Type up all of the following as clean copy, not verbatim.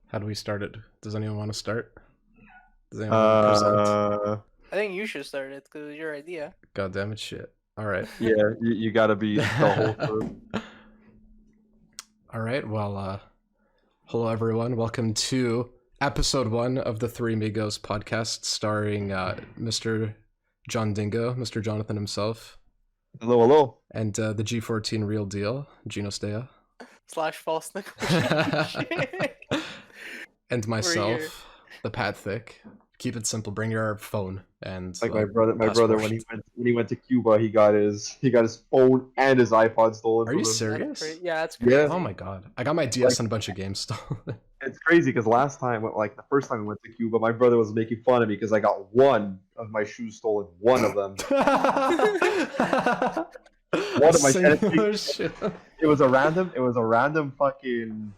How do we start it? Does anyone want to start? Does anyone want to present? I think you should start it because it's your idea. God damn it, shit. All right. Yeah, you gotta be the whole first. All right. Well, hello everyone. Welcome to episode 1 of the Three Amigos podcast, starring Mr. John Dingo, Mr. Jonathan himself, Hello, hello. and the G14 Real Deal, Gino Stea, / false negotiation. and myself, the Patthic. Keep it simple. Bring your phone and Like my brother when he went to Cuba, he got his phone and his iPod stolen. Are from you him. serious? Yeah, that's crazy. Yeah. Oh my god. I got my DS and a bunch of games stolen. It's crazy because last time, like the first time we went to Cuba, my brother was making fun of me because I got one of my shoes stolen. One of them. One of my shit. It was a random fucking.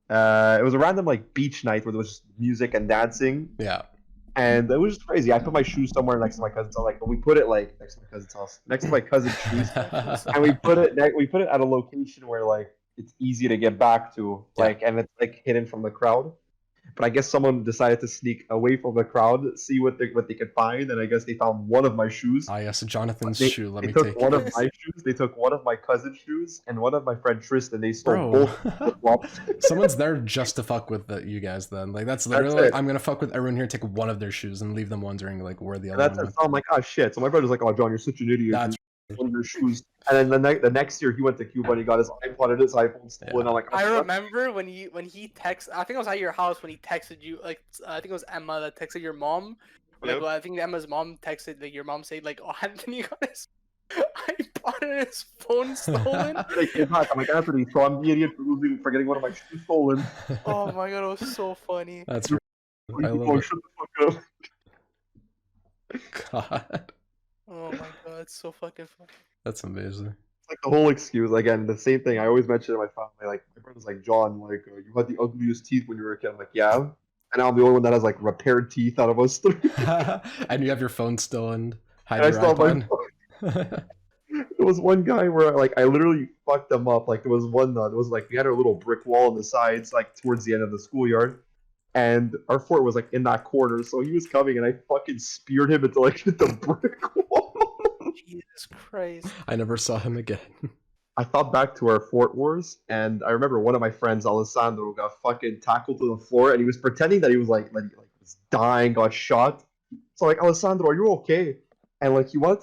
It was a random like beach night where there was just music and dancing. Yeah. And it was just crazy. I put my shoes somewhere next to my cousin's house. Like, we put it like next to my cousin's house, next to my cousin's shoes, and we put it at a location where like it's easy to get back to, like, and it's like hidden from the crowd. But I guess someone decided to sneak away from the crowd, see what they could find, and I guess they found one of my shoes. Ah, yes, Jonathan's shoe. Let they me took take one it. of my shoes. They took one of my cousin's shoes and one of my friend Tristan. They stole both. Someone's there just to fuck with you guys. Then, like, that's literally. I'm gonna fuck with everyone here, take one of their shoes, and leave them wondering like where the other one went. So I'm like, oh shit. So my brother's like, oh John, you're such an idiot. That's one of your shoes. And then the next year he went to Cuba and he got his iPod and his iPhone stolen. Yeah. I'm like, I remember when he texted. I think I was at your house when he texted you. Like, I think it was Emma that texted your mom. Like, well, I think Emma's mom texted. Like, your mom said, like, oh, Anthony got his iPod and his phone stolen. I'm like, Anthony, so I'm the idiot for getting one of my shoes stolen. Oh my god, it was so funny. That's right. I love it. Shut the fuck up. God. Oh my god, it's so fucking funny. That's amazing. It's like the whole excuse again. The same thing I always mention to my family. Like my brother's like, John, like you had the ugliest teeth when you were a kid. I'm like, yeah. And now I'm the only one that has like repaired teeth out of us three. And you have your phone still and hide And your I still have iPod. my phone. There was one guy where like I literally fucked them up. Like there was one. It was like we had our little brick wall on the sides, like towards the end of the schoolyard, and our fort was like in that corner. So he was coming, and I fucking speared him until I hit the brick wall. Jesus Christ. I never saw him again. I thought back to our Fort Wars, and I remember one of my friends, Alessandro, got fucking tackled to the floor, and he was pretending that he was like was dying, got shot. So like, Alessandro, are you okay? And like he wanted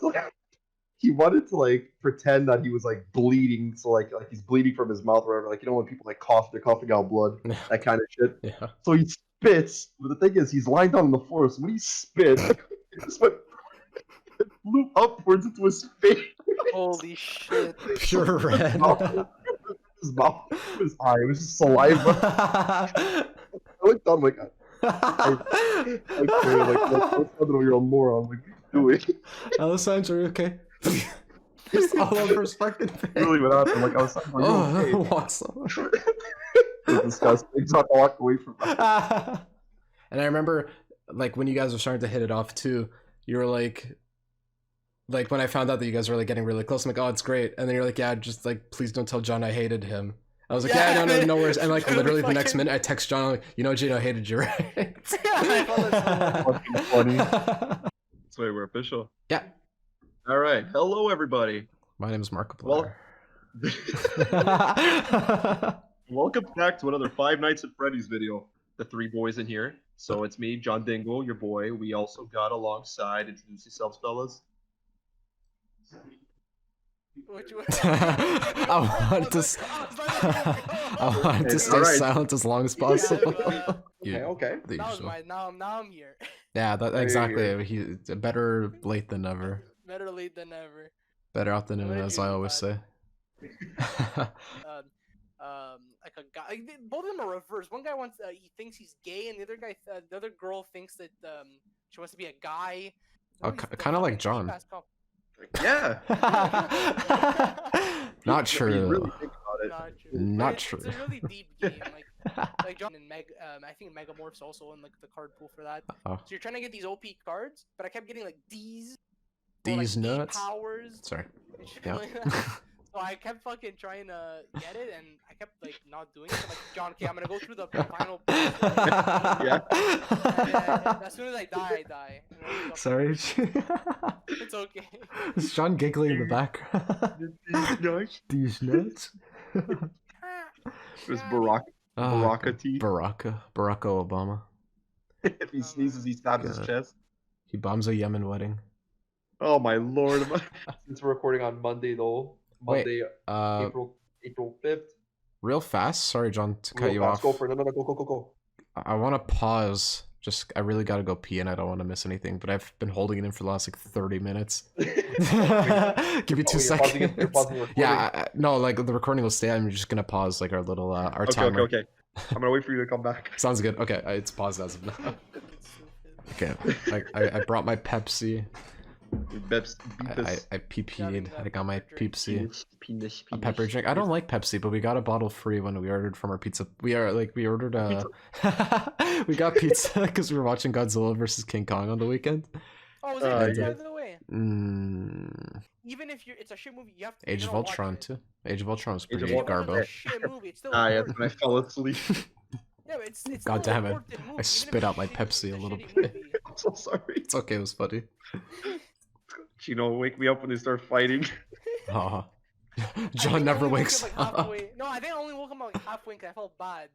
to like pretend that he was like bleeding, so like he's bleeding from his mouth or whatever. Like, you know when people like cough, they're coughing out blood, that kind of shit. Yeah. So he spits, but the thing is, he's lying down on the floor. So when he spits, it just went. It flew upwards into his face. Holy shit. Pure red. His mouth, his eye, it was just saliva. I looked down like, you're a moron. Like, what are you doing? Alessandro, okay? Just all over his fucking face. Really went out there, like, I was like, okay. Awesome. It was disgusting. So I walked away from that. And I remember, like, when you guys were starting to hit it off too, you were like when I found out that you guys were like getting really close, I'm like, oh, it's great. And then you're like, yeah, just like, please don't tell John I hated him. I was like, yeah, no worries. And like, literally the next minute, I text John, I'm like, you know, Gino hated you, right? I thought that's Fucking funny. So wait, we're official. Yeah. All right. Hello, everybody. My name is Markiplier. Welcome back to another Five Nights at Freddy's video. The three boys in here. So it's me, John Dingle, your boy. We also got alongside. Introduce yourselves, fellas. I want to stay silent as long as possible. Okay. Now I'm here. Yeah, exactly. Better late than never. Better late than never. Better out than in, as I always say. Like a guy. Like, both of them are reversed. One guy wants. He thinks he's gay, and the other girl thinks that she wants to be a guy. Oh, kind of like John. Yeah. Not true. Really think about it. Not true. It's a really deep game. Like John and I think Megamorph's also in like the card pool for that. Oh. So you're trying to get these OP cards, but I kept getting like D's. These or, like, nuts. powers. Sorry. and shit Yeah. like that. So I kept fucking trying to get it, and I kept like not doing it. I'm like, John, okay, I'm gonna go through the final. Yeah. And as soon as I die. And then we go- Sorry. It's okay. Is John giggling in the background? These nuts. It was Barack T. Barack Obama. If he sneezes, he stabs his God. chest. He bombs a Yemen wedding. Oh my lord! Since we're recording on Monday though, Monday, April 5th. Real fast. Sorry, John, to cut Real you fast, off. Go for it. No, go. I want to pause. Just, I really gotta go pee, and I don't want to miss anything. But I've been holding it in for the last like 30 minutes. Give me 2 seconds. You're pausing the recording. Yeah, no, like the recording will stay. I'm just gonna pause like our little our timer. Okay. I'm gonna wait for you to come back. Sounds good. Okay, it's paused as of now. Okay, I brought my Pepsi. I pee-peed. I got my Pepsi. A pepper drink. I don't like Pepsi, but we got a bottle free when we ordered from our pizza. We ordered we got pizza because we were watching Godzilla versus King Kong on the weekend. Oh, is it yeah. by the way? Even if it's a shit movie, you have to. Age of Ultron too. Age of Ultron was pretty of garbo. It's a shit movie. It's still Yes, important. when I fell asleep. Yeah, but it's God still damn an it. important movie, I even if spit it's out my shitty- Pepsi it's a little shitty bit. movie. I'm so sorry. It's okay, it was funny. Gino, wake me up when they start fighting. Haha. I think John I never only woke wakes up, up. like, halfway. No, I think I only woke up like halfway because I felt bad.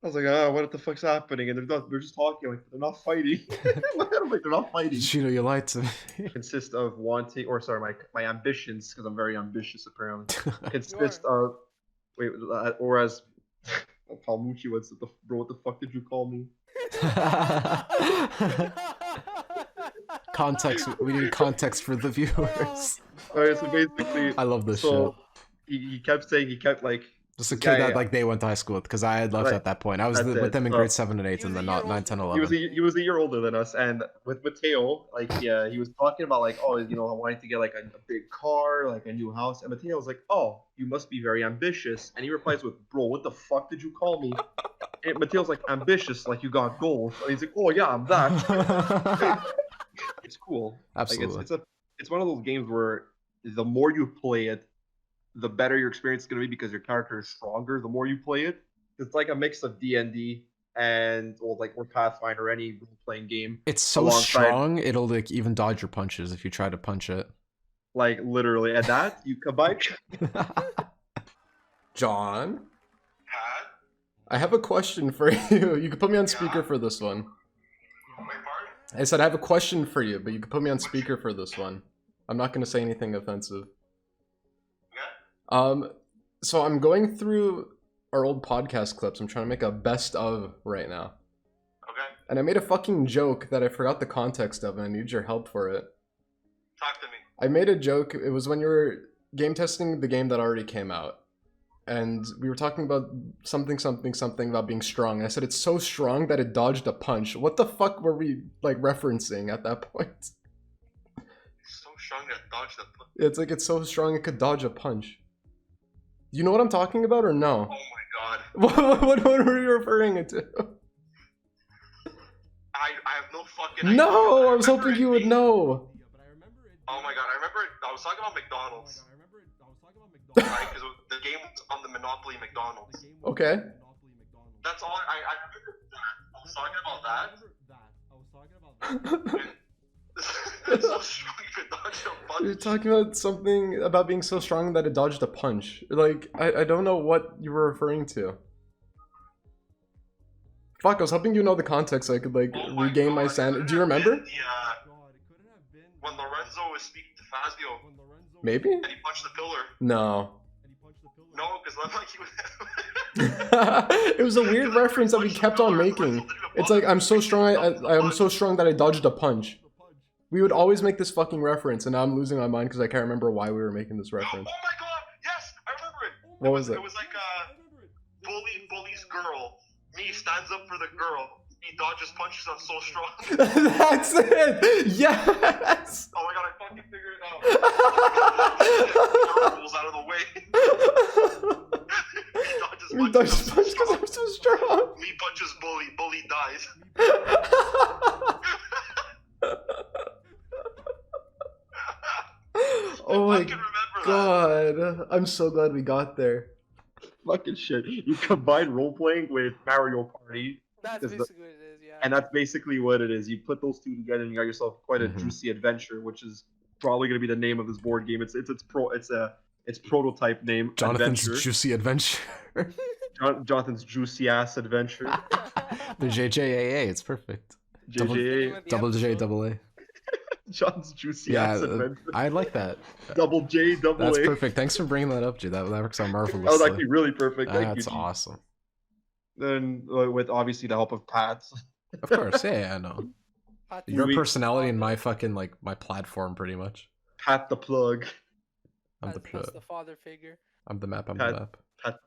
I was like, what the fuck's happening? And they're just talking, like, they're not fighting. I'm like, they're not fighting. Gino, you lied to me. Consist of wanting, or sorry, my ambitions, because I'm very ambitious apparently. Consist of, wait, or as Palmucci would say, bro, what the fuck did you call me? Context. We need context for the viewers. Alright, so basically, I love this so shit. he kept saying, like, Just a this kid guy- that like they went to high school with, because I had left Right. at that point. I was That's with it. them in grade 7 and 8, He and was then a year 9, 10, older. 11. he was a year older than us, and with Mateo, like, yeah, he was talking about like, oh, you know, I wanted to get like a big car, like a new house, and Mateo was like, oh, you must be very ambitious, and he replies with, bro, what the fuck did you call me? And Mateo's like, ambitious, like you got goals, and he's like, oh yeah, I'm that. It's cool. Absolutely. Like it's one of those games where the more you play it, the better your experience is gonna be because your character is stronger. The more you play it, it's like a mix of D&D and or Pathfinder, or any role-playing game. It's so alongside- strong, it'll like even dodge your punches if you try to punch it. Like literally, and that you combine. John? I have a question for you. You can put me on speaker for this one. I said I have a question for you, but you can put me on speaker for this one. I'm not going to say anything offensive. So I'm going through our old podcast clips. I'm trying to make a best of right now. Okay. And I made a fucking joke that I forgot the context of, and I need your help for it. Talk to me. I made a joke. It was when you were game testing the game that already came out. And we were talking about something about being strong. And I said it's so strong that it dodged a punch. What the fuck were we like referencing at that point? It's so strong that dodge the punch. It's like it's so strong it could dodge a punch. You know what I'm talking about or no? Oh my god. What were you referring it to? I have no fucking idea. No, I was remember hoping it you would being- know. Oh my god, I remember it. I was talking about McDonald's. Right, because the game was on the Monopoly McDonald's. Okay. That's all I remember that. I was talking about that. It's so strong you could dodge a punch. You're talking about something about being so strong that it dodged a punch. Like, I don't know what you were referring to. Fuck, I was hoping you know the context so I could, like, Oh my regain my God, sanity. it Do you could've remember? been when Lorenzo was speaking to Fazio Maybe? and he punched the pillar. No. No, because I'm like he was. It was a weird reference that we kept on making. It's like, I'm so strong, I'm so strong that I dodged a punch. We would always make this fucking reference, and now I'm losing my mind because I can't remember why we were making this Oh reference. my god! Yes, I remember it. What was it? It was like bully's girl. Me stands up for the girl. He dodges punches. I'm so strong. That's it! Yes! Oh my god! I fucking figured it out. Rolls out of the way. We dodged punch because I'm so strong. Me punches bully. Bully dies. Oh I my can remember god. god. I'm so glad we got there. Fucking shit. You combine role playing with Mario Party, That's Is the- basically what it is. Yeah. and that's basically what it is. You put those two together, and you got yourself quite a Mhm. juicy adventure, which is probably going to be the name of this board game. It's prototype name. Jonathan's Adventure. Juicy Adventure. Jonathan's juicy ass adventure. The JJAA, it's perfect. Double- JJ. Double J, double A. John's juicy Yeah, ass adventure. I like that. Double J, double That's A. perfect. Thanks for bringing that up, G. That works out That marvelously. was actually really perfect. Thank That's you. G. awesome. Then with obviously the help of Pat's. Of course, yeah, I know. Patthiccness. Your We- personality and my fucking like my platform, pretty much. Pat the plug. I'm the Pat's plug. the father figure. I'm the map. I'm Pat- the map.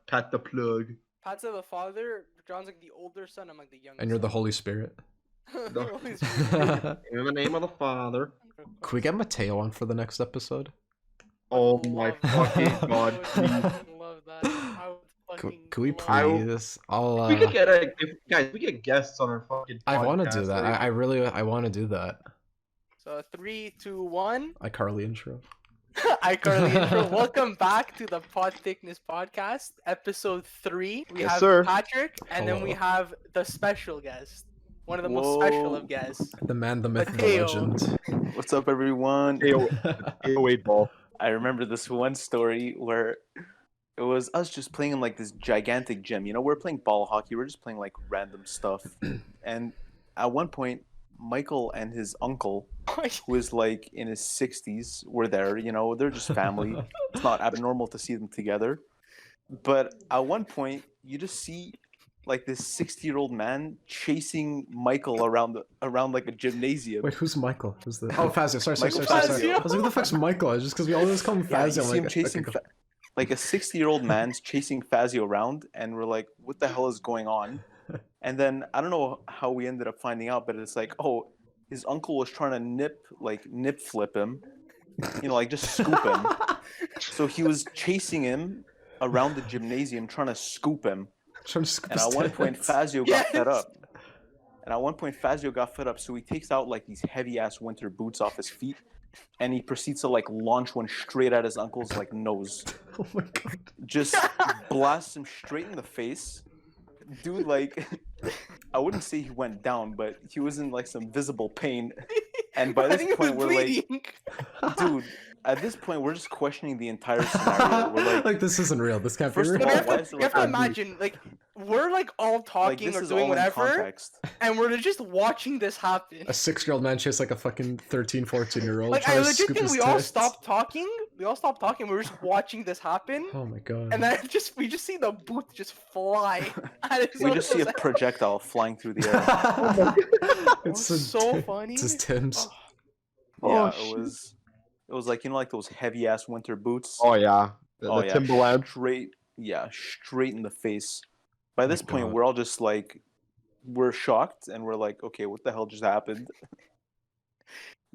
Pat the plug. Pat's the father. John's like the older son. I'm like the younger. And you're the son. Holy Spirit. You're Holy Spirit. Can In the name of the Father. we get Mateo on for the next episode? Oh Would my love that. fucking god, I would please. fucking love that. I would Can, fucking can we love I will- please? I'll. We could get guys. We get guests on our fucking. I want to podcast, do that. like- I really. I want to do that. So 3, 2, 1. iCarly intro. iCarly intro. Welcome back to the Podthiccness podcast, episode 3. We Yes, have sir. Patrick, and then we Hello. have the special guest, one of the most special of guests. The man, the myth, the Mateo. legend. What's up, everyone? AO8 ball. I remember this one story where it was us just playing in like this gigantic gym. You know, we're playing ball hockey. We're just playing like random stuff. And at one point, Michael and his uncle, who is like in his 60s, were there. You know, they're just family. It's not abnormal to see them together. But at one point, you just see like this 60-year-old man chasing Michael around like a gymnasium. Wait, who's Michael? Who's the? Oh, Fazio. Sorry. Michael I was Fazio. like, who the fuck's Michael? Just because we always call him Yeah, you Fazio. I'm see him like, chasing okay, go. like a 60-year-old man's chasing Fazio around, and we're like, what the hell is going on? And then I don't know how we ended up finding out, but it's like, oh, his uncle was trying to nip flip him, you know, like just scoop him. So he was chasing him around the gymnasium trying to scoop him. Trying to scoop And his at one point, tits. Fazio got fed Yes. up. And at one point, Fazio got fed up, so he takes out like these heavy-ass winter boots off his feet, and he proceeds to like launch one straight at his uncle's like nose. Oh my god. Just blasts him straight in the face. Dude, like, I wouldn't say he went down, but he was in like some visible pain. And by I this think it was point, we're like, bleeding. dude, at this point, we're just questioning the entire scenario. We're like, this isn't real. This can't be First of real. But we all, have why to, is there we have like to a- imagine, like, we're like all like talking this or is doing all in whatever, context. and we're just watching this happen. A 6-year-old man chased like a fucking 13, 14-year-old. Like, trying I to legit scoop think his we all tits. stopped talking. We all stopped talking. We were just watching this happen, Oh my god. and then we just see the boot just fly. At his We just see a uncle's projectile flying through the air. It's was so a- funny. It's his Tim's. Yeah, shit. it was like, you know, like those heavy ass winter boots. Oh yeah, the yeah, Timberland. straight in the face. By this point, God. we're all just like, we're shocked, and we're like, okay, what the hell just happened?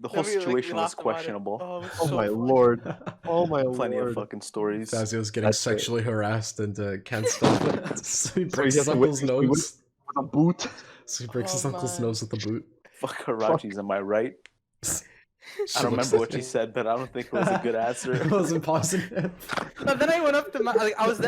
The whole Then we, like, we situation was laughed about it. questionable. Oh, it was Oh so my funny. lord. Oh my Plenty lord. of fucking stories. Fazio's getting That's it. sexually harassed and can't stop it. So he breaks has his to wit- uncle's he wit- nose. With a boot. So he breaks his Oh, uncle's man. nose with the boot. Fuck Harachis, am I right? I don't remember what you said, but I don't think it was a good answer. It wasn't positive. No, then I went up to like, I was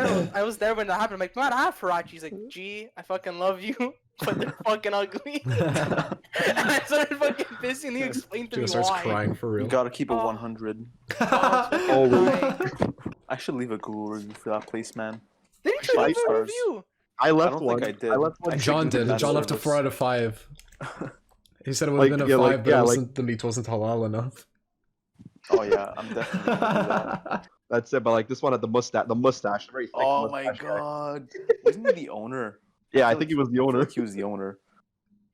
there when that happened. I'm like, man, I have Farachi. He's like, gee, I fucking love you, but they're fucking ugly. And I started fucking pissing, and he explained to Gino me starts why. crying for You real. gotta keep it Oh. 100. Oh, Oh, I should leave a Google review for that place, man. Didn't you Five leave a stars. review? I left don't one. think I did. I left one. I John should do did. that John left a service. 4 out of 5. He said it would have Like, been a yeah, 5, like- but yeah, it like- wasn't, the meat wasn't halal enough. Oh yeah, I'm definitely gonna do that. That's it. But like this one had the mustache. The mustache. Very thick Oh my mustache guy. god. Wasn't he the owner? Yeah, I feel think he like- was the I feel owner. like he was the owner.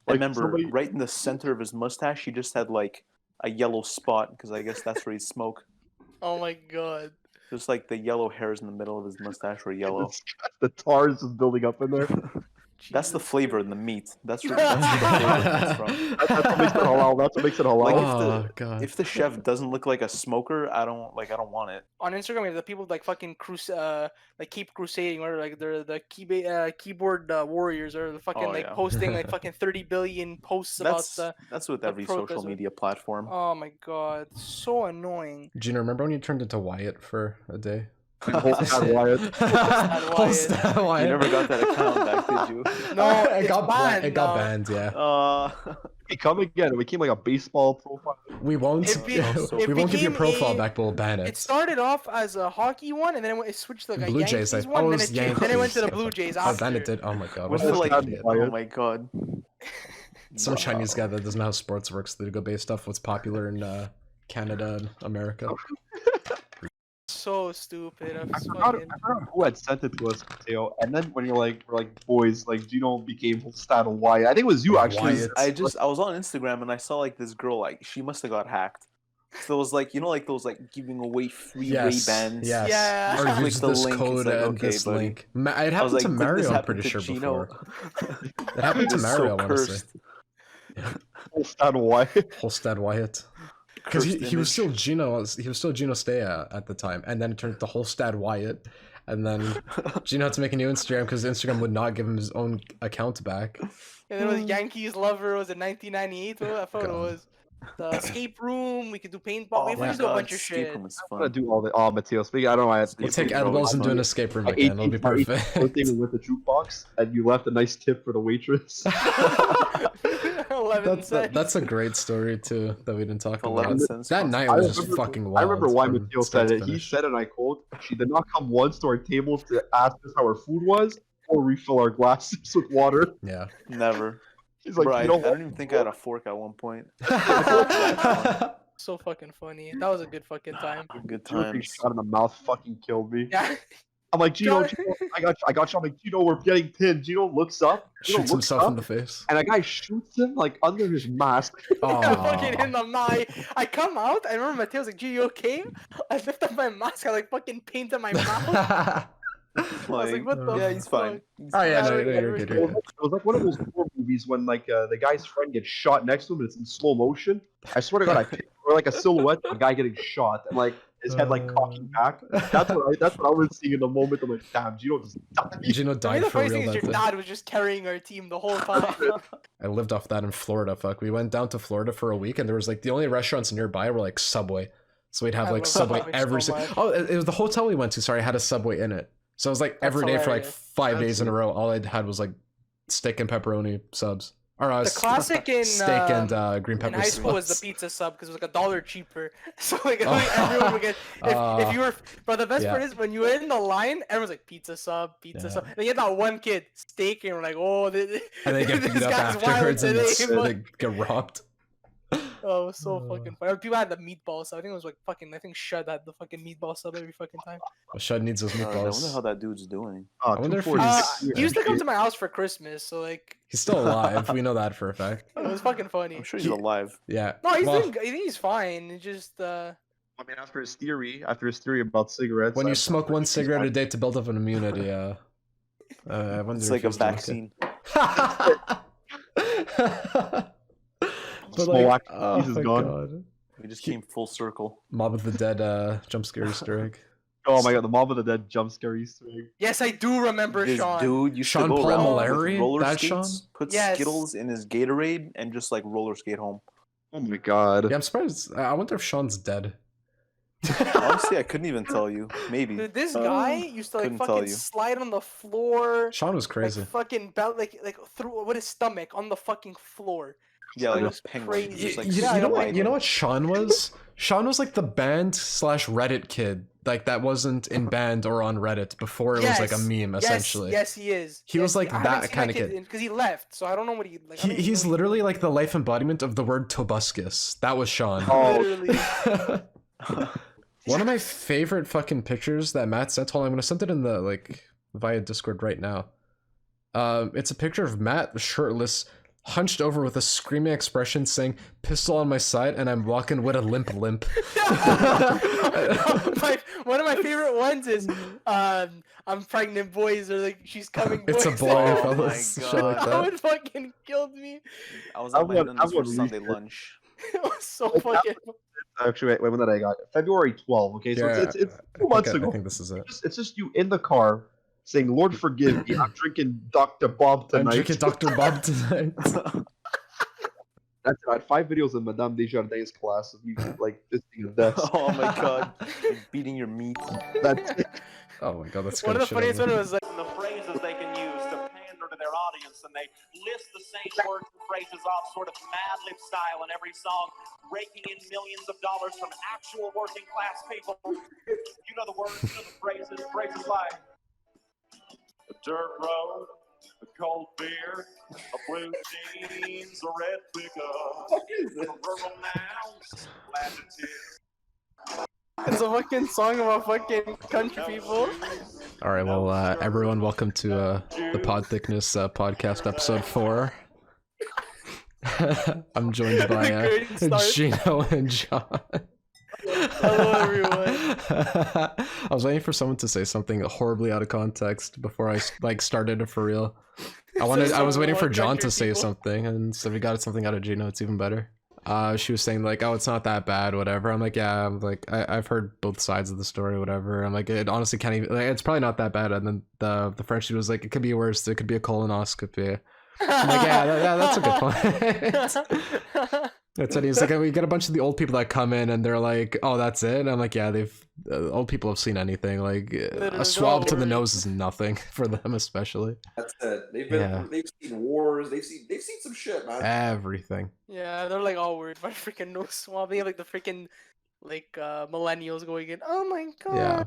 I Like, remember somebody- right in the center of his mustache, he just had like a yellow spot because I guess that's where he'd smoke. Oh my god. Just like the yellow hairs in the middle of his mustache were yellow. The tar is just building up in there. That's the Jesus. flavor in the meat. That's where the flavor comes from. That's what makes it halal. That's what makes it halal. Like, Oh god. If the chef doesn't look like a smoker, I don't want it. On Instagram, we have the people like fucking like keep crusading, or like they're the keyboard warriors, or the fucking Oh, like yeah. posting like fucking 30 billion posts That's about that's with the every social protest. media platform. Oh my god, so annoying. Gino, remember when you turned into Wyatt for a day? Holstad Wyatt. Holstad Wyatt. You never got that account back, did you? No, it it's got banned it got now. banned. Yeah, Become again. It became like a baseball profile. we won't. It be- we won't give you a became profile a- back, but we'll ban it. It started off as a hockey one, and then it switched to like a Blue Yankees Jays, I- one, oh, then it was it changed. Then it went to the Yankees. Blue Jays Oh, after. then it did. Oh my god. Was what it a like? fucking idiot. Oh my god. Some Chinese guy that doesn't know how sports works. They go based off what's popular in Canada and America. So stupid. I forgot who had sent it to us, Mateo. And then when we're like boys, like Gino became Holstad Wyatt. I think it was you actually. Wyatt. I was on Instagram and I saw like this girl, like she must have got hacked. So it was like, you know, like those like giving away free Yes. Ray-Bans. Yes. Yeah. Or Click use the this link, it's code like, and okay, this buddy. link. It I was happened like, to did this Mario, I'm happen pretty to sure, Gino? before. It happened to It's Mario, so I want to say. cursed. Holstad Wyatt. Holstad Wyatt. Because Cursed he was still image. Gino, Stea at the time, and then it turned to Holstad Wyatt, and then Gino had to make a new Instagram because Instagram would not give him his own account back. And then it was Yankees lover. Was it 1998? What that photo God. was? The escape room. We could do paintball. Oh we my could do a god, bunch of escape shit. room is I'm gonna fun. do all the. Oh, Mateo, speaking. I don't know why. We'll take Escape room edibles is and do an fun. escape room My again. It'll be 18th perfect. birthday was with the jukebox, and you left a nice tip for the waitress. 11 cents. That's a great story too that we didn't talk 11 about. cents. That night I was just remember- fucking wild. I remember why from Mateo start said to it. He finish. said, and I quote, "She did not come once to our table to ask us how our food was or refill our glasses with water." Yeah. Never. He's like, Bro, I you know don't what? even think I had a fork at one point. So fucking funny. That was a good fucking time. Good Gino getting times. shot in the mouth fucking killed me. Yeah. I'm like, Gino, God. Gino, I got shot. I'm like, Gino, we're getting pinned. Gino looks up. Gino Shoots looks himself up, in the face. and a guy shoots him like under his mask. Fucking in Aw. the mouth. I come out. I remember Mateo's like, "Gee, you okay?" I lift up my mask. I like fucking paint in my mouth. I was like, "What the?" yeah, he's fine. fuck? He's Oh yeah, Yeah, no, we- you're good. You're good. It was like one of those horror movies when like the guy's friend gets shot next to him and it's in slow motion. I swear to God, I picture like a silhouette of a guy getting shot and like his head like cocking back. That's what I was seeing in the moment. I'm like, damn, Gino just died. Gino To me, died the for funny thing real is that your day. dad was just carrying our team the whole time. I lived off that in Florida. Fuck, we went down to Florida for a week, and there was like the only restaurants nearby were like Subway. So we'd have I like love Subway Subway every so single. much. Oh, it was the hotel we went to. Sorry, had a Subway in it. So it was like That's every day for like hilarious. 5 days in a row. All I had was like steak and pepperoni subs. Or The classic in steak and green in pepper high school was the subs. pizza sub because it was like $1 cheaper. So like everyone would get if you were. But the best yeah. part is when you were in the line, everyone's like pizza sub. Yeah. And then you had that one kid steak, and we're like, "Oh, this, And they get this beat up guy's wild afterwards, and today." they get robbed. Oh, it was so fucking funny. People had the meatball sub. I think it was like fucking. I think Shud had the fucking meatball sub every fucking time. Shud needs those I wonder meatballs. how that dude's doing. I wonder if 246. He used to come to my house for Christmas, so like He's still alive. We know that for a fact. it was fucking funny. I'm sure he's alive. Yeah. No, he's Well, doing. I think he's fine. It's just I mean, after his theory about cigarettes. when you I'm smoke pretty one sure he's cigarette a fine. day to build up an immunity, I wonder It's if like a he's doing vaccine. okay. But Small like, action oh piece is my gone. god. We just came full circle. Mob of the Dead jump scare Easter egg. Oh my God, the Mob of the Dead jump scare Easter egg. yes, I do remember This Sean. dude used Sean to go Paul around Mallory? with roller That skates, put Yes. Skittles in his Gatorade, and just like roller skate home. Oh my God. Yeah, I'm surprised. I wonder if Sean's dead. Honestly, I couldn't even tell you. Maybe. Dude, this guy used to like couldn't tell fucking you. slide on the floor, Sean was crazy. like fucking belt, like through with his stomach on the fucking floor. Yeah, like It a was penguin. crazy. Just like you, Yeah, you know I what? know. You know what Sean was? Sean was like the band / Reddit kid, like that wasn't in band or on Reddit before it was like a meme. Essentially, Yes, he is. He was like I haven't that seen kinda kid. because he left, so I don't know what he like. I don't he's know. literally like the life embodiment of the word tobuscus. That was Sean. Oh, Literally. One of my favorite fucking pictures that Matt sent. Hold on, I'm gonna send it in the like via Discord right now. It's a picture of Matt shirtless, hunched over with a screaming expression, saying "pistol on my side," and I'm walking with a limp. One of my favorite ones is I'm pregnant, boys, or like she's coming. Boys. It's a boy, Oh fellas. my Shit like That that. one fucking killed me. I was I at my want- nun's I for want Sunday research. lunch. It was so fucking. actually, wait, when did I got? February 12th. Okay, so Yeah, it's 2 months I ago. think this is it. It's just you in the car saying, "Lord forgive me, I'm drinking Dr. Bob I'm tonight." drinking Dr. Bob tonight. That's it. I had 5 videos in Madame Desjardins' class of me like fisting a desk. Oh my god, like beating your meat. That's it. Oh my god, that's One of the funniest one was like, The phrases they can use to pander to their audience, and they list the same words and phrases off sort of Mad Lib style in every song, raking in millions of dollars from actual working class people. You know the words, you know the phrases like a dirt road, a cold beer, a blue jeans, a red pickup, a rural mouse, adjectives. it's a fucking song about fucking country people. All right, well, everyone, welcome to the Podthiccness podcast episode 4. I'm joined by Great start. Gino and John. Hello, everyone. I was waiting for someone to say something horribly out of context before I like started it for real. I was waiting for John to say something, and so we got something out of Gino. It's even better. She was saying like, oh, it's not that bad, whatever. I'm like, yeah, I'm like, I've heard both sides of the story, whatever. I'm like, it honestly can't even, like, it's probably not that bad. And then the French dude was like, it could be worse. It could be a colonoscopy. I'm like, yeah, that's a good point. That's it. He's like, we get a bunch of the old people that come in and they're like, oh, that's it. And I'm like, yeah, old people have seen anything. Like a swab to the nose is nothing for them, especially. That's it. They've seen wars. They've seen some shit, man. Everything. Yeah, they're like all worried about freaking nose swab. They have like the freaking like millennials going in. Oh my god. Yeah.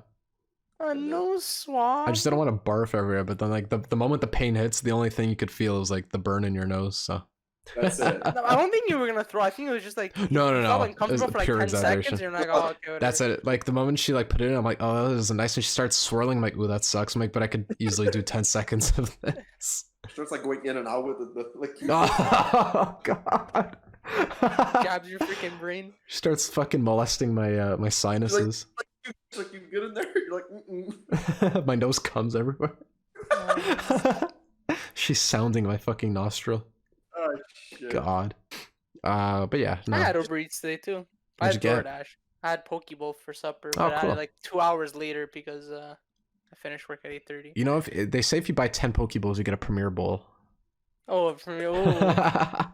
A nose swab. I just didn't want to barf everywhere, but then like the moment the pain hits, the only thing you could feel is like the burn in your nose. So. That's it. No, I don't think you were gonna throw. I think it was just like No. you felt It was uncomfortable for like pure 10 exaggeration. seconds. And you're like, oh, okay, whatever. That's it. Like the moment she like put it in, I'm like, oh, this is nice. And she starts swirling. I'm like, ooh, that sucks. I'm like, but I could easily do 10 seconds of this. Starts like going in and out with the like. Oh god. Jabs your freaking brain. She starts fucking molesting my my sinuses. Like you get in there, you're like, My nose comes everywhere. She's sounding my fucking nostril. oh shit. God. But yeah, no. I had Uber Eats today too. I What'd had you get? DoorDash. I had poke bowl for supper, Oh, but I had cool. it like 2 hours later because I finished work at 8:30. You know, if they say if you buy 10 Pokeballs, you get a Premier Bowl. Oh, for me, oh.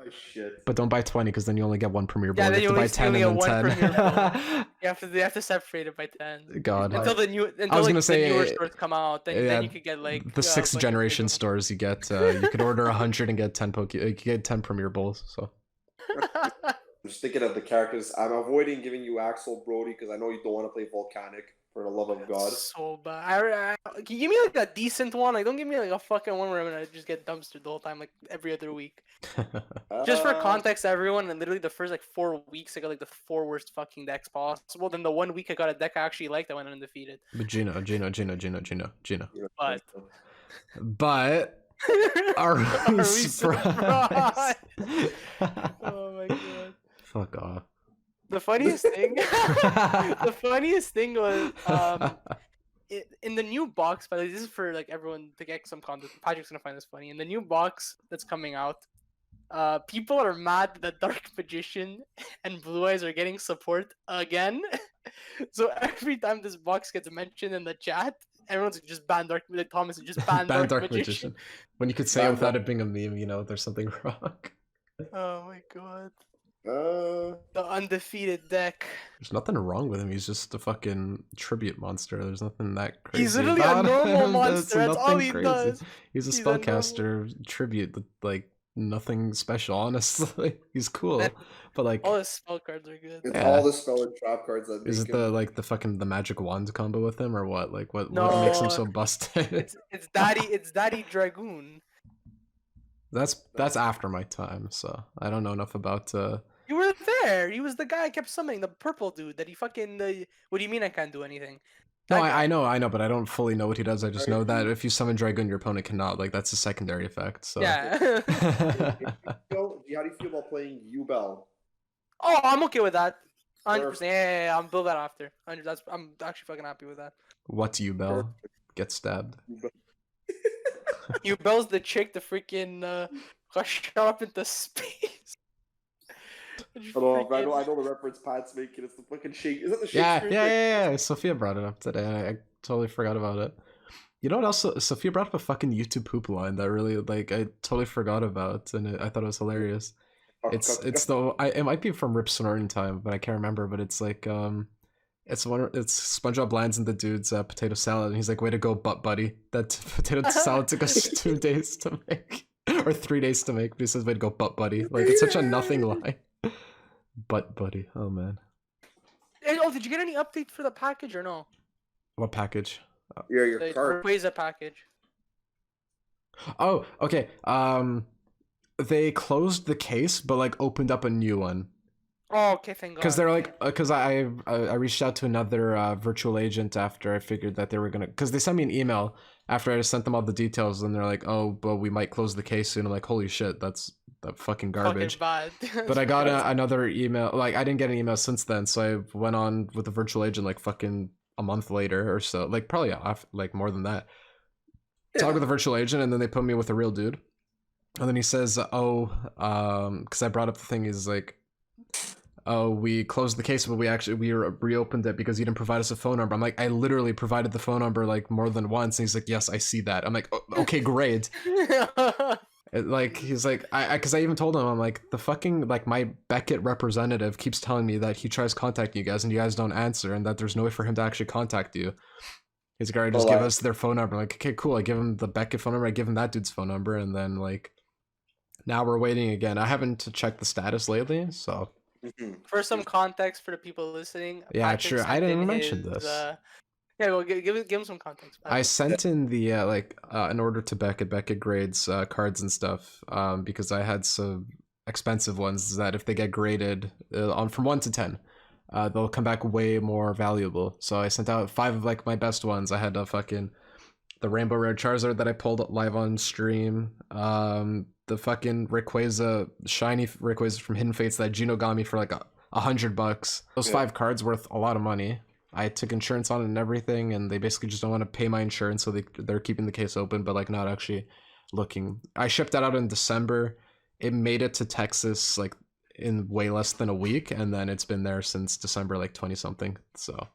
Oh shit. But don't buy 20 because then you only get one Premier Bowl. Yeah, then you have to buy 10 only and get then one 10. Premier you have to separate it by 10. God. Until the new I was like, gonna say, the newer stores come out, then, yeah, then you could get like the 6th like, generation big stores you get you could order 100 and get 10 you get 10 Premier Bowls. So I'm just thinking of the characters. I'm avoiding giving you Axel Brody because I know you don't want to play Volcanic. For the love of God. So bad. Can you give me like a decent one? Like, don't give me like a fucking one where I'm gonna just get dumpstered the whole time, like every other week. Just for context, everyone, and literally the first like 4 weeks, I got like the 4 worst fucking decks possible. Then the 1 week I got a deck I actually liked, I went undefeated. But Gino. But are we surprised? Oh my god. Fuck off. The funniest thing, the funniest thing was in the new box. But this is for like everyone to get some content. Patrick's gonna find this funny. In the new box that's coming out, people are mad that Dark Magician and Blue Eyes are getting support again. So every time this box gets mentioned in the chat, everyone's like, just ban Dark. Like Thomas is just ban Dark Magician. When you could say it without it being a meme, you know there's something wrong. Oh my god. The undefeated deck. There's nothing wrong with him. He's just a fucking tribute monster. There's nothing that crazy. He's literally about a normal him. monster. That's all nothing he crazy. does. He's a He's a normal- spellcaster tribute. Like nothing special. Honestly, he's cool. But like, all his spell cards are good. It's Yeah. all the spell and trap cards that is make it the like the fucking the magic wand combo with him or what? Like what makes him so No. busted? It's Daddy Dragoon. That's after my time, so I don't know enough about. You were there. He was the guy I kept summoning, the purple dude that he fucking. What do you mean I can't do anything? No, That guy. I know, but I don't fully know what he does. I just know that if you summon Dragoon, your opponent cannot. Like that's a secondary effect. So Yeah. How do you feel about playing Ubel? Oh, I'm okay with that. 100%. Perfect. Yeah, I'm build that after. I'm actually fucking happy with that. What's you, Bell? Get stabbed. You Bell's the chick, the freaking got shot up into space. I know the reference Pat's making. It's the fucking shake. Is it the Yeah, Shakespeare? yeah. Sophia brought it up today. I totally forgot about it. You know what else? Sophia brought up a fucking YouTube poop line that really, like, I totally forgot about, and I thought it was hilarious. It's the it might be from Rip Snorton time, but I can't remember. But it's like it's SpongeBob lands in the dude's potato salad, and he's like, "Way to go, butt buddy." That potato salad took us 2 days to make, or 3 days to make. But he says, "Way to go, butt buddy." Like it's such a nothing line. Butt buddy. Oh man. Hey, oh, did you get any updates for the package or no? What package? Yeah, your The card. Rayquaza package. Oh, okay. They closed the case, but like opened up a new one. Oh, okay, thank God. Because they're like, because I reached out to another virtual agent after I figured that they were gonna, because they sent me an email after I sent them all the details, and they're like, oh, but we might close the case soon. I'm like, holy shit, that's fucking garbage. Bad. But I got another email. Like I didn't get an email since then, so I went on with the virtual agent like fucking a month later or so, like probably off like more than that. Talk with the virtual agent, and then they put me with a real dude, and then he says, oh, because I brought up the thing, he's like, oh, we closed the case, but we reopened it because you didn't provide us a phone number. I'm like, I literally provided the phone number like more than once, and he's like, yes, I see that. I'm like, oh, okay, great. Like he's like, because I even told him, I'm like, the fucking like my Beckett representative keeps telling me that he tries contacting you guys and you guys don't answer, and that there's no way for him to actually contact you. He's like, alright, just give us their phone number. I'm like, okay, cool. I give him the Beckett phone number. I give him that dude's phone number, and then like, now we're waiting again. I haven't checked the status lately, so. For some context for the people listening. Yeah, Patrick sure. I sent didn't in mention his, this. Yeah, well, give him some context. I sent in the in order to Beckett grades cards and stuff, because I had some expensive ones that if they get graded on from 1 to 10, they'll come back way more valuable. So I sent out 5 of like my best ones. I had a fucking the Rainbow Rare Charizard that I pulled live on stream, the fucking Rayquaza, shiny Rayquaza from Hidden Fates that Gino got me for like $100. Those 5 cards worth a lot of money. I took insurance on it and everything, and they basically just don't want to pay my insurance, so they're keeping the case open, but like not actually looking. I shipped that out in December. It made it to Texas like in way less than a week, and then it's been there since December like 20 something. So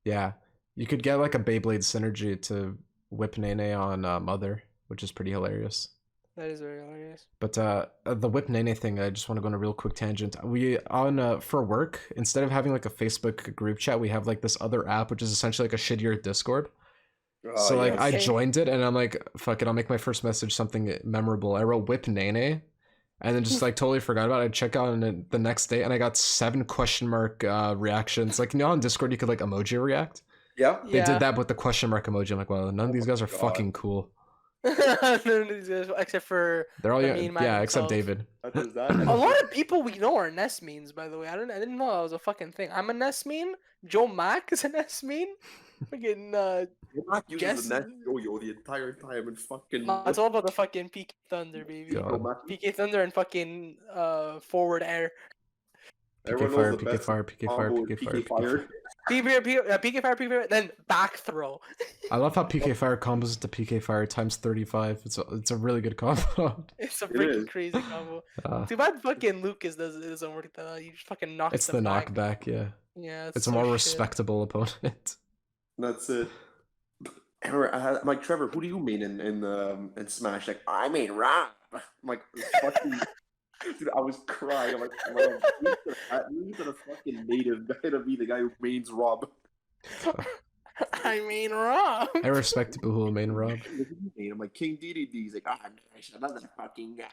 yeah, you could get like a Beyblade synergy to whip Nene on Mother, which is pretty hilarious. That is very hilarious. But the Whip Nene thing, I just want to go on a real quick tangent. We on for work, instead of having like a Facebook group chat, we have like this other app, which is essentially like a shittier Discord. So like yes. I joined it, and I'm like, fuck it, I'll make my first message something memorable. I wrote Whip Nene, and then just like totally forgot about it. I check out on the next day, and I got 7 question mark reactions. Like, you know, on Discord you could like emoji react. Yeah. They did that with the question mark emoji. I'm like, well, none of these guys are fucking cool. None of these guys, except for They're all yeah, except David. A lot of people we know are Ness means, by the way. I didn't know that was a fucking thing. I'm a Ness mean. Joe Mack is a Ness mean. Fucking Mac uses Jess- the net yo-yo the entire time and fucking. it's all about the fucking PK Thunder, baby. God. PK Thunder and fucking forward air. Everyone PK fire, knows the PK best fire, PK fire, combo PK is fire, PK fire. PK fire, PK fire, then back throw. I love how PK fire combos to PK fire times 35. It's a really good combo. It's a It freaking is. crazy combo. Uh, Too bad fucking Lucas doesn't work that out. You just fucking knock it's them the back. knockback, yeah. Yeah, It's a so more shit. respectable opponent. That's it. I'm like, Trevor, who do you mean in Smash? Like, I mean Rob. I'm like, fucking. Dude, I was crying. I'm like, you said a fucking native guy to be the guy who means Rob. I mean, Rob. I respect people who main Rob. I'm like, King DDD. He's like, I'm another fucking guy.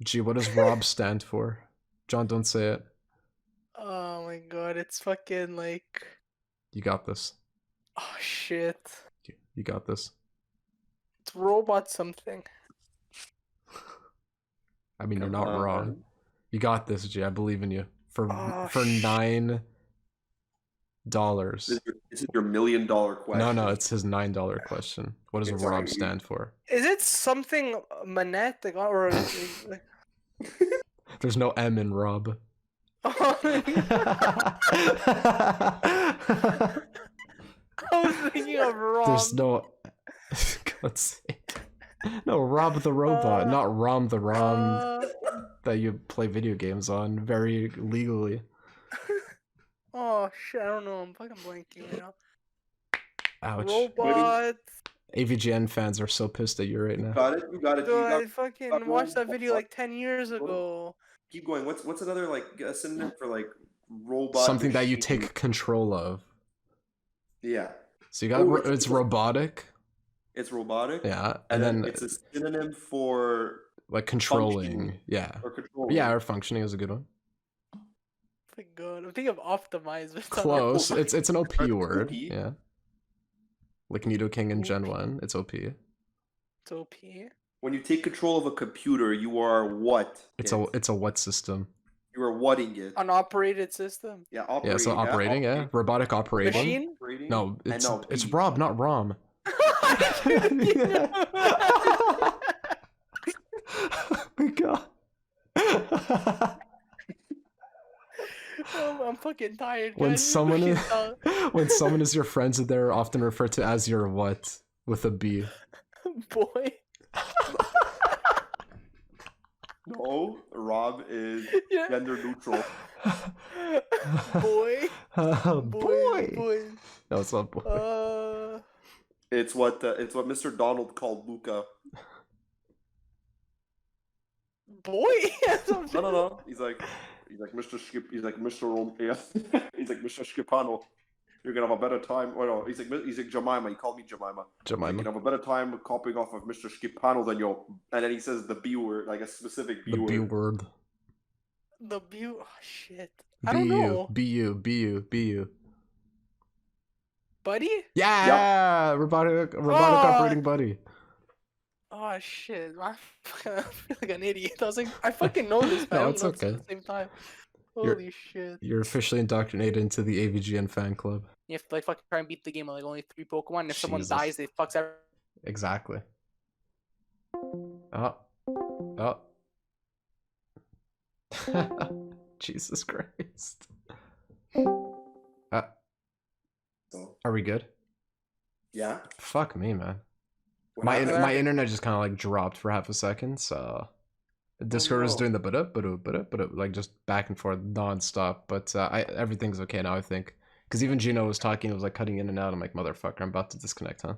Gee, what does Rob stand for? John, don't say it. Oh my god, it's fucking like. You got this. Oh shit. You got this. It's robot something. I mean, you're not Come on, wrong. man. You got this, G. I believe in you. For Oh, $9. This is your $1 million question. No, it's his $9 question. What does It's Rob alright. stand for? Is it something Manette like, or like, There's no M in Rob. I was thinking of Rob. There's no. God's sake. No, Rob the robot, not Rom the Rom that you play video games on very legally. Oh shit, I don't know. I'm fucking blanking right now. Ouch. Robot. AVGN fans are so pissed at you right You now. got it. You got it. Dude, You got I fucking watched that video like 10 years ago. Keep going. What's another like a synonym for like robot? Something that you machine? take control of. Yeah. So you got Oh, it's robotic. It's robotic. Yeah, And and then it's a synonym for like controlling. functioning. Yeah. Or controlling. Yeah, or functioning is a good one. My God, I'm thinking of optimize. But it's not Close. OP. It's an OP word. OP? Yeah. Like Nidoking in Gen OP. 1. It's OP. It's OP. When you take control of a computer, you are what? It's it? a what system? You are whatting it. An operated system. Yeah, operating. Yeah, so operating, yeah. operating. Robotic operating. Machine? Operating. No, I it's know, it's P. Rob, not Rom. Oh my god. Oh, I'm fucking tired. When guys. someone is Fucking when someone is your friends, they're often referred to as your what with a B. boy. No, Rob is Yeah. gender neutral. Boy. Boy. No, it's not boy. It's what Mr. Donald called Luca. Boy. No. He's like Mr. Skip. He's like Mr. Yeah. He's like Mr. Skipano. You're gonna have a better time. Oh no, he's like Jemima. He called me Jemima. Jemima. You're gonna have a better time copying off of Mr. Skipano than you. And then he says the B word, like a specific B The word. B word. The view. Oh shit. I don't know. BU. Buddy? Yeah, robotic operating buddy. Oh shit. I feel like an idiot. I was like, I fucking know this, but No, I don't it's know it okay. at the same time. You're- Holy shit. You're officially indoctrinated into the AVGN fan club. You have to like fucking try and beat the game with like only 3 Pokemon. And if someone Jesus. dies, they fucks everything. Exactly. Oh. Jesus Christ. So, Are we good? yeah. Fuck me, man. What My happened? my internet just kind of like dropped for half a second, so Discord was no. doing the but like just back and forth nonstop. But everything's okay now, I think. Because even Gino was talking, it was like cutting in and out. I'm like, motherfucker, I'm about to disconnect, huh?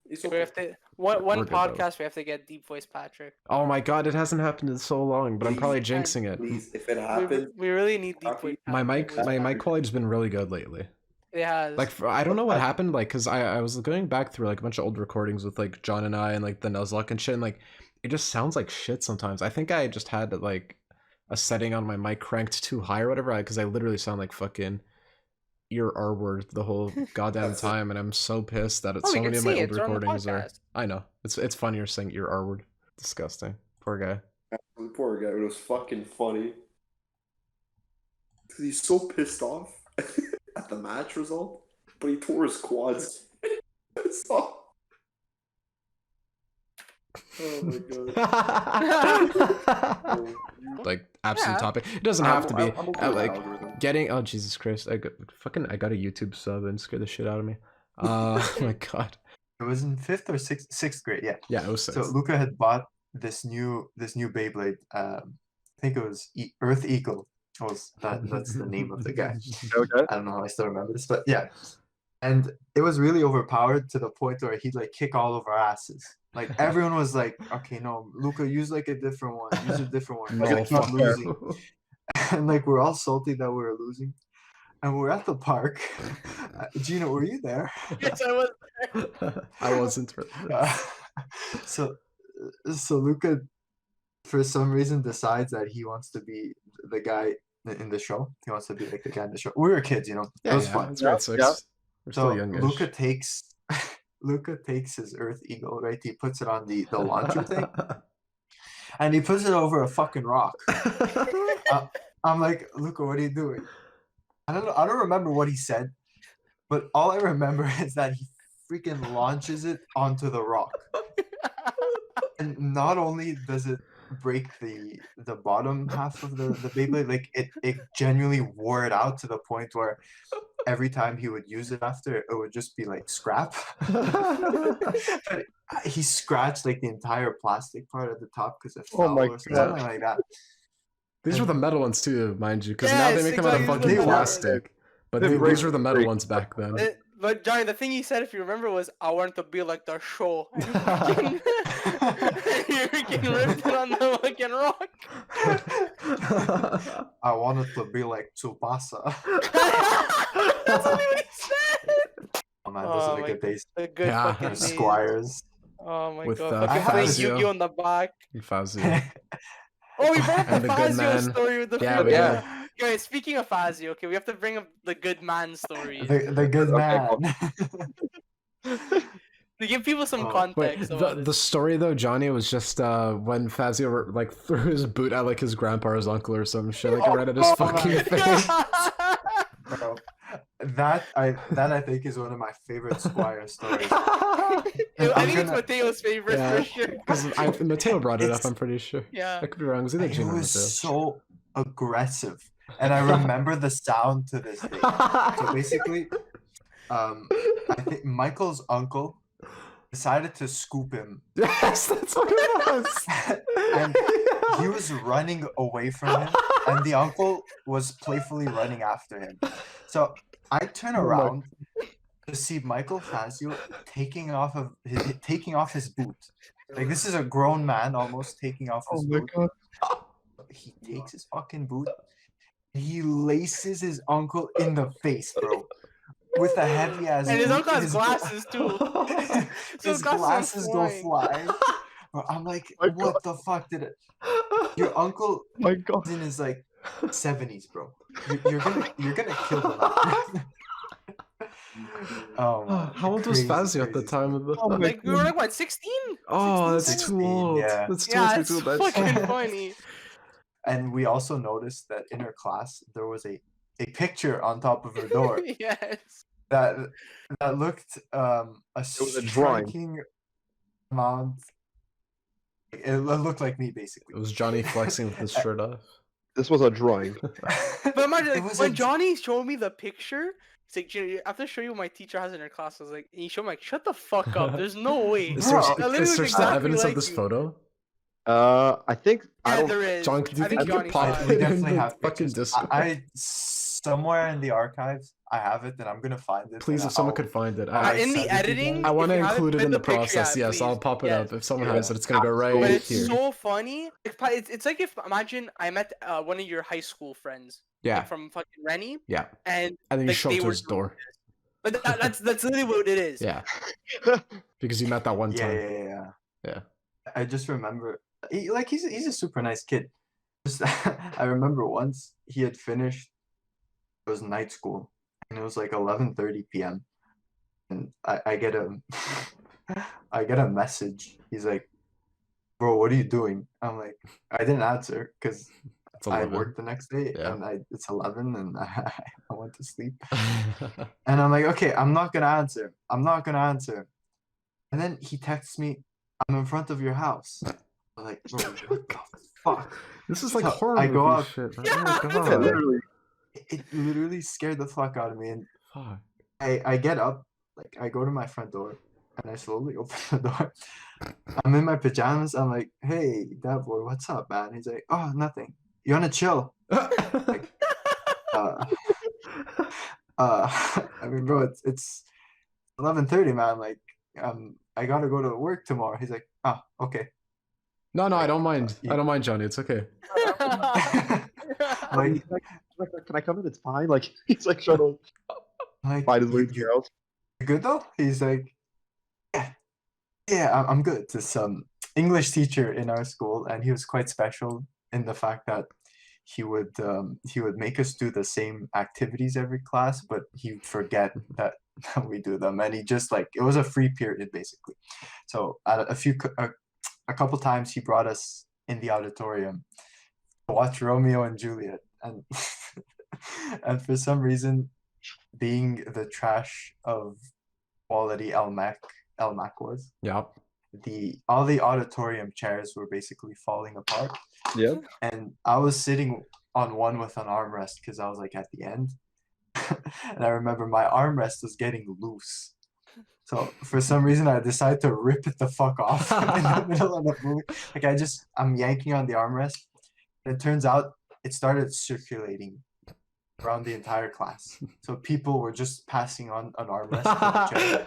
It's We okay. have to one We're good, though. podcast. We have to get deep voice Patrick. Oh my god, it hasn't happened in so long, but I'm probably Please, jinxing it. Please, if it We, happens, we really need deep Copy. voice. My Patrick. mic quality's been really good lately. It has. Like I don't know what happened, like because I was going back through like a bunch of old recordings with like John and I and like the Nuzlocke and shit, and like it just sounds like shit sometimes. I think I just had like a setting on my mic cranked too high or whatever, because I literally sound like fucking your R word the whole goddamn time, and I'm so pissed that Oh, so we many can of my see old it. It's on the recordings are. podcast. I know it's funnier saying your R word. Disgusting. Poor guy. the poor guy, it was fucking funny. Because he's so pissed off at the match result, but he tore his quads. So- oh my god. Like absolute Yeah. topic. It doesn't have to be I'm okay with like algorithm. getting. Oh Jesus Christ! I got a YouTube sub and scared the shit out of me. Oh my god. It was in fifth or sixth grade, yeah. Yeah, it was So six. Luca had bought this new Beyblade. I think it was Earth Eagle. That's the name of the guy. Okay. I don't know how I still remember this, but yeah. And it was really overpowered to the point where he'd like kick all of our asses. Like everyone was like, "Okay, no, Luca, use like a different one. Use a different one. We're No, gonna keep fuck losing." you. And like we're all salty that we were losing. And we're at the park. Gino, were you there? Yes, I was. I wasn't. So Luca, for some reason, decides that he wants to be the guy in the show. He wants to be like the guy in the show. We were kids, you know. It was fun. It's grade 6. Yeah. We're So still youngish. Luca takes his Earth Eagle, right? He puts it on the launcher thing, and he puts it over a fucking rock. I'm like, Luca, what are you doing? I don't remember what he said, but all I remember is that he freaking launches it onto the rock. And not only does it break the bottom half of the Beyblade, like it genuinely wore it out to the point where every time he would use it after, it would just be like scrap. But he scratched like the entire plastic part at the top because it fell my or something like that. These were the metal ones too, mind you, because now they Yes, make them out of exactly, fucking these were the plastic. But these were the metal ones back then. But Johnny, the thing he said, if you remember, was I want to be like the show. And you freaking ripped it on the fucking rock. I wanted to be like Tsubasa. That's what he said. Oh man, those Oh are the my good days. The good Yeah. fucking days. Squires. Oh my With, god. I Fucking have playing Fazio. Yu-Gi-Oh! In the back. Fazio. Oh, we brought up And the the good Fazio man. story with the Yeah, field. we Yeah. did. Okay, speaking of Fazio, okay, we have to bring up the good man stories. The good Okay, man. To give people some Oh, Wait, context about the it. story though, Johnny, was just when Fazio like threw his boot at like his grandpa or his uncle or some shit, like right at his Oh, fucking man. face. Bro, that I think is one of my favorite Squire stories. I I'm think it's gonna- Mateo's favorite Yeah. for sure. Because Mateo brought it up, It's- I'm pretty sure. Yeah. I could be wrong. It was either It Gino or was Mateo. so aggressive, and I remember the sound to this day. So basically, I think Michael's uncle decided to scoop him, Yes, that's what it was. and he was running away from him, and the uncle was playfully running after him. So I turn Oh my- around to see Michael Fazio taking off his boot. Like, this is a grown man almost taking off his Oh my boot. god. He takes his fucking boot. He laces his uncle in the face, bro, with a heavy ass. And his boot. uncle has His glasses too. So his glasses glasses go flying. flying. Bro, I'm like, My what the fuck did it? Your uncle My god. is in his like 70s, bro. You're gonna kill the man. Oh, man. How old was Crazy, Fazio at the crazy time of the? Oh my Like we were like what, 16? Oh, that's 16? too old. yeah. That's too Yeah, old it's to do that fucking shit. funny. And we also noticed that in her class there was a picture on top of her door Yes. that looked a was a drawing. striking amount. It looked like me basically. It was Johnny flexing with his shirt off. This was a drawing. But imagine, It like, was when a- Johnny showed me the picture, he's like, Gino, I have to show you what my teacher has in her class. I was like, and he showed me, like, shut the fuck up. There's no way. Is there, Bro, That literally is was there still exactly evidence like of this you. photo? I think I Yeah, don't. there is. John, do you I think think you could Johnny pop saw we it it. in definitely the have fucking pictures. Discord? I somewhere in the archives I have it, and I'm gonna find it. Please, and if someone I'll- could find it. I'll, like, In the send it to you editing, guys. I want to if you have it, include it put in the the picture, process. yeah, Yes, I'll please. pop it Yes. up. If someone Yeah. has it, it's gonna go right But it's here. so funny. It's like if, imagine I met one of your high school friends, Yeah, like, from fucking Rennie, yeah. and And then you like, show up they to were his door. But that's literally what it is. Yeah, because you met that one Yeah, time. yeah. Yeah. I just remember, he's a super nice kid. Just, I remember once he had finished. It was night school, and it was like 11:30 p.m. And I get a I get a message. He's like, "Bro, what are you doing?" I'm like, I didn't answer because It's I 11. worked the next day, Yeah. and it's 11, and I went to sleep. And I'm like, okay, I'm not gonna answer. I'm not gonna answer. And then he texts me, "I'm in front of your house." I'm like, bro, what the fuck? This is like So horror I go movie out- shit. Man. Yeah, Oh my that's Yeah, god. literally. It literally scared the fuck out of me. And Fuck. I get up, like I go to my front door, and I slowly open the door. I'm in my pajamas. I'm like, "Hey, that boy, what's up, man?" He's like, "Oh, nothing. You wanna chill?" Uh, I mean, bro, it's 11:30, man. Like, I gotta go to work tomorrow. He's like, "Oh, okay." No, I don't mind. Yeah. I don't mind, Johnny. It's okay. Like, He's like, can I come in? It's fine. Like he's like trying to like find his way you- to you- the house. you good though? He's like, yeah, I'm good. This English teacher in our school, and he was quite special in the fact that he would make us do the same activities every class, but he'd forget that we do them, and he just like it was a free period basically. So at a couple times he brought us in the auditorium to watch Romeo and Juliet, and and for some reason, being the trash of quality Elmac was, Yeah. all the auditorium chairs were basically falling apart, Yeah. and I was sitting on one with an armrest because I was like at the end. And I remember my armrest was getting loose, so for some reason I decided to rip it the fuck off in the middle of the movie. Like I'm yanking on the armrest, and it turns out it started circulating around the entire class, so people were just passing on an armrest to the chair.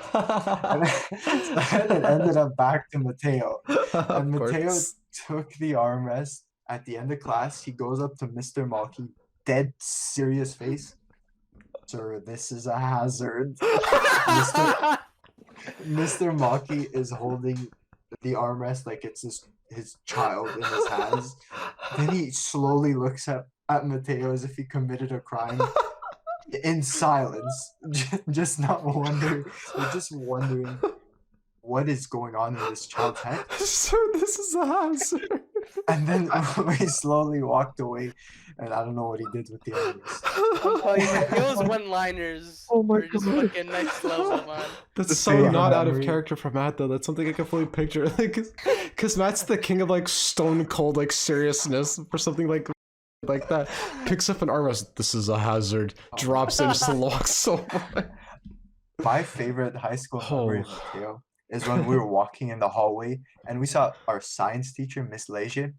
And then it ended up back to Mateo. Of And Mateo course. took the armrest At the end of class, he goes up to Mr. Malky, dead serious face. Sir, this is a hazard. Mr. Malky is holding the armrest like it's his child in his hands. Then he slowly looks at Mateo as if he committed a crime. In silence, just not wondering, just wondering what is going on in this child's head. Sir, this is a hazard. And then we slowly walked away, and I don't know what he did with the others. I'm telling you, Mateo's one-liners are just fucking next level, man. That's so favorite not out of memory. character for Matt, though. That's something I can fully picture. Like, because Matt's the king of like stone cold like seriousness for something like that. Picks up an armrest. This is a hazard. Drops it, just walks away. My favorite high school memory of Mateo is when we were walking in the hallway and we saw our science teacher, Miss Leger.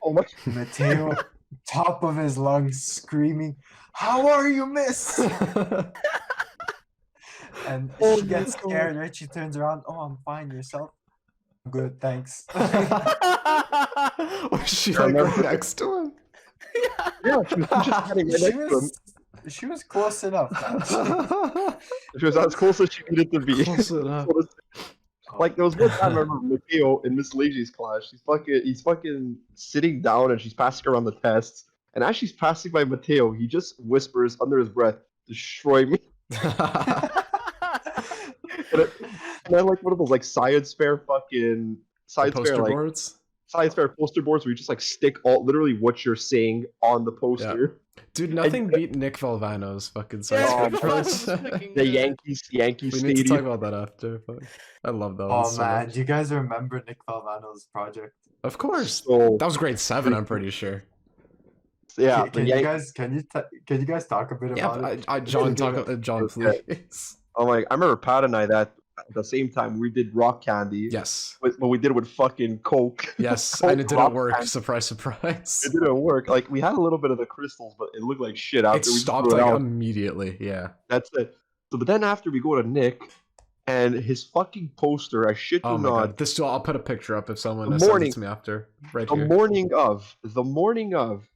Oh my. Mateo, top of his lungs, screaming, "How are you, miss?" And she gets scared, right? She turns around, "Oh, I'm fine. Yourself?" "Good, thanks." Was she like right next to him? Yeah, she was just getting right next to him. She was close enough. Man. She was as close as she needed to be. Close enough. Like there was one time I remember Mateo in Miss Lazy's class. He's fucking sitting down and she's passing around the tests. And as she's passing by Mateo, he just whispers under his breath, "Destroy me." And then like one of those like science fair fucking science fair Poster like boards. science fair poster boards where you just like stick all literally what you're saying on the poster. Dude, nothing beat Nick Valvano's fucking science Yeah, fair Valvano's poster. fucking The good. Yankee We need to talk Stadium. about that after. But I love that one Oh so man, much. do you guys remember Nick Valvano's project? Of course. So That was grade 7, I'm pretty sure. yeah, Can you guys can you guys talk a bit Yeah, about it? John, John, Okay. please. I'm like, I remember Pat and I that at the same time we did rock candy. Yes. But we did it with fucking Coke. Yes, Coke and it didn't rock work. candy. Surprise, surprise. It didn't work. Like we had a little bit of the crystals, but it looked like shit after It we stopped threw it like out. immediately. Yeah. That's it. So, but then after we go to Nick, and his fucking poster, I shit you Oh my not, god. This I'll put a picture up if someone The sends morning- it to me after. Right the here. morning of,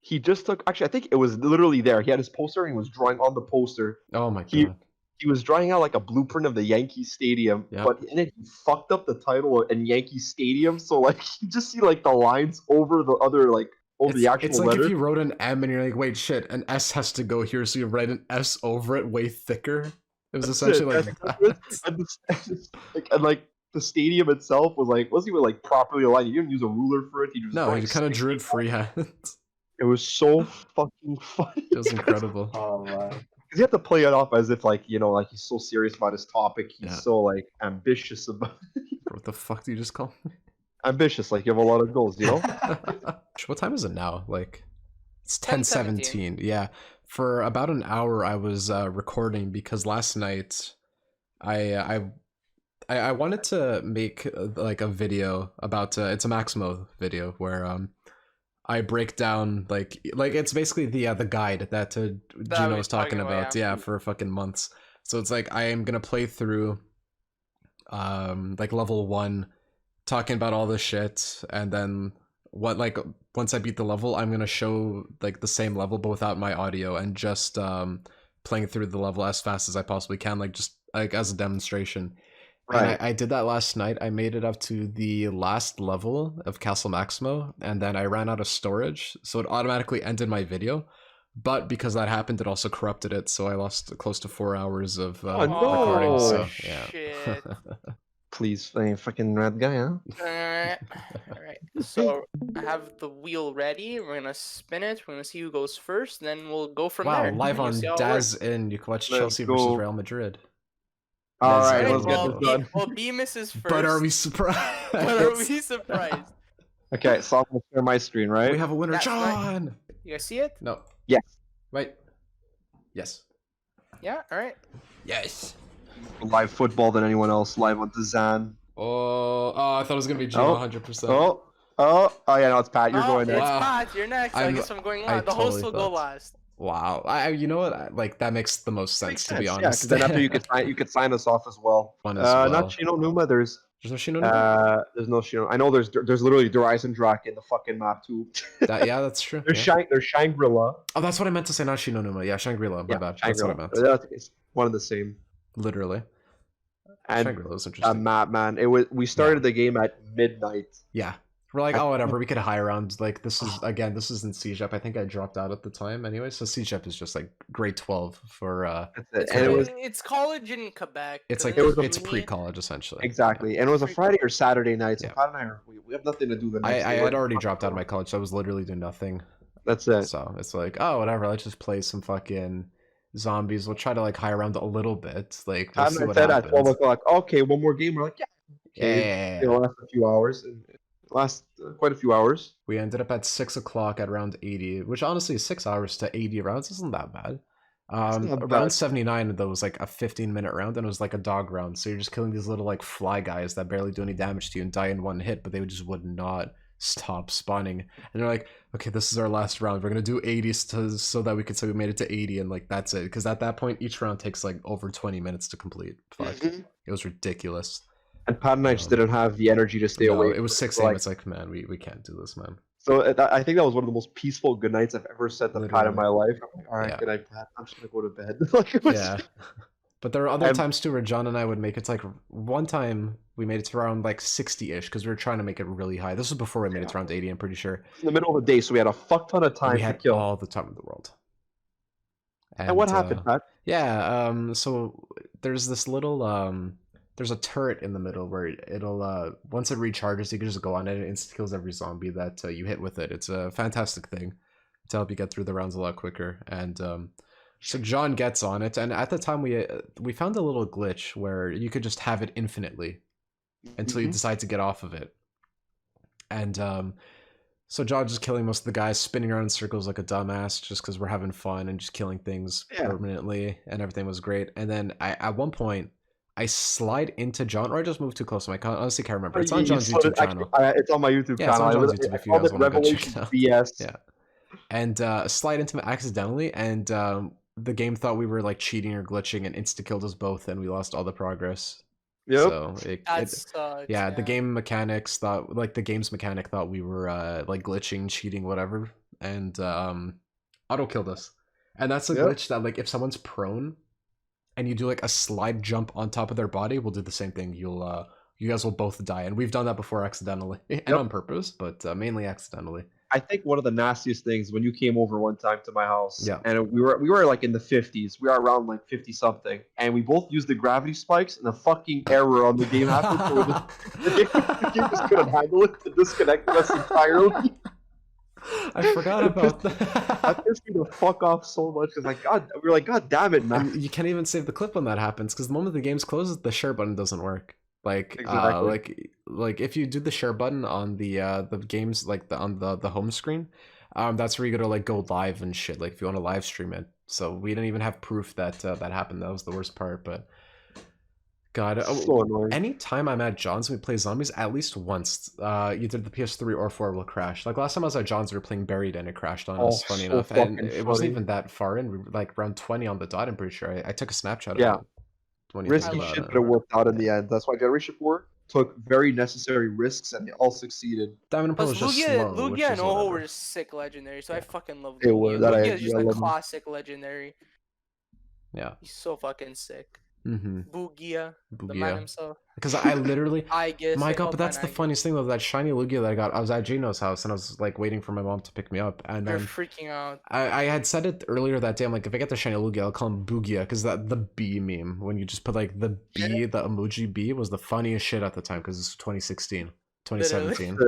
he just took. Actually, I think it was literally there. He had his poster and he was drawing on the poster. Oh my He- god. He was drawing out like a blueprint of the Yankee Stadium, Yep. but in it he fucked up the title in Yankee Stadium. So like you just see like the lines over the other like over the actual It's like letter. if you wrote an M and you're like, wait, shit, an S has to go here, so you write an S over it way thicker. It was That's essentially it. like That's that. it. And like the stadium itself wasn't even like properly aligned. He didn't use a ruler for it. He just No, drawing he kind of stick- drew it freehand. It was so fucking funny. It was incredible. Oh man. Because you have to play it off as if like like he's so serious about his topic. He's Yeah. so like ambitious about What the fuck do you just call me? ambitious. Like you have a lot of goals. What time is it now? Like, it's 10:17. 10:17. Yeah. For about an hour, I was recording because last night, I wanted to make like a video about it's a Maximo video where I break down like it's basically the guide that Gino was talking about, yeah, for fucking months. So it's like I am gonna play through like level 1, talking about all this shit, and then once I beat the level, I'm gonna show like the same level but without my audio and just playing through the level as fast as I possibly can, like just like as a demonstration. Right. And I did that last night. I made it up to the last level of Castle Maximo, and then I ran out of storage, so it automatically ended my video. But because that happened, it also corrupted it, so I lost close to 4 hours of Oh, no. recording. So Shit. yeah. Please, fucking red guy, huh? Alright, so I have the wheel ready. We're gonna spin it. We're gonna see who goes first. Then we'll go from Wow, there. live We'll on see how it works. Daz in, you can watch Let's Chelsea go. versus Real Madrid. All Let's right, go. let's get Well, this done. Well, Bemis is first. But are we surprised? But are we surprised? Okay, so I'm gonna share my screen, right? We have a winner, That's right. John! You guys see it? No. Yes. Wait. Yes. Yeah. All right. Yes. Live football than anyone else. Live on Dazan. Oh, I thought it was gonna be Gino, Oh. 100%. Oh yeah, no, it's Pat. You're Oh, going it's next. Wow. Pat. You're next. I I'm- guess I'm going I last. The host totally will go thought- last. Wow. You know what? Like that makes the most sense, to be Yeah, honest. because then after you could sign us off as well. One as well. Not Chino Numa. There's There's no Shino Numa? There's no Shino. I know there's literally Horizon Drac in the fucking map too. Yeah, that's true. There's Yeah. there's Shangri-La. Oh, that's what I meant to say, not Shino Numa. Yeah, Shangri-La. My bad. That's what I meant. It's one of the same. Literally. And Shangri-La was interesting. map, man. We started the game at midnight. Yeah. We're like, oh, whatever. We could high round. Like, this is in CJEP. I think I dropped out at the time anyway. So CJEP is just like grade 12 for. It's college in Quebec. It's like it's pre-college essentially. Exactly, and it was a Friday or Saturday night. So Pat and I we have nothing to do the next I day. had already dropped out of my college, so I was literally doing nothing. That's it. So it's like, oh, whatever. Let's just play some fucking zombies. We'll try to like high around a little bit. Like, we'll see what said happens. at 12 o'clock. Okay, one more game. We're like, yeah. Okay. Yeah. It'll last a few hours. Last quite a few hours. We ended up at 6 o'clock at round 80, which honestly 6 hours to 80 rounds isn't that bad. Round 79 though was like a 15-minute round, and it was like a dog round. So you're just killing these little like fly guys that barely do any damage to you and die in one hit, but they just would not stop spawning. And they're like, okay, this is our last round. We're gonna do 80 so that we could say we made it to 80, and like that's it. Because at that point, each round takes like over 20 minutes to complete. Fuck, it was ridiculous. And Pat and I just didn't have the energy to stay awake. It was 6 a.m. It's like, man, we can't do this, man. So I think that was one of the most peaceful good nights I've ever said to Pat in my life. I'm like, all right, good night, Pat. I'm just gonna go to bed. Yeah. But there were other times too where John and I would make it to like one time we made it to around like 60-ish because we were trying to make it really high. This was before we made it to around 80, I'm pretty sure. In the middle of the day, so we had a fuck ton of time to kill. All the time in the world. And what happened, Pat? Yeah, so there's this little there's a turret in the middle where it'll once it recharges, you can just go on it and it insta kills every zombie that you hit with it. It's a fantastic thing to help you get through the rounds a lot quicker. And so John gets on it, and at the time we found a little glitch where you could just have it infinitely until you decide to get off of it. And so John's just killing most of the guys, spinning around in circles like a dumbass just because we're having fun and just killing things permanently, and everything was great. And then at one point I slide into John, or I just moved too close to my honestly can't remember. It's on John's YouTube channel. It's on my YouTube channel. It's on John's YouTube if you guys want to go check it out. BS. Yeah. And slide into him accidentally, and the game thought we were like cheating or glitching and insta-killed us both, and we lost all the progress. Yep. So the game mechanics thought, like the game's mechanic thought we were like glitching, cheating, whatever, and auto killed us. And that's a glitch that like if someone's prone and you do like a slide jump on top of their body, we'll do the same thing. You guys will both die, and we've done that before accidentally and on purpose, but mainly accidentally. I think one of the nastiest things when you came over one time to my house, and we were like in the 50s, we are around like 50 something, and we both used the gravity spikes, and a fucking error on the game happened. So the game just couldn't handle it. It disconnected us entirely. I forgot about that. That pissed me the fuck off so much because we were like, God damn it, man! And you can't even save the clip when that happens because the moment the game closes, the share button doesn't work. Like like if you do the share button on the games like on the home screen, that's where you go to like go live and shit. Like if you want to live stream it. So we didn't even have proof that that happened. That was the worst part. But God, so annoying. Anytime I'm at John's, we play zombies at least once. Either the PS3 or 4 will crash. Like last time I was at John's, we were playing Buried and it crashed on us. Funny enough, and it wasn't even that far in. We were like around 20 on the dot. I'm pretty sure. I took a Snapshot of it. Risky shit, but it worked out in the end. That's why Generation 4 took very necessary risks, and they all succeeded. Diamond and Pearl was just slow. Lugia and Oho were sick legendary, so I fucking love Lugia. It was, Lugia is just a classic legendary. Yeah. He's so fucking sick. Mm-hmm. Bugia, the man himself. Because I literally, I guess. My God, but that's the funniest thing though. That shiny Lugia that I got, I was at Gino's house and I was like waiting for my mom to pick me up, and then freaking out. I had said it earlier that day. I'm like, if I get the shiny Lugia, I'll call him Bugia, because the B meme when you just put like the B, the emoji B was the funniest shit at the time because it's 2016, 2017.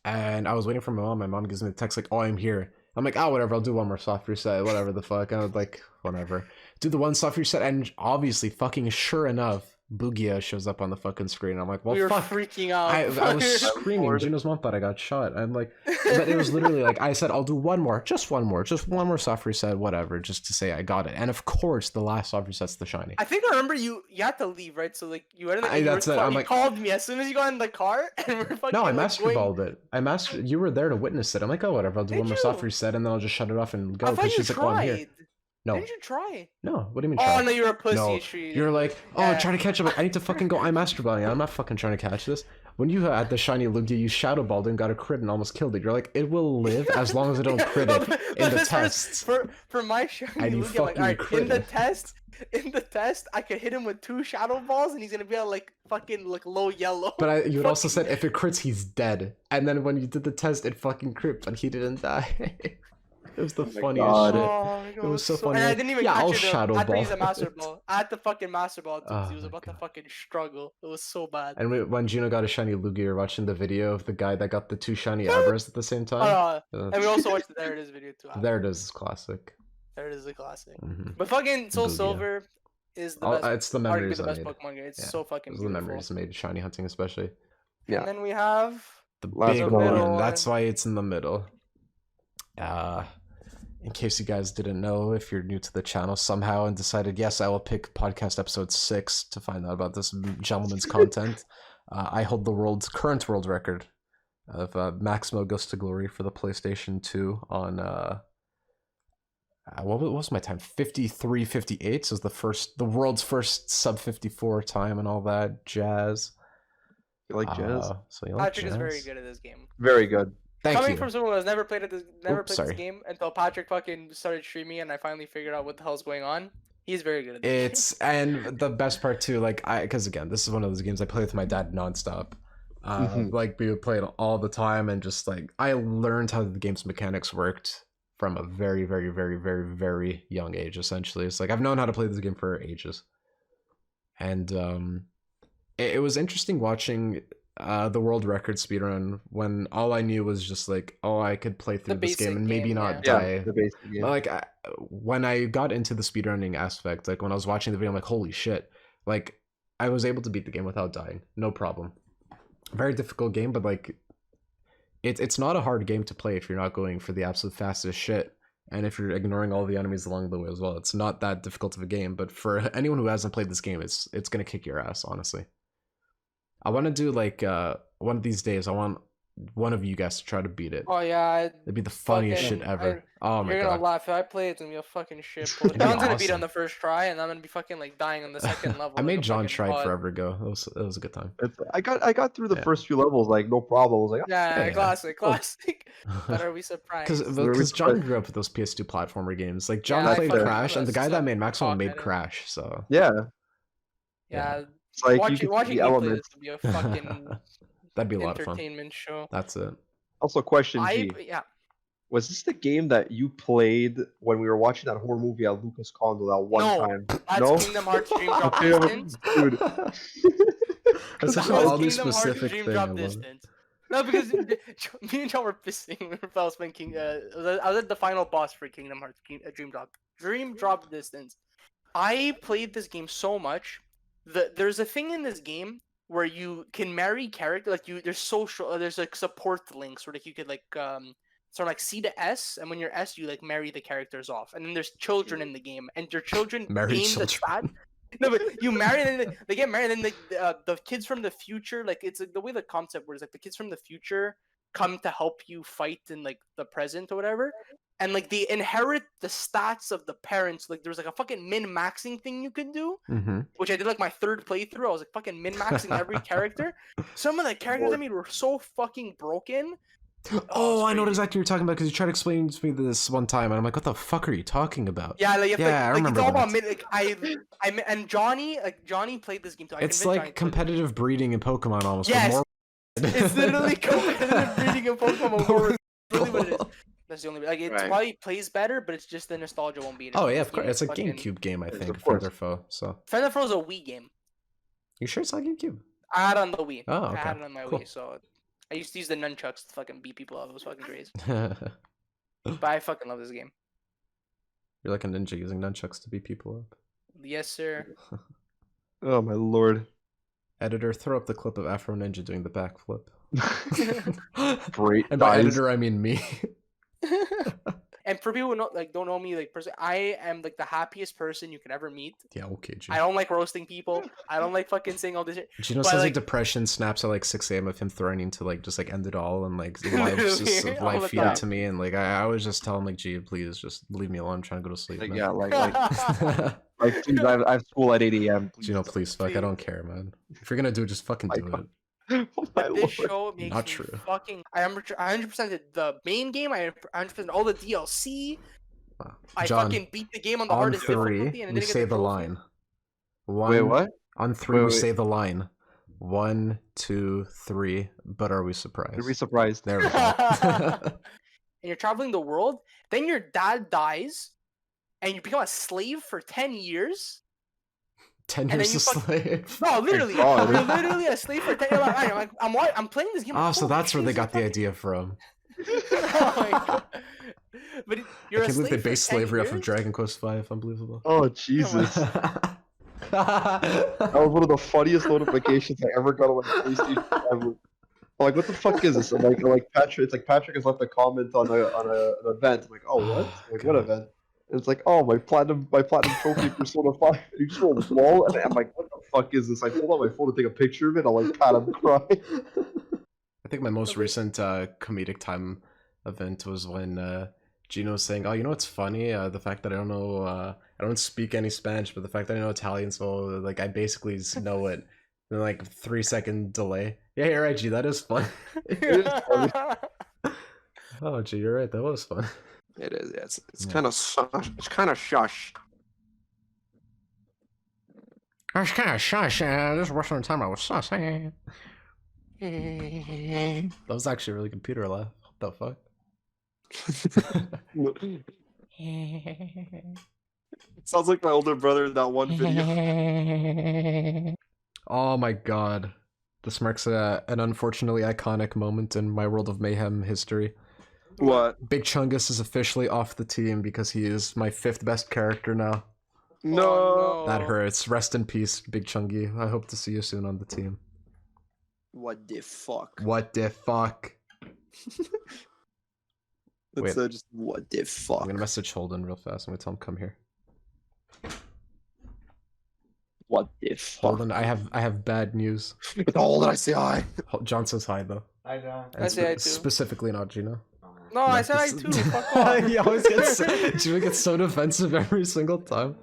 And I was waiting for my mom. My mom gives me the text like, "Oh, I'm here." I'm like, "Oh, whatever. I'll do one more soft reset, whatever the fuck." I was like, whatever. Do the one soft reset, and obviously, fucking sure enough, Bugia shows up on the fucking screen. I'm like, well, we were fuck. freaking out. I was screaming. Gino's mom thought I got shot. I'm like, but it was literally like, I said, I'll do one more soft reset, whatever, just to say I got it. And of course, the last soft reset's the shiny. I think I remember you had to leave, right? So like you were in the you called me as soon as you got in the car, and we're fucking. No, I masterballed it. You were there to witness it. I'm like, oh, whatever. I'll do one more soft reset, and then I'll just shut it off and go. I thought you she's like, oh, I'm here. No. Didn't you try? No. What do you mean? Oh Try? no, you're a pussy. No. You're like, oh, Yeah. trying to catch up. I need to fucking go. I'm Master Balling. I'm not fucking trying to catch this. When you had the shiny Lugia, you Shadow Balled and got a crit and almost killed it. You're like, it will live as long as I don't crit it in the tests. For my shiny And you Lugia, like, fucking alright, crit in the test, I could hit him with 2 Shadow Balls and he's gonna be at like fucking like low yellow. But you had also said if it crits, he's dead. And then when you did the test, it fucking crit, but he didn't die. It was the funniest God. shit. Oh, It was so funny. And I didn't even Yeah, catch I'll it. Shadow I had to Ball. use a Master Ball. I had to fucking Master Ball. Oh He was my about to God. fucking struggle. It was so bad. And when Gino got a shiny Lugia, you're watching the video of the guy that got the 2 shiny Abras at the same time. And we also watched the There It Is video too. There it is, classic. There It Is a classic. Mhm. But fucking Soul Lugia. Silver is the Oh, best. it's the arguably memories the I best made. Pokemon game. It's Yeah, so fucking Those are the beautiful. memories made, shiny hunting especially. Yeah. And then we have The Last big but not one. least. That's why it's in the middle. In case you guys didn't know, if you're new to the channel somehow and decided, yes, I will pick podcast episode 6 to find out about this gentleman's content, I hold the current world record of Maximo Goes to Glory for the PlayStation 2 on, what was my time? 53:58. So it's the world's first sub 54 time and all that jazz. You like jazz? So you like Patrick jazz? is very good at this game. Very good. Thank Coming you. from someone who has never played this sorry. game until Patrick fucking started streaming and I finally figured out what the hell's going on. He's very good at this. And the best part too, like because again, this is one of those games I play with my dad nonstop. Like we would play it all the time, and just like I learned how the game's mechanics worked from a very, very, very, very, very young age. Essentially, it's like I've known how to play this game for ages, and it was interesting watching the world record speedrun when all I knew was just like, oh, I could play through this game basic and maybe game, not yeah. die. The basic game. Like when I got into the speedrunning aspect, like when I was watching the video, I'm like, holy shit! Like I was able to beat the game without dying, no problem. Very difficult game, but like it's not a hard game to play if you're not going for the absolute fastest shit, and if you're ignoring all the enemies along the way as well. It's not that difficult of a game, but for anyone who hasn't played this game, it's gonna kick your ass, honestly. I want to do like one of these days. I want one of you guys to try to beat it. Oh yeah, It'd be the funniest fucking- shit ever. Oh my you're god. gonna laugh. If I play it, it's gonna be a fucking shit. It'd be John's gonna beat it on awesome. the first try, and I'm gonna be fucking like dying on the second level. I like made a John fucking try bot. forever ago. It was a good time. I got through the Yeah. first few levels like no problem. I was like, Yeah, Yeah. classic. But are we surprised? Because John grew up with those PS2 platformer games. Like John Yeah, I played fucking Crash, and the guy was that made Maximum fuck made at it. Crash. So yeah. Yeah, It's like you watching can see watching the me play elements. this would be a fucking that'd be a lot of fun. entertainment show. That's it. Also, question G. Yeah. Was this the game that you played when we were watching that horror movie at Lucas Condo that one No, time? That's No? Kingdom Hearts Dream Drop Damn, Distance. dude. That's such an That was oddly Kingdom Hearts specific Dream thing. I Drop love it. Distance. No, because me and John were pissing when I was playing I was at the final boss for Kingdom Hearts Dream Drop Distance. I played this game so much. There's a thing in this game where you can marry character, like there's social, there's like support links where like you could like sort of like C to S, and when you're S, you like marry the characters off, and then there's children in the game, and your children Marry gain the children. stat. No, but you marry, and then they get married, and then the kids from the future, like it's like the way the concept works, like the kids from the future come to help you fight in like the present or whatever, and like they inherit the stats of the parents. Like there's like a fucking min-maxing thing you can do, Mm-hmm. which I did like my third playthrough. I was like fucking min-maxing every character. Some of the characters I made were so fucking broken. Oh, I know what crazy. exactly you're talking about because you tried to explain to me this one time, and I'm like, "What the fuck are you talking about?" Yeah, like, you have to, Yeah, I like remember it's all about that. like and Johnny played this game too. I It's convinced Johnny like to play competitive breeding in Pokemon almost. Yes. But more... It's literally competitive breeding in Pokemon War. That's really what it is. That's the only like it Right. probably plays better, but it's just the nostalgia won't beat it. Oh yeah, This of course. game It's a is fucking- GameCube game, I Yes, think, of for course. their foe. So Friend of Fro's a Wii game. you sure it's not GameCube? I had it on the Wii. Oh, I had okay. it on my Cool. Wii, so I used to use the nunchucks to fucking beat people up. It was fucking crazy. But I fucking love this game. You're like a ninja using nunchucks to beat people up. Yes, sir. Oh my lord. Editor, throw up the clip of Afro Ninja doing the backflip. Great. And by guys. editor, I mean me. And for people who don't know me like personally, I am like the happiest person you could ever meet. Yeah, okay, G. I don't like roasting people. I don't like fucking saying all this shit. Gino But, says like- like depression snaps at like 6 a.m. of him threatening to like just like end it all and like live just Literally, all live the feed time. it to me and like I always just tell him like, G, please just leave me alone. I'm trying to go to sleep. Like, man. yeah, like please, I have school at 8 a.m. Gino, please, fuck, I don't care, man. If you're gonna do it, just fucking My do God. it. Oh my But this lord. show makes Not me true. fucking. I 100% the main game. I 100% all the DLC. Wow. I John, fucking beat the game on the on hardest 3, difficulty, and we then say the trophy. line. Wait, what? On 3, Wait, we wait. say the line. 1, 2, 3. But are we surprised? You'd be surprised. There we go. And you're traveling the world. Then your dad dies, and you become a slave for 10 years. 10 And then years you a slave. No, literally, God. you're literally a slave for 10 years. I'm playing this game. Oh, so holy that's where shit, they this got is the idea from. oh my God. But you're I a can't believe they slave for based 10 slavery off of years? Dragon Quest V. Unbelievable. Oh Jesus! That was one of the funniest notifications I ever got on my PlayStation ever. I'm like, what the fuck is this? I'm like Patrick. It's like Patrick has left a comment on an event. I'm like, oh what? I'm like, what God. event? And it's like, oh my platinum trophy Persona 5. And you just roll the wall, and I'm like, what the fuck is this? I pulled out my phone to take a picture of it. I'll like pat him cry. I think my most recent comedic time event was when Gino was saying, "Oh, you know what's funny? The fact that I don't know, I don't speak any Spanish, but the fact that I know Italian, so like I basically know it." And like 3-second delay. Yeah, you're right, G. That is fun. Oh, G, you're right. That was fun. It is. Yeah, it's Yeah. kind of it's kind of shush. That's kind of shush. This Russian time I was sus. That was actually a really good Peter laugh. What the fuck? Sounds like my older brother in that one video. Oh my god. This marks an unfortunately iconic moment in my World of Mayhem history. What? Big Chungus is officially off the team because he is my 5th best character now. No. Oh, That no. hurts. Rest in peace, Big Chungy. I hope to see you soon on the team. What the fuck? What the fuck? That's Wait. just what the fuck. I'm gonna message Holden real fast. I'm gonna tell him come here. What the fuck? Holden, I have bad news. With all that I say hi. John says hi though. I know. And I say hi too. Specifically not Gino. No, I said I too. Fuck off. He always gets Gino gets so defensive every single time.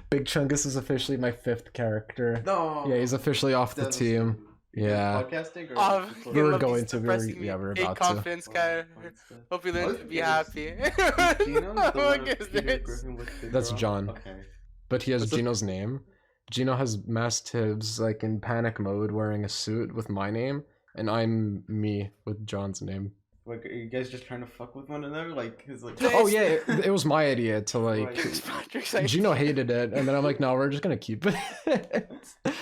Big Chungus is officially my 5th character. No. Yeah, he's officially off the team. Yeah. Podcasting or Oh, just We were look, going he's to, we were- depressing me. yeah, we were Big about to. confidence guy. Hope you learn to be happy. What is this? That's John. Okay. But he has What's the- Gino's name. Gino has masked his like in panic mode wearing a suit with my name, and I'm me with John's name. Like, are you guys just trying to fuck with one another? Like, cause like. This- Oh yeah, it was my idea to like. Patrick's like, Gino hated it, and then I'm like, no, we're just gonna keep it.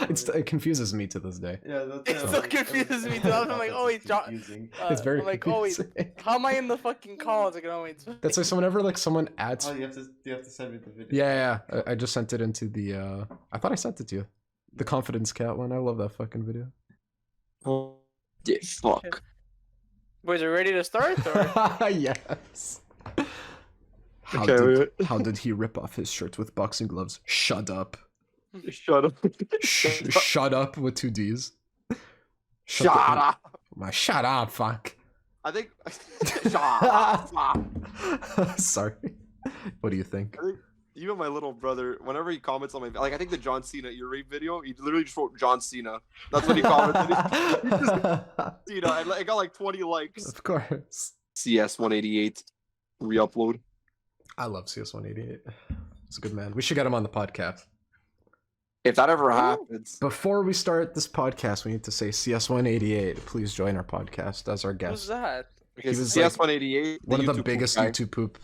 It confuses me to this day. Yeah, that's. It still confuses me too. I'm like, oh wait, John. Confusing. It's very I'm like, oh wait, confusing. how am I in the fucking call? It's like, oh wait. That's like whenever like someone adds. Oh, you have to send me the video. Yeah, I just sent it into the. I thought I sent it to you. The confidence cat one. I love that fucking video. What the fuck? Boys, are we ready to start? Or? Yes. How, Okay, did, how did he rip off his shirt with boxing gloves? Shut up. Shut up. Shut up with 2 D's. Shut up. Shut up, fuck. I think. Shut up. Sorry. What do you think? I think even my little brother, whenever he comments on my like, I think the John Cena ear rape video, he literally just wrote John Cena. That's what he commented. You know, I got like 20 likes. Of course. CS 188 re-upload. I love CS188. He's a good man. We should get him on the podcast. If that ever happens, Before we start this podcast, we need to say CS188. Please join our podcast as our Who's guest. that? because was, CS 188, One of the YouTube biggest guy. YouTube poop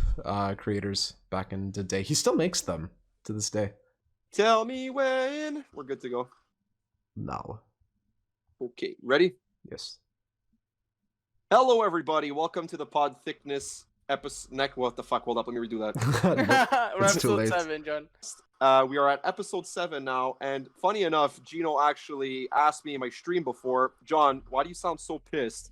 creators back in the day. He still makes them to this day. Tell me when we're good to go. No. Okay, ready? Yes. Hello, everybody. Welcome to the Podthiccness episode. What the fuck? Hold up. Let me redo that. We're It's too episode late. 7, John. We are at episode 7 now, and funny enough, Gino actually asked me in my stream before, John, why do you sound so pissed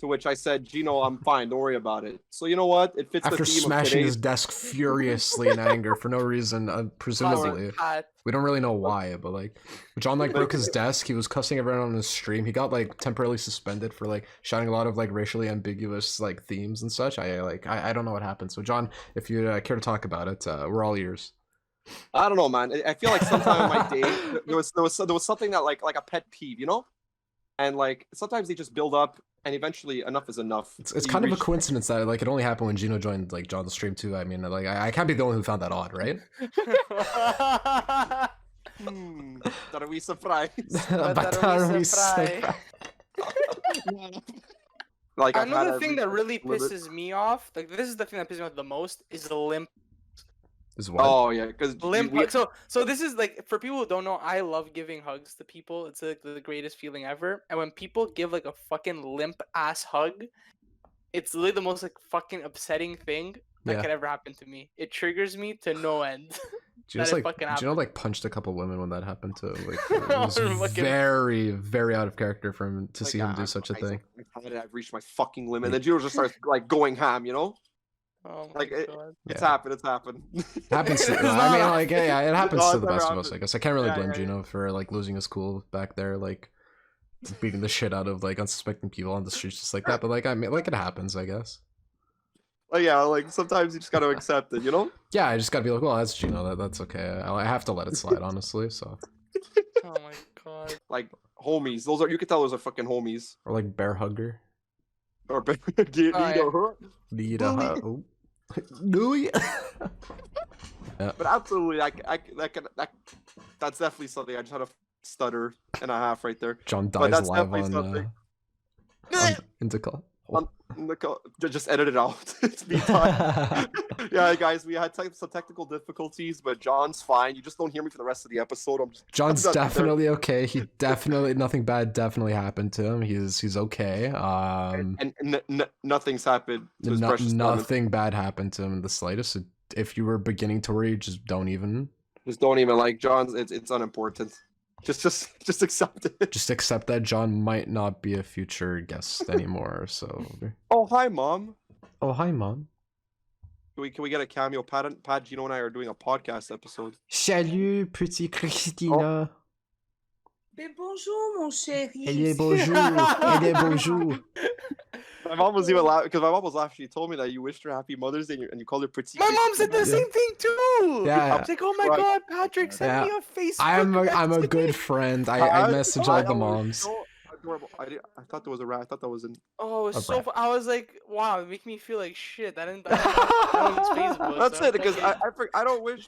To which I said, Gino, I'm fine. Don't worry about it. So you know what? It fits After the theme smashing of his today's. desk furiously in anger for no reason, presumably. Pat. We don't really know why, but like, John like broke his desk. He was cussing everyone on his stream. He got like temporarily suspended for like shouting a lot of like racially ambiguous like themes and such. I don't know what happened. So John, if you care to talk about it, we're all ears. I don't know, man. I feel like sometime in my day there was something that like a pet peeve, you know, and like sometimes they just build up, and eventually enough is enough. It's kind of a coincidence that like it only happened when Gino joined like John's stream too. I mean, like I can't be the one who found that odd, right? Are we surprised? But are we surprised? Like another thing that really pisses me off, like this is the thing that pisses me off the most, is the limp. Is what? Oh yeah, because Limp hug. So this is like, for people who don't know, I love giving hugs to people. It's like the greatest feeling ever. And when people give like a fucking limp ass hug, it's literally the most like fucking upsetting thing that could ever happen to me. It triggers me to no end. Gino like punched a couple women when that happened to like it was very, very out of character for him to see him do such a thing. I've reached my fucking limit. And then Gino just starts like going ham, you know? Oh my like God. It's happened. It happens. I mean, like, yeah, it happens to the best of us. I guess I can't really blame Gino for like losing his cool back there, like beating the shit out of like unsuspecting people on the streets just like that. But like, I mean, like it happens, I guess. Yeah, like sometimes you just gotta accept it, you know? Yeah, I just gotta be like, well, that's Gino. That's okay. I have to let it slide, honestly. So. Oh my God. Like homies, those are, you can tell those are fucking homies. Or like bear hugger. Or bear. But absolutely, that's definitely something. I just had a stutter and a half right there. John dies live on Intercall. Just edit it out. It's me time. Yeah, guys, we had some technical difficulties, but John's fine. You just don't hear me for the rest of the episode. John's definitely okay. He definitely nothing bad definitely happened to him. He's okay. And nothing's happened to his precious nothing bad happened to him in the slightest. So if you were beginning to worry, just don't even. Like John's. It's unimportant. Just accept it. Just accept that John might not be a future guest anymore. So. Oh hi, Mom. Oh hi, Mom. Can we get a cameo? Pat, Gino, and I are doing a podcast episode. Salut, petit Christina. Mais bonjour, mon chéri. Elle est bonjour. Elle est bonjour. My mom was even laughing because my mom was laughing. She told me that you wished her happy Mother's Day and you called her Pretty. My mom said the same thing too. Yeah. I was like, oh my God, Patrick, send me a Facebook. I'm a good friend. I message all the moms. So adorable. I thought there was a rat. I thought that was an. Oh, it was so. I was like, wow, it make me feel like shit. I didn't use Facebook. That's it, because I don't wish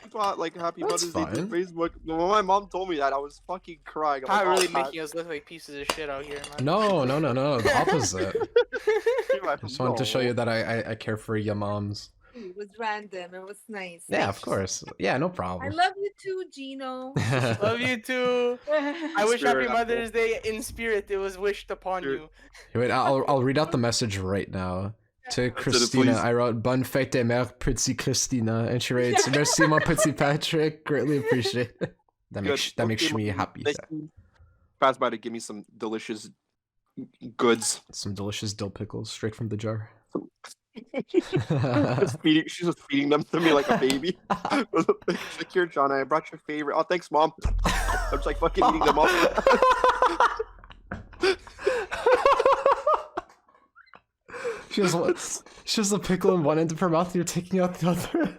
people like happy Mother's Day through Facebook. When my mom told me that, I was fucking crying. I'm really making us look like pieces of shit out here, man. No, the opposite. I just wanted to show you that I care for your moms. It was random. It was nice. Yeah, of course. Yeah, no problem. I love you too, Gino. Love you too. I wish Happy Mother's Day in spirit. It was wished upon you. Wait, I'll read out the message right now. To Christina, I wrote "Bonne fête des mères, petit Christina," and she writes, "Merci, mon petit Patrick. Greatly appreciate it." That makes me happy. Pass by to give me some delicious goods. Some delicious dill pickles straight from the jar. She's just feeding them to me like a baby. She's like, "Here, John, I brought your favorite." Oh, thanks, Mom. I'm just like fucking eating them up. She has a pickle in one end of her mouth, and you're taking out the other.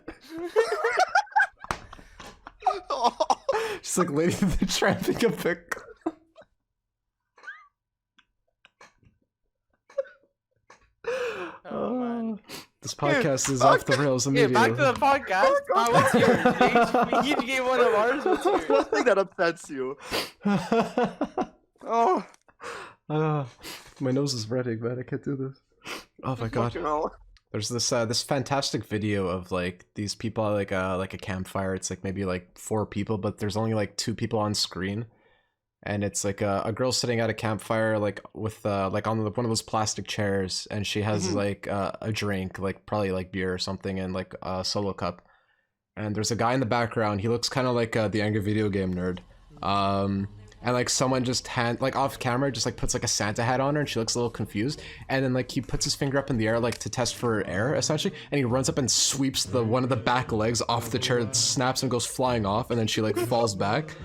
She's like Lady the Tramping a pickle. Oh man. This podcast is off the rails immediately. Back to the podcast. What's yours? You gave one of ours. What's yours? One thing that upsets you. My nose is running, man. I can't do this. Oh my God. There's this fantastic video of like these people at like a campfire. It's like maybe like 4 people, but there's only like 2 people on screen. And it's like a girl sitting at a campfire, like with like on one of those plastic chairs, and she has like a drink, like probably like beer or something, and like a solo cup. And there's a guy in the background. He looks kind of like the angry video game nerd. and like someone just like off camera just like puts like a Santa hat on her, and she looks a little confused, and then like he puts his finger up in the air like to test for air essentially, and he runs up and sweeps the one of the back legs off the chair, snaps and goes flying off, and then she like falls back.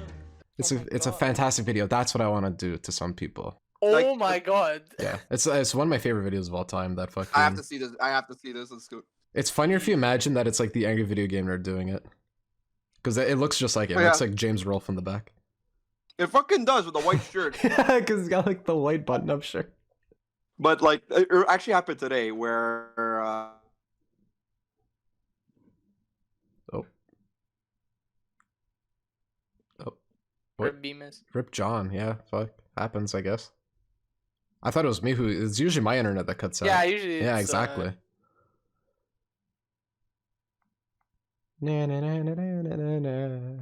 It's a fantastic video. That's what I want to do to some people. Oh my god. Yeah, it's one of my favorite videos of all time. That fucking. I have to see this. I have to see this. Let's go. It's funnier if you imagine that it's like the angry video game nerd doing it, because it looks just like it. It looks like James Rolfe in the back. It fucking does with the white shirt. Yeah, because he's got like the white button-up shirt. But like, it actually happened today where. Rip Bemis. Rip John, yeah, fuck. Happens, I guess. I thought it was me who... It's usually my internet that cuts out. Yeah, usually Yeah, it's, exactly.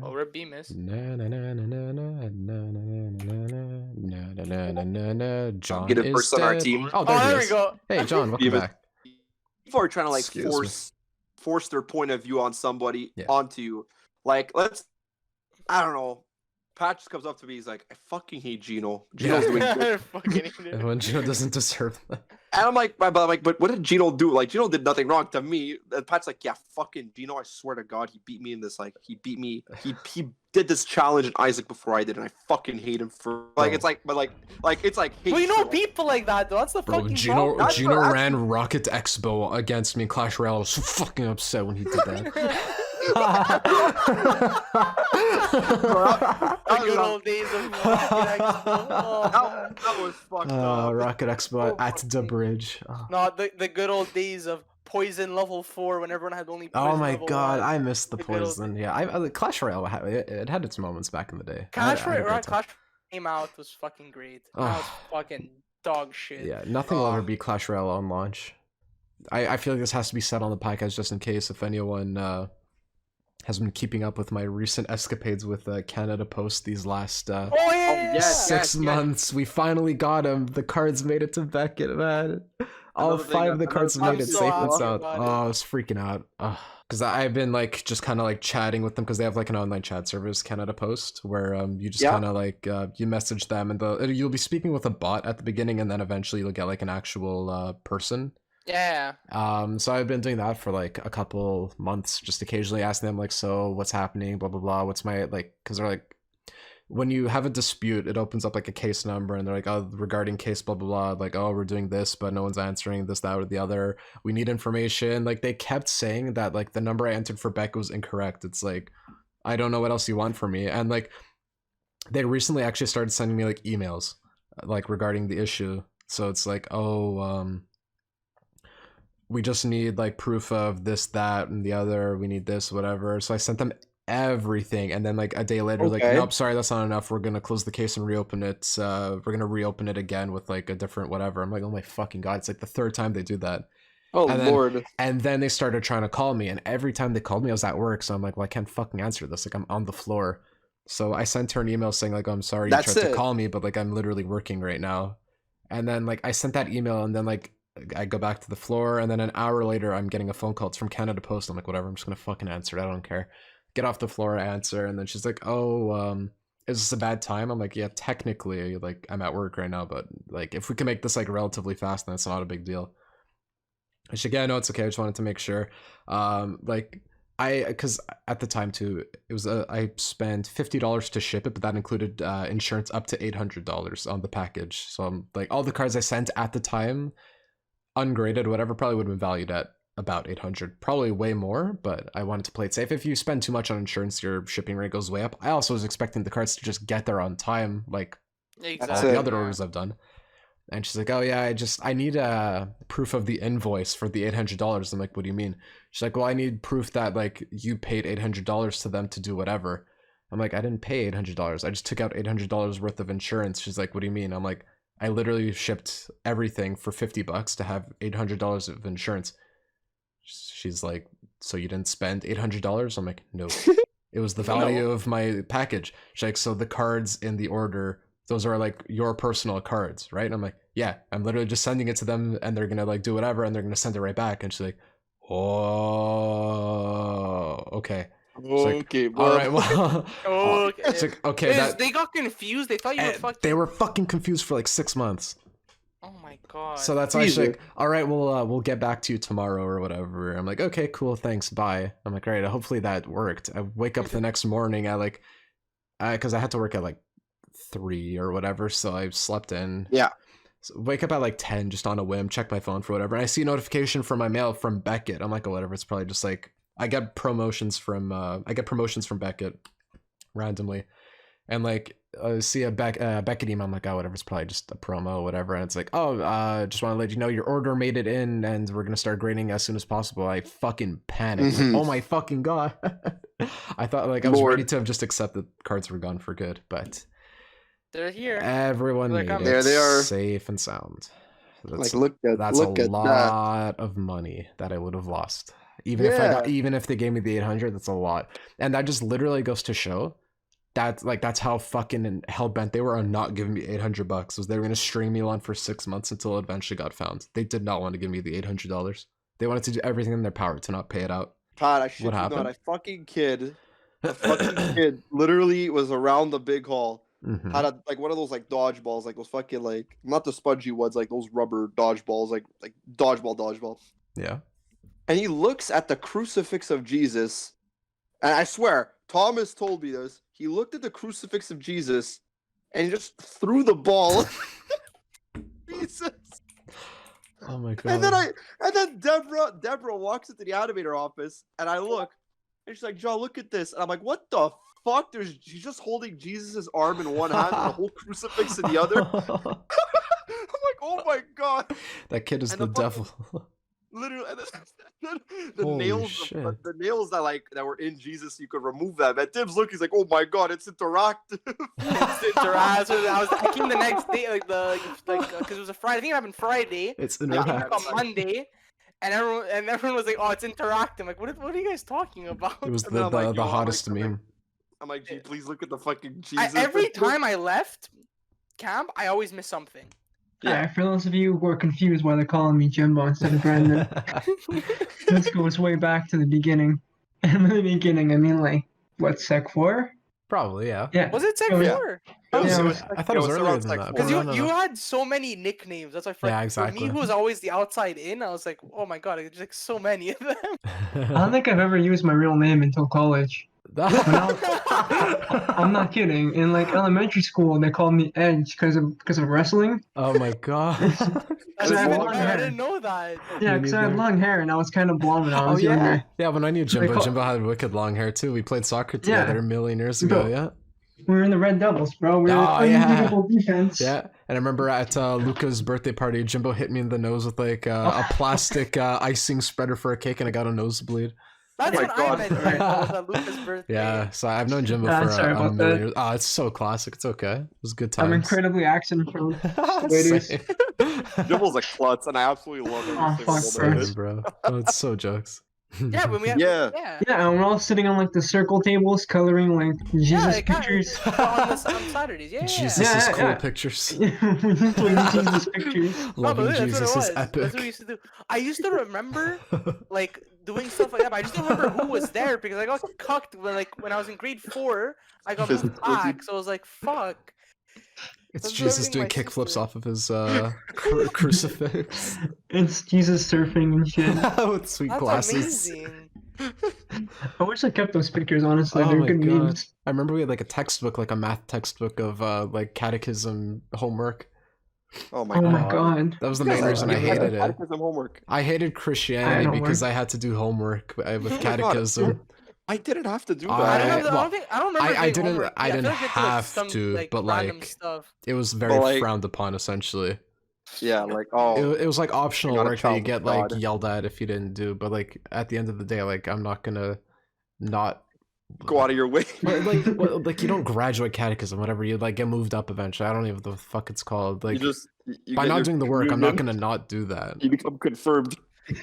Oh, Rip Bemis. John Get a is person on our dead. team. Oh, there he we is. go. Hey, John, welcome back. People are trying to like Excuse force their point of view on somebody Yeah. onto you. Like, I don't know. Pat just comes up to me. He's like, "I fucking hate Gino. Gino's doing good." I fucking hate it. When Gino doesn't deserve that. And I'm like, but what did Gino do? Like, Gino did nothing wrong to me. And Pat's like, yeah, fucking Gino. I swear to God, he beat me in this. Like, he beat me. He did this challenge in Isaac before I did, and I fucking hate him for like. Bro. It's like, but like it's like. Hate Well, you know Gino. people like that though. That's the Bro, fucking Gino problem. Gino ran Rocket Expo against me in Clash Royale. I was so fucking upset when he did that. The good old days of Rocket Expo. Oh, that was fucked up. Rocket Expo at the bridge. no, the good old days of Poison level 4 when everyone had only Poison Oh my level god, 1. I missed the The good old- poison. Yeah, Clash Royale, it had its moments back in the day. Clash I had a great Royale time. came out was fucking great. Ugh. That was fucking dog shit. Yeah, nothing will ever be Clash Royale on launch. I feel like this has to be said on the podcast just in case if anyone has been keeping up with my recent escapades with Canada Post these last Oh yeah. yes. 6 months. We finally got him. The cards made it to Beckett, man. All Another thing 5 of the that- cards another- made it I'm so safe happy and sound. about it. Oh, I was freaking out. Because I've been like just kind of like chatting with them because they have like an online chat service, Canada Post, where you just Yeah. kind of like you message them and you'll be speaking with a bot at the beginning and then eventually you'll get like an actual person. Yeah. So I've been doing that for like a couple months, just occasionally asking them like, so what's happening, blah blah blah, what's my like, because they're like, when you have a dispute, it opens up like a case number and they're like, oh, regarding case blah blah blah, like, oh, we're doing this but no one's answering this, that, or the other, we need information. Like they kept saying that like the number I entered for Beck was incorrect. It's like, I don't know what else you want from me. And like they recently actually started sending me like emails like regarding the issue. So it's like, oh, we just need like proof of this, that, and the other. We need this, whatever. So I sent them everything, and then like a day later, like, Okay. nope, sorry, that's not enough. We're gonna close the case and reopen it. We're gonna reopen it again with like a different whatever. I'm like, oh my fucking god, it's like the 3rd time they do that. Oh And then- Lord. And then they started trying to call me, and every time they called me, I was at work. So I'm like, well, I can't fucking answer this. Like I'm on the floor. So I sent her an email saying like, oh, I'm sorry you That's tried to it. call me, but like I'm literally working right now. And then like I sent that email, and then like I go back to the floor, and then an hour later I'm getting a phone call. It's from Canada Post. I'm like, whatever, I'm just gonna fucking answer it. I don't care. Get off the floor, answer, and then she's like, oh, is this a bad time? I'm like, yeah, technically, like I'm at work right now, but like if we can make this like relatively fast, then it's not a big deal. And she's like, yeah, no, it's okay. I just wanted to make sure. Like because at the time too, it was I spent $50 to ship it, but that included insurance up to $800 on the package. So I'm like, all the cards I sent at the time, ungraded, whatever, probably would have been valued at about 800, probably way more, but I wanted to play it safe. If you spend too much on insurance, your shipping rate goes way up. I also was expecting the cards to just get there on time, like all Exactly. the other orders I've done. And she's like, oh yeah, I need a proof of the invoice for the $800. I'm like, what do you mean? She's like, well, I need proof that like you paid $800 to them to do whatever. I'm like, I didn't pay $800. I just took out $800 worth of insurance. She's like, what do you mean? I'm like, I literally shipped everything for $50 to have $800 of insurance. She's like, so you didn't spend $800? I'm like, no. It was the value of my package. She's like, so the cards in the order, those are like your personal cards, right? And I'm like, yeah, I'm literally just sending it to them and they're gonna like do whatever and they're gonna send it right back. And she's like, oh, okay. Okay, all right, well, Okay. it's like, okay, They got confused. They thought you were fucking. they were fucking confused for like 6 months. Oh my god. So that's actually like, all right, we'll get back to you tomorrow or whatever. I'm like, okay, cool, thanks, bye. I'm like, all right, hopefully that worked. I wake up the next morning, because I had to work at like 3 or whatever, so I slept in. Yeah. So wake up at like 10 just on a whim, check my phone for whatever, and I see a notification from my mail from Beckett. I'm like, oh, whatever, it's probably just like I get promotions from Beckett randomly, and like see a Beckett email. I'm like, oh, whatever, it's probably just a promo or whatever, and it's like, oh, just want to let you know your order made it in and we're gonna start grading as soon as possible. I fucking panicked. Like, oh my fucking god. I thought like I was ready to have just accepted cards were gone for good, but they're here. everyone made it there they are, safe and sound. That's, like that's look a at lot of money that I would have lost. Even if they gave me the 800, that's a lot. And that just literally goes to show that like that's how fucking hell bent they were on not giving me $800. Was they were gonna string me along for 6 months until it eventually got found. They did not want to give me the $800. They wanted to do everything in their power to not pay it out. Pat, I shit you not, a fucking kid literally was around the big hall. Mm-hmm. Had like one of those like dodgeballs, like those fucking like not the spongy ones, like those rubber dodgeballs, like dodgeball. Yeah. And he looks at the crucifix of Jesus, and I swear, Thomas told me this. He looked at the crucifix of Jesus, and he just threw the ball. Jesus. Oh my god. And then Deborah walks into the animator office, and I look, and she's like, John, look at this. And I'm like, what the fuck? She's just holding Jesus' arm in one hand and the whole crucifix in the other. I'm like, oh my god. That kid is the devil. Literally, the nails that were in Jesus, you could remove them. And Tim's looking, he's like, "Oh my god, it's interactive." It's interactive. I came the next day, because it was a Friday. I think it happened Friday. It's interactive. On Monday, and everyone was like, "Oh, it's interactive." I'm like, what are you guys talking about? It was the hottest meme. I'm like, gee, please look at the fucking Jesus. Every time I left camp, I always miss something. Yeah, for those of you who are confused why they're calling me Jimbo instead of Brandon, this goes way back to the beginning. And by the beginning, I mean like, what, Sec 4? Probably, yeah. Was it Sec 4? I thought it was earlier than that. Because you had so many nicknames. That's why for me, who was always the outside in, I was like, oh my god, there's like so many of them. I don't think I've ever used my real name until college. I'm not kidding. In like elementary school, they called me Edge because of wrestling. Oh my god! I didn't know that. Yeah, because I had long hair and I was kind of blonde when I was younger. Yeah, when I knew Jimbo, Jimbo had wicked long hair too. We played soccer together a million years ago. Yeah. We were in the Red Devils, bro. We were unbeatable defense. Yeah, and I remember at Luca's birthday party, Jimbo hit me in the nose with like a plastic icing spreader for a cake, and I got a nosebleed. That's what I meant. Right? That was at Luca's birthday. Yeah, so I've known Jimbo for a million years. Oh, it's so classic. It's okay. It was good times. I'm incredibly accent-prone. Jimbo's a klutz, and I absolutely love him. Oh, fuck, bro. Oh, it's so jokes. Yeah, when we had, and we're all sitting on like the circle tables coloring like Jesus pictures on Saturdays. Yeah, Jesus cool pictures. Jesus pictures. Loving Jesus is epic. That's what we used to do. I used to remember like doing stuff like that, but I just don't remember who was there because I got cucked when I was in grade 4. I got moved back, so I was like, fuck. It's Jesus doing kickflips off of his crucifix. It's Jesus surfing and shit. With sweet glasses. Amazing. I wish I kept those pictures, honestly. Oh They're my good god. memes. I remember we had like a textbook, like a math textbook of like catechism homework. Oh my god. That was the main reason I hated it. Catechism homework. I hated Christianity because I had to do homework with catechism. I didn't have to do that. I don't remember. I didn't have to, but like it was very frowned upon essentially. Yeah, like it was like optional work that you get like yelled at if you didn't do. But like at the end of the day, like I'm not gonna not go out of your way. like you don't graduate catechism, whatever. You like get moved up eventually. I don't even know what the fuck it's called. Like you by not doing the work, I'm not gonna not do that. You become confirmed.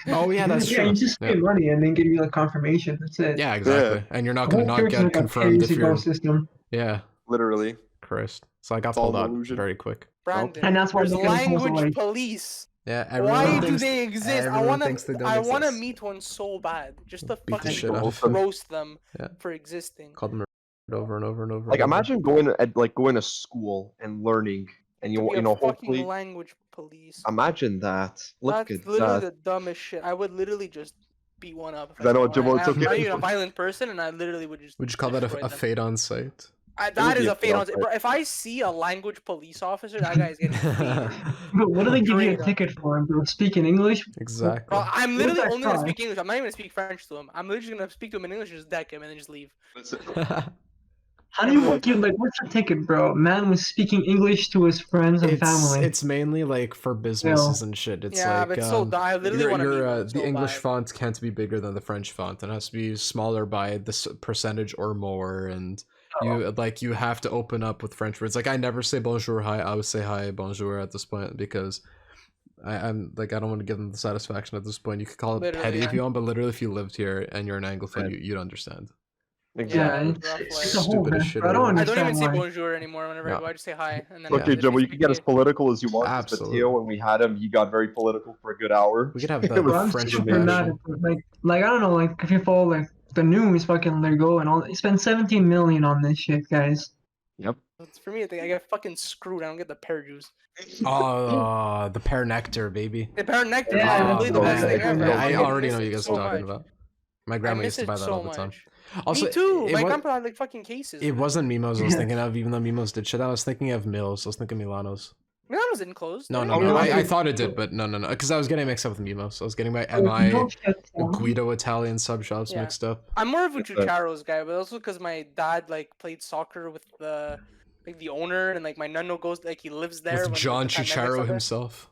Oh yeah, that's true. You just pay money and then give you like confirmation. That's it. Yeah, exactly. And you're not gonna not get confirmed if you're. System. Yeah. Literally. Christ. So I got pulled out very quick. Brandon, and that's why there's language police. Yeah, everyone Why do thinks, they exist? everyone thinks they don't I wanna exist. meet one so bad, just to Beat the fucking shit out of them. roast them Yeah. for existing. Call them over and over and over. Like and over. imagine going to school and learning, and To be you a know fucking hopefully language police. imagine that. Look That's at literally that. the dumbest shit. I would literally just beat one up. If 'Cause I know, saw one. Jimbo, it's I'm not okay. even a violent person, and I literally would just. Would you call that destroy a them. fate on sight? That is be a a fate on. fail, Bro, if I see a language police officer, that guy's getting faded. But what do they give you a Straight up. ticket for, bro? Speaking English? Exactly. Bro, I'm What literally that only gonna crime? speak English. I'm not even gonna speak French to him. I'm literally just gonna speak to him in English, just deck him, and then just leave. How do you give, like, what's the ticket, bro? Man was speaking English to his friends and family. It's mainly like for businesses and shit. It's Yeah, like but it's so dumb. I literally want to meet one the so English bad. font can't be bigger than the French font. It has to be smaller by this percentage or more, and you have to open up with French words. Like I never say bonjour, hi. I would say hi, bonjour at this point because I'm like I don't want to give them the satisfaction at this point. You could call it Literally, petty if yeah. you want, but literally if you lived here and you're an Anglophone, you'd understand. Yeah, Yeah, it's rough it's life. a whole Stupid as mess, shit. bro. I don't I don't understand even say why. bonjour anymore whenever I No. go. I just say hi, and then. Okay, if Jimbo, they you can get as speak political as you want. 'Cause Absolutely. Mateo, when we had him, he got very political for a good hour. We could have It the was Bro, I'm French super mad at invasion. like I don't know, like if you follow like the news, fucking let go and all. They spent 17 million on this shit, guys. Yep. It's for me, I think I get fucking screwed. I don't get the pear juice. Oh, the pear nectar, baby. The pear nectar is Yeah, literally the best thing yeah, ever. yeah, I fucking already miss know it you guys so are talking much. about. My I grandma miss used to it buy that so all the time. much. Also, Me too. it My wa- grandpa had like fucking cases. It of wasn't Mimos I was thinking of, even though Mimos did shit. I was thinking of Mills. I was thinking Milano's. Milano's didn't close. No, did no, it? no. Milano's I did- thought it did, but no, because I was getting mixed up with Mimos. I was getting my Oh, MI don't shut down. Guido Italian sub shops Yeah. mixed up. I'm more of a Chucharo's guy, but also because my dad like played soccer with the owner, and like my nunno goes like he lives there. With when John the pandemic's Chucharo out there. himself.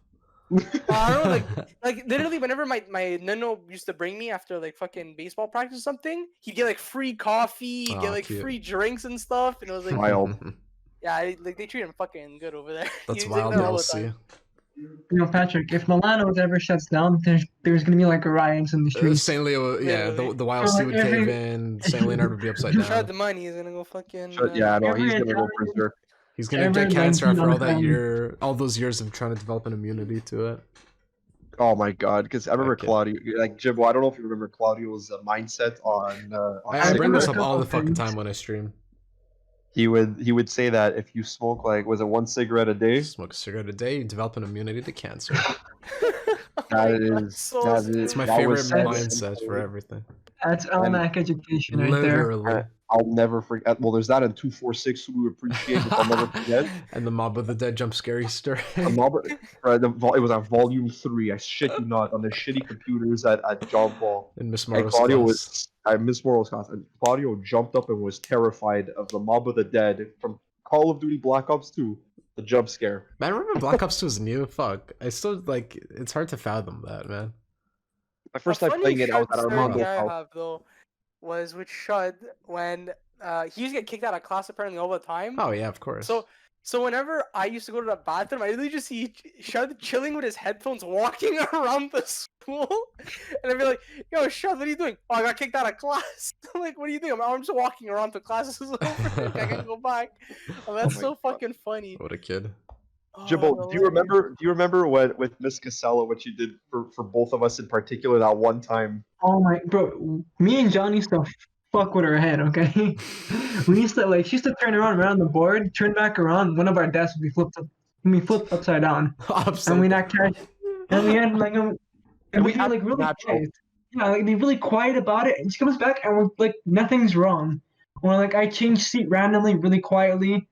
I don't know, like literally whenever my nunno used to bring me after like fucking baseball practice or something, he'd get like free coffee, he'd Aw, get like cute. free drinks and stuff, and it was like Wild. yeah, like they treat him fucking good over there. That's He's, like, wild, there all the LC. time. You know, Patrick, if Milano's ever shuts down, there's gonna be like riots in the streets. St. Leo, yeah, Literally. the wild sea would cave in. St. Leonard would be upside Shout down. the money, he's gonna go fucking. Yeah, no, he's Every gonna go Italian- berserk. He's gonna Every get cancer after all 19 that all those years of trying to develop an immunity to it. Oh my god, because I remember Okay. Claudio, like Jimbo. I don't know if you remember Claudio's mindset on. I bring this up remember a all the couple fucking things. time when I stream. He would say that if you smoke like was it one cigarette a day, Smoke a cigarette a day, you develop an immunity to cancer. that is so that is It's my that favorite was said mindset for simply. everything. That's Almac education right there. Literally. I'll never forget. Well, there's that in 246 who we appreciate, which I'll never forget. And the Mob of the Dead jump scare Easter. A mob, it was on volume 3. I shit you not, on the shitty computers at John Paul. And Miss And Morrow's Claudio class. was Miss Morrow's class. And Claudio jumped up and was terrified of the Mob of the Dead from Call of Duty Black Ops 2. The jump scare. Man, I remember Black Ops 2 was new. Fuck. I still like it's hard to fathom that, man. My first A time funny playing it, I was Shud at story Armando's I house. have though was with Shud when he used to get kicked out of class apparently all the time. Oh yeah, of course. So whenever I used to go to the bathroom, I literally just see Shud chilling with his headphones, walking around the school, and I'd be like, "Yo, Shud, what are you doing?" "Oh, I got kicked out of class." I'm like, "What are you doing?" "I'm just walking around till classes is over. I can go back." Oh, that's my so God. fucking funny. What a kid. Oh, Jimbo, that's do you remember what with Miss Casella what she did for both of us in particular that one time? Oh my, bro, me and John used to fuck with her head, okay? We used to, like, she used to turn around the board, turn back around, one of our desks would be flipped upside down. And we'd act cash, and we had, like, and we'd be, like, really natural. quiet. Yeah, like, be really quiet about it, and she comes back, and we're, like, nothing's wrong. Or, like, I change seat randomly, really quietly,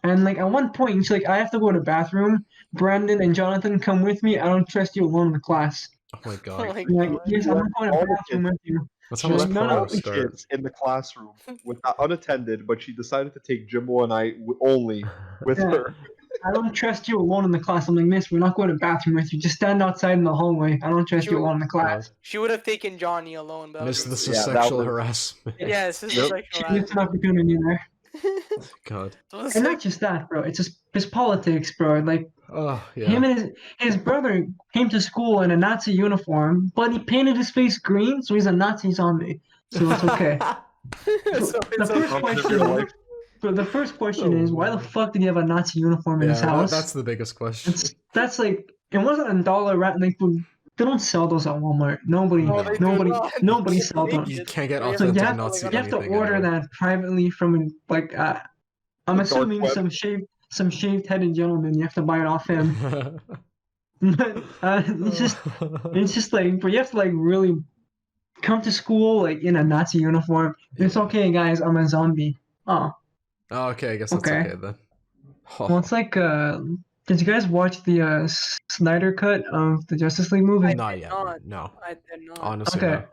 and, like, at one point, she's like, I have to go to the bathroom. Brandon and Jonathan, come with me. I don't trust you alone in the class. Oh my Oh god. my I'm like, god. yes, I'm going to the bathroom with you. That's She's almost like, no, pro no, start. Kids in the classroom with unattended, but she decided to take Jimbo and I only with Yeah. her. I don't trust you alone in the class. I'm like, miss, we're not going to the bathroom with you. Just stand outside in the hallway. I don't trust you alone in the class. She would have taken Johnny alone, but Miss, this is Yeah, that sexual was- harassment. yes, this is Yep. sexual She missed harassment. an opportunity there. God. So it's And like- not just that, bro. It's just his politics, bro. Like, Oh him yeah. and his brother came to school in a Nazi uniform, but he painted his face green, so he's a Nazi zombie. So it's okay. so The it's first okay. question, But the first question is, why the fuck did he have a Nazi uniform in his house? That's the biggest question. That's like, it wasn't $1 rat. Like, they don't sell those at Walmart. Nobody sells them. You can't get So authentic you have, Nazi you have to anything order anyway. that privately from like I'm The assuming dark web. some shaved headed gentleman. You have to buy it off him. But it's just like, but you have to like really come to school like in a Nazi uniform. It's okay, guys. I'm a zombie. Oh, Oh, okay, I guess that's Okay. okay then. well, it's like did you guys watch the Snyder cut of the Justice League movie? Not yet. not. No. I did not. Honestly, Okay.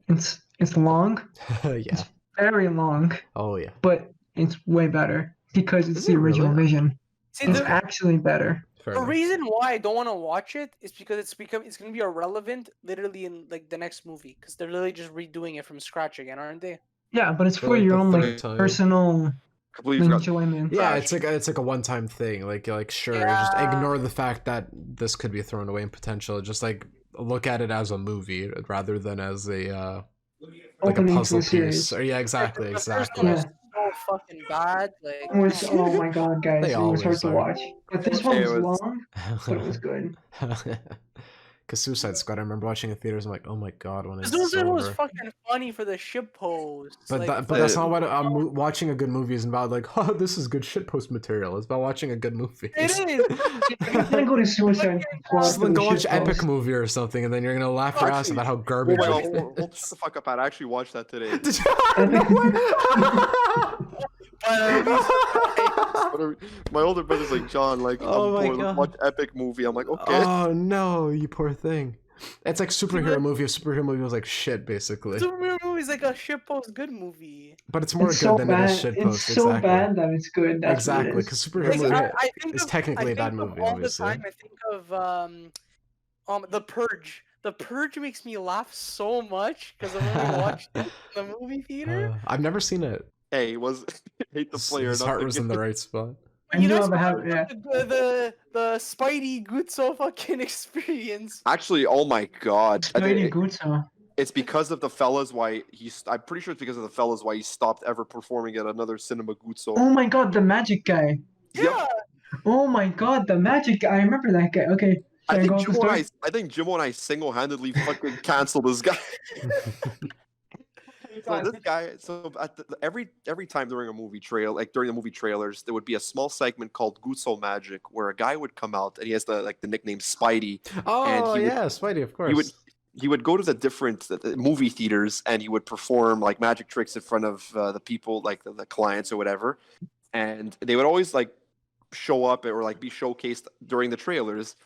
It's long, no. Yeah. very long, Oh yeah. but it's way better because it's Is the it original really? vision. See, It's the actually better. Fair the enough. reason why I don't want to watch it is because it's gonna be irrelevant literally in like the next movie because they're literally just redoing it from scratch again, aren't they? Yeah, but it's For, for like, your the own third like time. personal Completely forgot. enjoyment. Yeah, Trash. it's like a one-time thing. Like you're like, sure, just Yeah. ignore the fact that this could be thrown away in potential. Just like look at it as a movie rather than as a like a Opening to puzzle a series. piece. Or yeah, exactly, The first exactly. one was so fucking bad. Like, It was, oh my god, guys, They it was hard always to are. watch. But this one It was was- long, but it was good. Because Suicide Squad, I remember watching in theaters. I'm like, oh my god, when it's Suicide was over. fucking funny for the ship post. But like, but that's not what watching a good movie is about. Like, oh, this is good shitpost material. It's about watching a good movie. it is. I'm gonna go to Suicide Squad. Just for then the go watch shit Epic post. Movie or something, and then you're gonna laugh your ass Actually, about how Oh garbage my god, it we'll is. shut the fuck up, Pat. I actually watched that today. Did you? Whatever. My older brother's like, John, like, Oh I'm my bored, let's God. watch Epic Movie. I'm like, okay. Oh no, you poor thing. It's like superhero movie. A superhero movie was like shit, basically. Superhero movie's like a shit post good movie. But it's more It's good so than bad. it is shit It's post. so Exactly. bad that it's good. That's Exactly, what it because is. superhero Like, movie I think is of, technically I a bad think of movie, all obviously. the time. I think of The Purge. The Purge makes me laugh so much because I only watched it in the movie theater. I've never seen it. Hey, it was hate the player. His not heart the was in the game. right spot. But you I guys know about remember yeah. the Spidey Gutso fucking experience. Actually, oh my god. I think Spidey Gutso. it's because of the fellas why I'm pretty sure it's because of the fellas why he stopped ever performing at another cinema Guzzo. Oh my god, the magic guy. Yeah. Oh my god, the magic guy. I remember that guy. Okay. I Should I think go with the story? Jimbo and I single-handedly fucking canceled this guy. So this guy, every time during a movie trail, like during the movie trailers, there would be a small segment called Guzzo Magic, where a guy would come out and he has the nickname Spidey. Oh he would- yeah, Spidey, of course. He would go to the different movie theaters and he would perform like magic tricks in front of the people, like the clients or whatever, and they would always like show up or like be showcased during the trailers.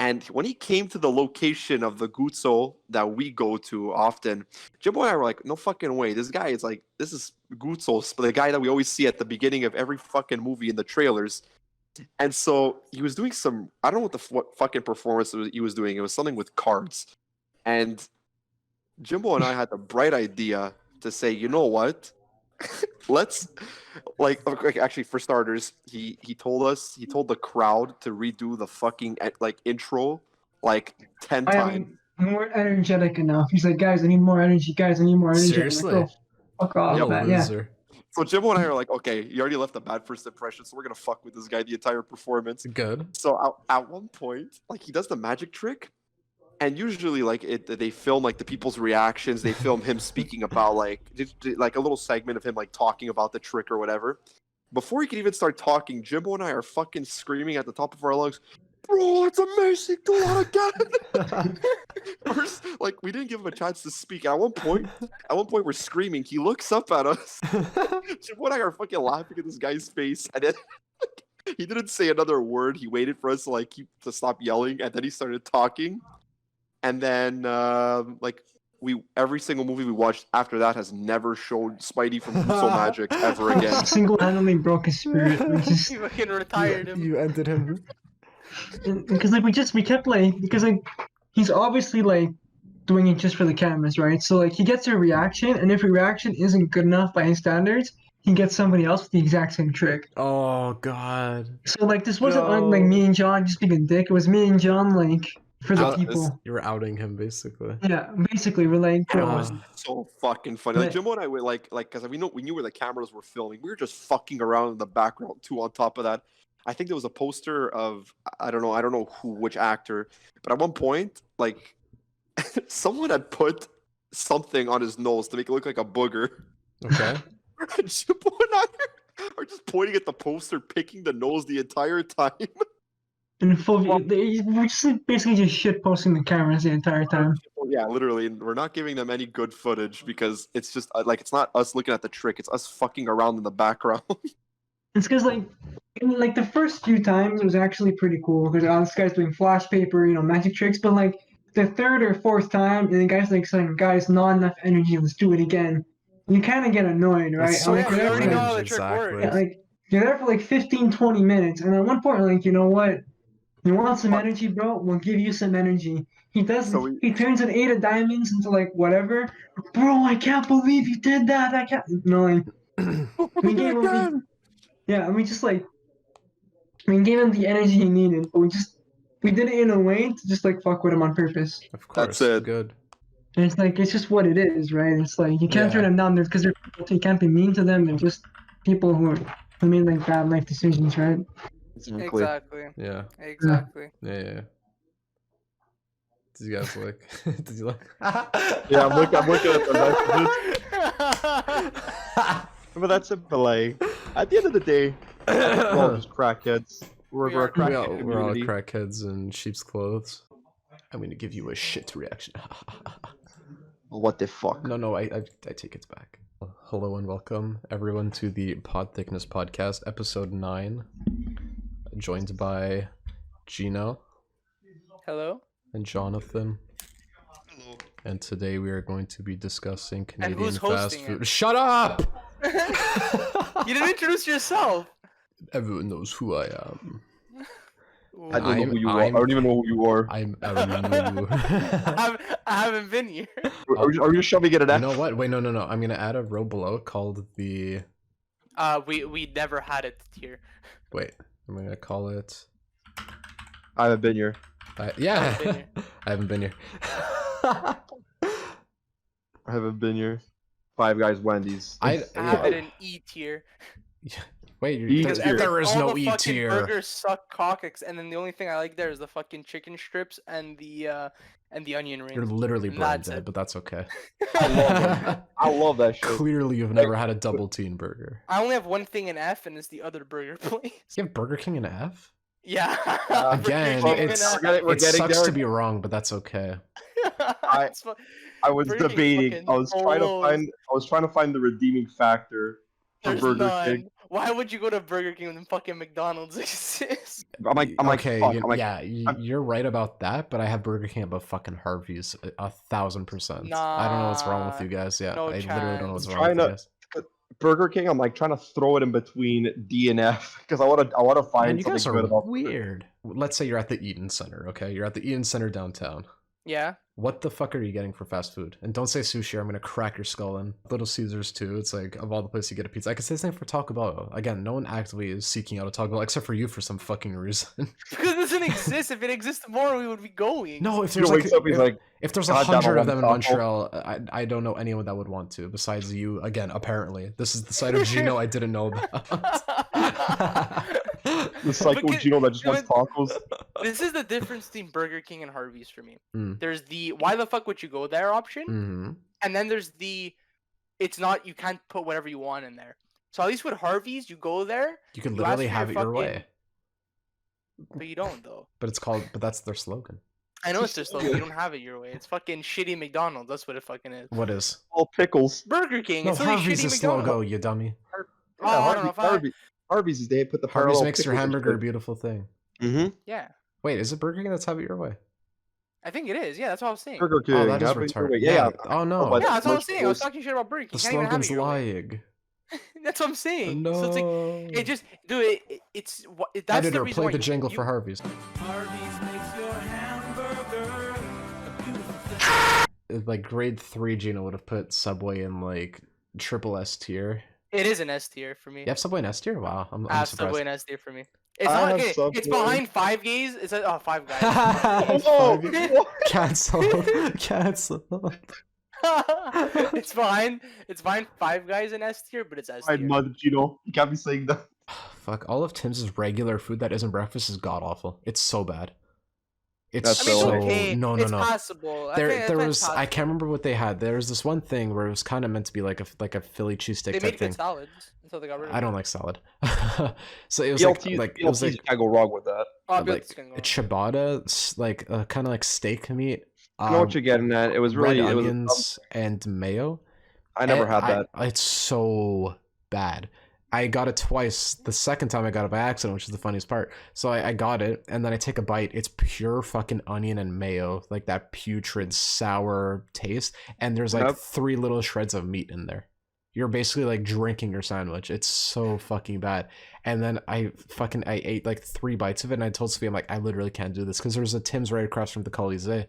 And when he came to the location of the Guzzo that we go to often, Jimbo and I were like, no fucking way. This guy is like, this is Guzzo, the guy that we always see at the beginning of every fucking movie in the trailers. And so he was doing some, I don't know what fucking performance he was doing. It was something with cards. And Jimbo and I had the bright idea to say, you know what? Let's actually for starters, he told the crowd to redo the fucking like intro like 10 I times. am more energetic enough. He's like, guys, I need more energy. Guys, I need more energy. Seriously? I'm like, oh, fuck off, What a man. Yeah. loser. So Jimbo and I are like, okay, you already left a bad first impression, so we're gonna fuck with this guy the entire performance. Good. So at one point, like he does the magic trick, and usually like they film like the people's reactions. They film him speaking about like a little segment of him like talking about the trick or whatever. Before he can even start talking, Jimbo and I are fucking screaming at the top of our lungs, "Bro, it's amazing! Do it again!" First, like we didn't give him a chance to speak. At one point, we're screaming. He looks up at us. Jimbo and I are fucking laughing at this guy's face, and then he didn't say another word. He waited for us to stop yelling, and then he started talking. And then every single movie we watched after that has never showed Spidey from Guzzo Magic ever again. Single-handedly broke his spirit. We just, You fucking retired him. You ended him. because like we kept like, because like he's obviously like doing it just for the cameras, right? So like he gets a reaction, and if a reaction isn't good enough by his standards, he gets somebody else with the exact same trick. Oh god. So like this wasn't like No. me and John just being a dick. It was me and John like for the Out- people. You were outing him basically. Yeah, basically we're like, It was Ah. so fucking funny. Like But- Jimbo and I were like, because we knew where the cameras were filming. We were just fucking around in the background too. On top of that, I think there was a poster of I don't know which actor, but at one point, like, someone had put something on his nose to make it look like a booger. Okay. Jimbo and I are just pointing at the poster, picking the nose the entire time. in full view, we're just basically just shit posting the cameras the entire time. Yeah, literally, and we're not giving them any good footage because it's just like it's not us looking at the trick; it's us fucking around in the background. It's because like the first few times it was actually pretty cool because this guy's doing flash paper, magic tricks. But like the third or fourth time, and the guy's like saying, "Guys, not enough energy. Let's do it again." You kind of get annoyed, right? It's so Like, yeah, we already know cringe, how the trick exactly. works. yeah, like you're there for like 15, 20 minutes, and at one point, like, you know what? You want some energy, bro? We'll give you some energy. He does. So He turns an 8 of diamonds into like whatever. Bro, I can't believe you did that. I can't. No, like, we gave him. Yeah, and we just like. We gave him the energy he needed, but we did it in a way to just like fuck with him on purpose. Of course. That's it. Good. And it's like it's just what it is, right? It's like you can't Yeah. turn them down because they're people. You can't be mean to them. They're just people who made like bad life decisions, right? Exactly. Yeah. Exactly. Yeah. Did you guys like? Did you like? Yeah, I'm looking at the messages. But that's it. But like, at the end of the day, we're all just crackheads. We're a crackhead We're all community. crackheads in sheep's clothes. I'm gonna give you a shit reaction. What the fuck? No, I take it back. Hello and welcome everyone to the Podthiccness podcast, episode 9. Joined by Gino Hello. and Jonathan. And today we are going to be discussing Canadian who's fast hosting food. it? Shut up! You didn't introduce yourself. Everyone knows who I am. I don't know who you are. I I'm- don't even know who you are. I'm I haven't been here. Are you shoving it at You F? know what? Wait, no. I'm gonna add a row below called the. We never had it here. Wait, I'm gonna call it. I haven't been here. Yeah, Been here. I haven't been here. I haven't been here. Five Guys, Wendy's. I have it in E tier. Wait, E there, tier. there is All no the E fucking tier. burgers suck cocks, and then the only thing I like there is the fucking chicken strips and the onion rings. You're literally And brain that's dead, it. but that's okay. I love that shit. Clearly, you've never had a double teen burger. I only have one thing in F, and it's the other burger place. You have Burger King in F? Yeah. Again, Burger King it's and We're it getting sucks there. to be wrong, but that's okay. It's fu- I was Burger King debating. fucking I was trying to find the redeeming factor for There's Burger none. King. Why would you go to Burger King when fucking McDonald's exists? I'm like, okay, fuck. you- I'm like, yeah, you're right about that, but I have Burger King above fucking Harvey's 1,000%. I don't know what's wrong with Nah, you guys. Yeah, no I literally don't know what's wrong Trying with you to- guys. Burger King. I'm like trying to throw it in between D and F because I want to find Man, you guys something are good about. weird. Let's say you're at the Eaton Center, okay? You're at the Eaton Center downtown. Yeah. What the fuck are you getting for fast food? And don't say sushi or I'm gonna crack your skull in. Little Caesars too. It's like of all the places you get a pizza. I could say the same for Taco Bell. Again, no one actively is seeking out a Taco Bell except for you for some fucking reason. Because it doesn't exist. If it existed more, we would be going. No, if He there's wakes up, he's like, if there's "God damn, I 100 of want them in Taco." Montreal, I don't know anyone that would want to besides you. Again, apparently, this is the side of Gino I didn't know about. The psycho Because- Gino that just wants tacos. This is the difference between Burger King and Harvey's for me. Mm. There's the why the fuck would you go there option, Hmm. and then there's the it's not you can't put whatever you want in there. So at least with Harvey's, you go there, You can You ask literally for have it your your way, but you don't though. but that's their slogan. I know it's their slogan. You don't have it your way. It's fucking shitty McDonald's. That's what it fucking is. What is? All pickles. Burger King. No, It's literally Harvey's shitty is McDonald's. logo, you dummy. Oh, I don't know if I- Harvey's is they put the Harvey's parallel makes your pickles and hamburger a shit. beautiful thing. Mhm. Yeah, Wait, is it Burger King that's have it your way? I think it is. Yeah, that's what I was saying. Burger King. Oh, that is have it your retarded. way. Yeah. Oh no, but- Yeah, that's what I was saying. I was Those- talking shit about Burger King. the You can't even have it slogan's your way. lying. That's what I'm saying. No. So it's like it just do it. It's what that's the Editor, reason play why the you- jingle you- for Harvey's. Like grade 3 Gino would have put Subway in like triple S tier. It is an S tier for me. You have Subway in S tier? Wow, I'm I have surprised. Subway and S tier for me. It's I not have okay. some It's boys. behind Five Gays. It's Five Guys. Oh, Cancel. Cancel. It's behind Five Guys in S tier, but it's S my tier. mother, Gino. You can't be saying that. Fuck, all of Tim's regular food that isn't breakfast is god awful. It's so bad. It's That's I mean, it's so okay. no. It's passable. There was I can't remember what they had. There was this one thing where it was kind of meant to be like a Philly cheesesteak They type made thing. good salads, so they got rid of I it. don't like salad. So it was BLT, it was you can't go wrong with that. Oh, like it's gonna go. a ciabatta, like kind of like steak meat. I know what you're getting at. It was really red it was. onions and mayo. I never And had that. It's so bad. I got it twice. The second time I got it by accident, which is the funniest part. So I got it, and then I take a bite. It's pure fucking onion and mayo, like that putrid sour taste. And there's like 3 little shreds of meat in there. You're basically like drinking your sandwich. It's so fucking bad. And then I ate like 3 bites of it, and I told Sophie, I'm like, I literally can't do this because there's a Tim's right across from the Colisée.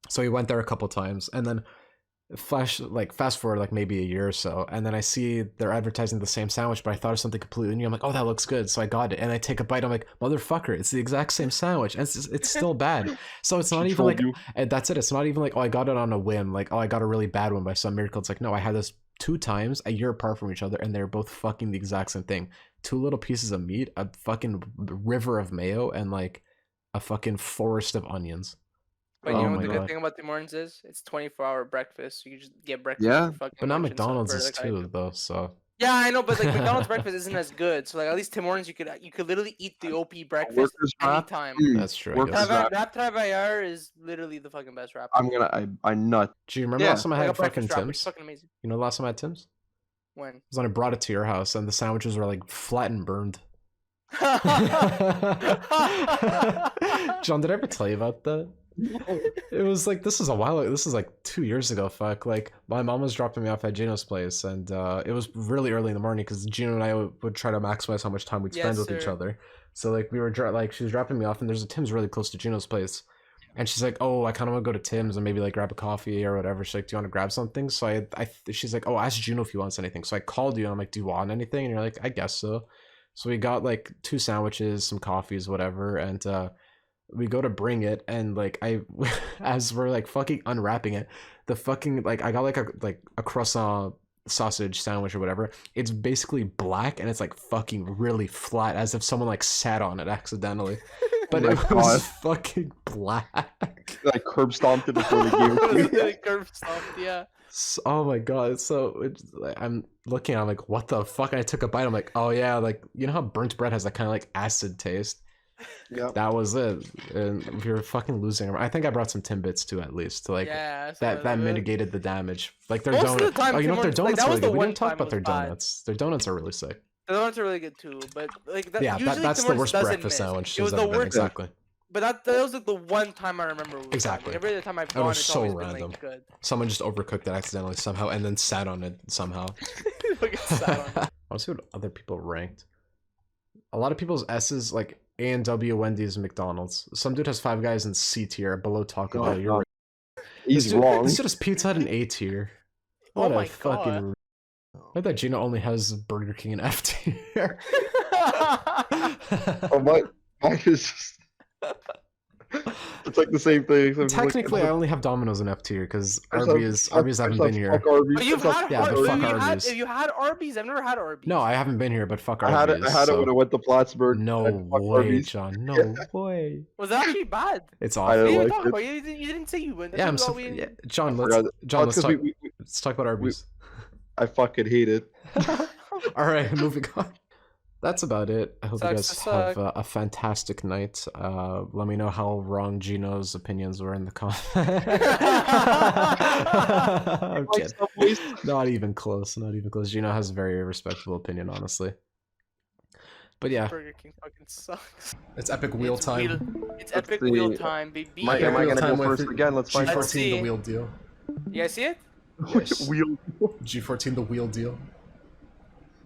So we went there a couple times, and then fast forward like maybe a year or so, and then I see they're advertising the same sandwich, but I thought of something completely new. I'm like, oh, that looks good, so I got it, and I take a bite. I'm like, motherfucker, it's the exact same sandwich, and it's still bad. So it's not even like that's it. It's not even like, oh, I got it on a whim, like, oh, I got a really bad one by some miracle. It's like, no, I had this 2 times a year apart from each other, and they're both fucking the exact same thing. 2 little pieces of meat, a fucking river of mayo, and like a fucking forest of onions. But you know what the good thing about Tim Hortons is? It's 24-hour breakfast. So you just get breakfast. Yeah, for fucking but now lunch and McDonald's supper, is like I too do. though. So Yeah, I know, but like McDonald's breakfast isn't as good. So like at least Tim Hortons, you could literally eat the OP breakfast anytime. That's true. I guess. Wrap Travailleur is literally the fucking best wrap. I nut. Do you remember last time I had fucking Tim's? Tim's? Fucking amazing. You know, the last time I had Tim's? When? It was when I brought it to your house, and the sandwiches were like flat and burned. John, did I ever tell you about that? It was like, this is a while ago. This is like 2 years ago. Fuck, like my mom was dropping me off at Gino's place, and it was really early in the morning because Gino and I would try to maximize how much time we'd spend with each other. So like we were like, she was dropping me off, and there's a Tim's really close to Gino's place, and she's like, oh, I kind of want to go to Tim's and maybe like grab a coffee or whatever. She's like, do you want to grab something? So she's like, oh, ask Gino if he wants anything. So I called you, and I'm like, do you want anything? And you're like, I guess so. So we got like 2 sandwiches, some coffees, whatever, and we go to bring it, and like as we're like fucking unwrapping it, the fucking like I got like a croissant sausage sandwich or whatever. It's basically black, and it's like fucking really flat, as if someone like sat on it accidentally. But it was fucking black. Like curb stomped it before they gave it to you. Curb stomped, yeah. Oh my god! So I'm looking, I'm like, what the fuck? And I took a bite. I'm like, oh yeah, like you know how burnt bread has that kind of like acid taste. Yeah, that was it. And we were fucking losing. I think I brought some Timbits too, at least, to like that mitigated the damage. Like their donuts. Oh, you know what? Their donuts are really good. We didn't talk about their donuts. Their donuts are really sick. The donuts are really good too, but like that's the worst breakfast sandwich. It was the worst. Exactly. But that was like the one time I remember. Exactly. Every other time I've gone, was it's so always random. been like good. Someone just overcooked it accidentally somehow, and then sat on it somehow. I want to see what other people ranked. A lot of people's S's, like A&W, Wendy's, and McDonald's. Some dude has 5 Guys in C tier, below Taco Bell. You're He's wrong. This dude has Pizza Hut in A tier. What my a fucking. God. I thought Gino only has Burger King in F tier. Oh my is just. It's like the same thing. Technically, I only have Domino's in F tier because Arby's haven't been here. But you've had Arby's. Have you had Arby's? I've never had Arby's. No, I haven't been here, but fuck I Arby's. I had it when I went to Plattsburgh. No way, John. No way. Was that actually bad? It's I awful. didn't talk about it. You didn't say you went. Yeah, I'm so. Yeah. John, let's talk about Arby's. I fucking hate it. All right, moving on. That's about it. I hope you guys have suck. a fantastic night. Let me know how wrong Gino's opinions were in the comments. I'm kidding. Not even close. Not even close. Gino has a very respectable opinion, honestly. But yeah, Burger King fucking sucks. it's epic wheel time. It's epic wheel time, baby. Am I gonna go first again? Let's find G14, the wheel deal. You guys see it? Yes. Wheel. G14, the wheel deal.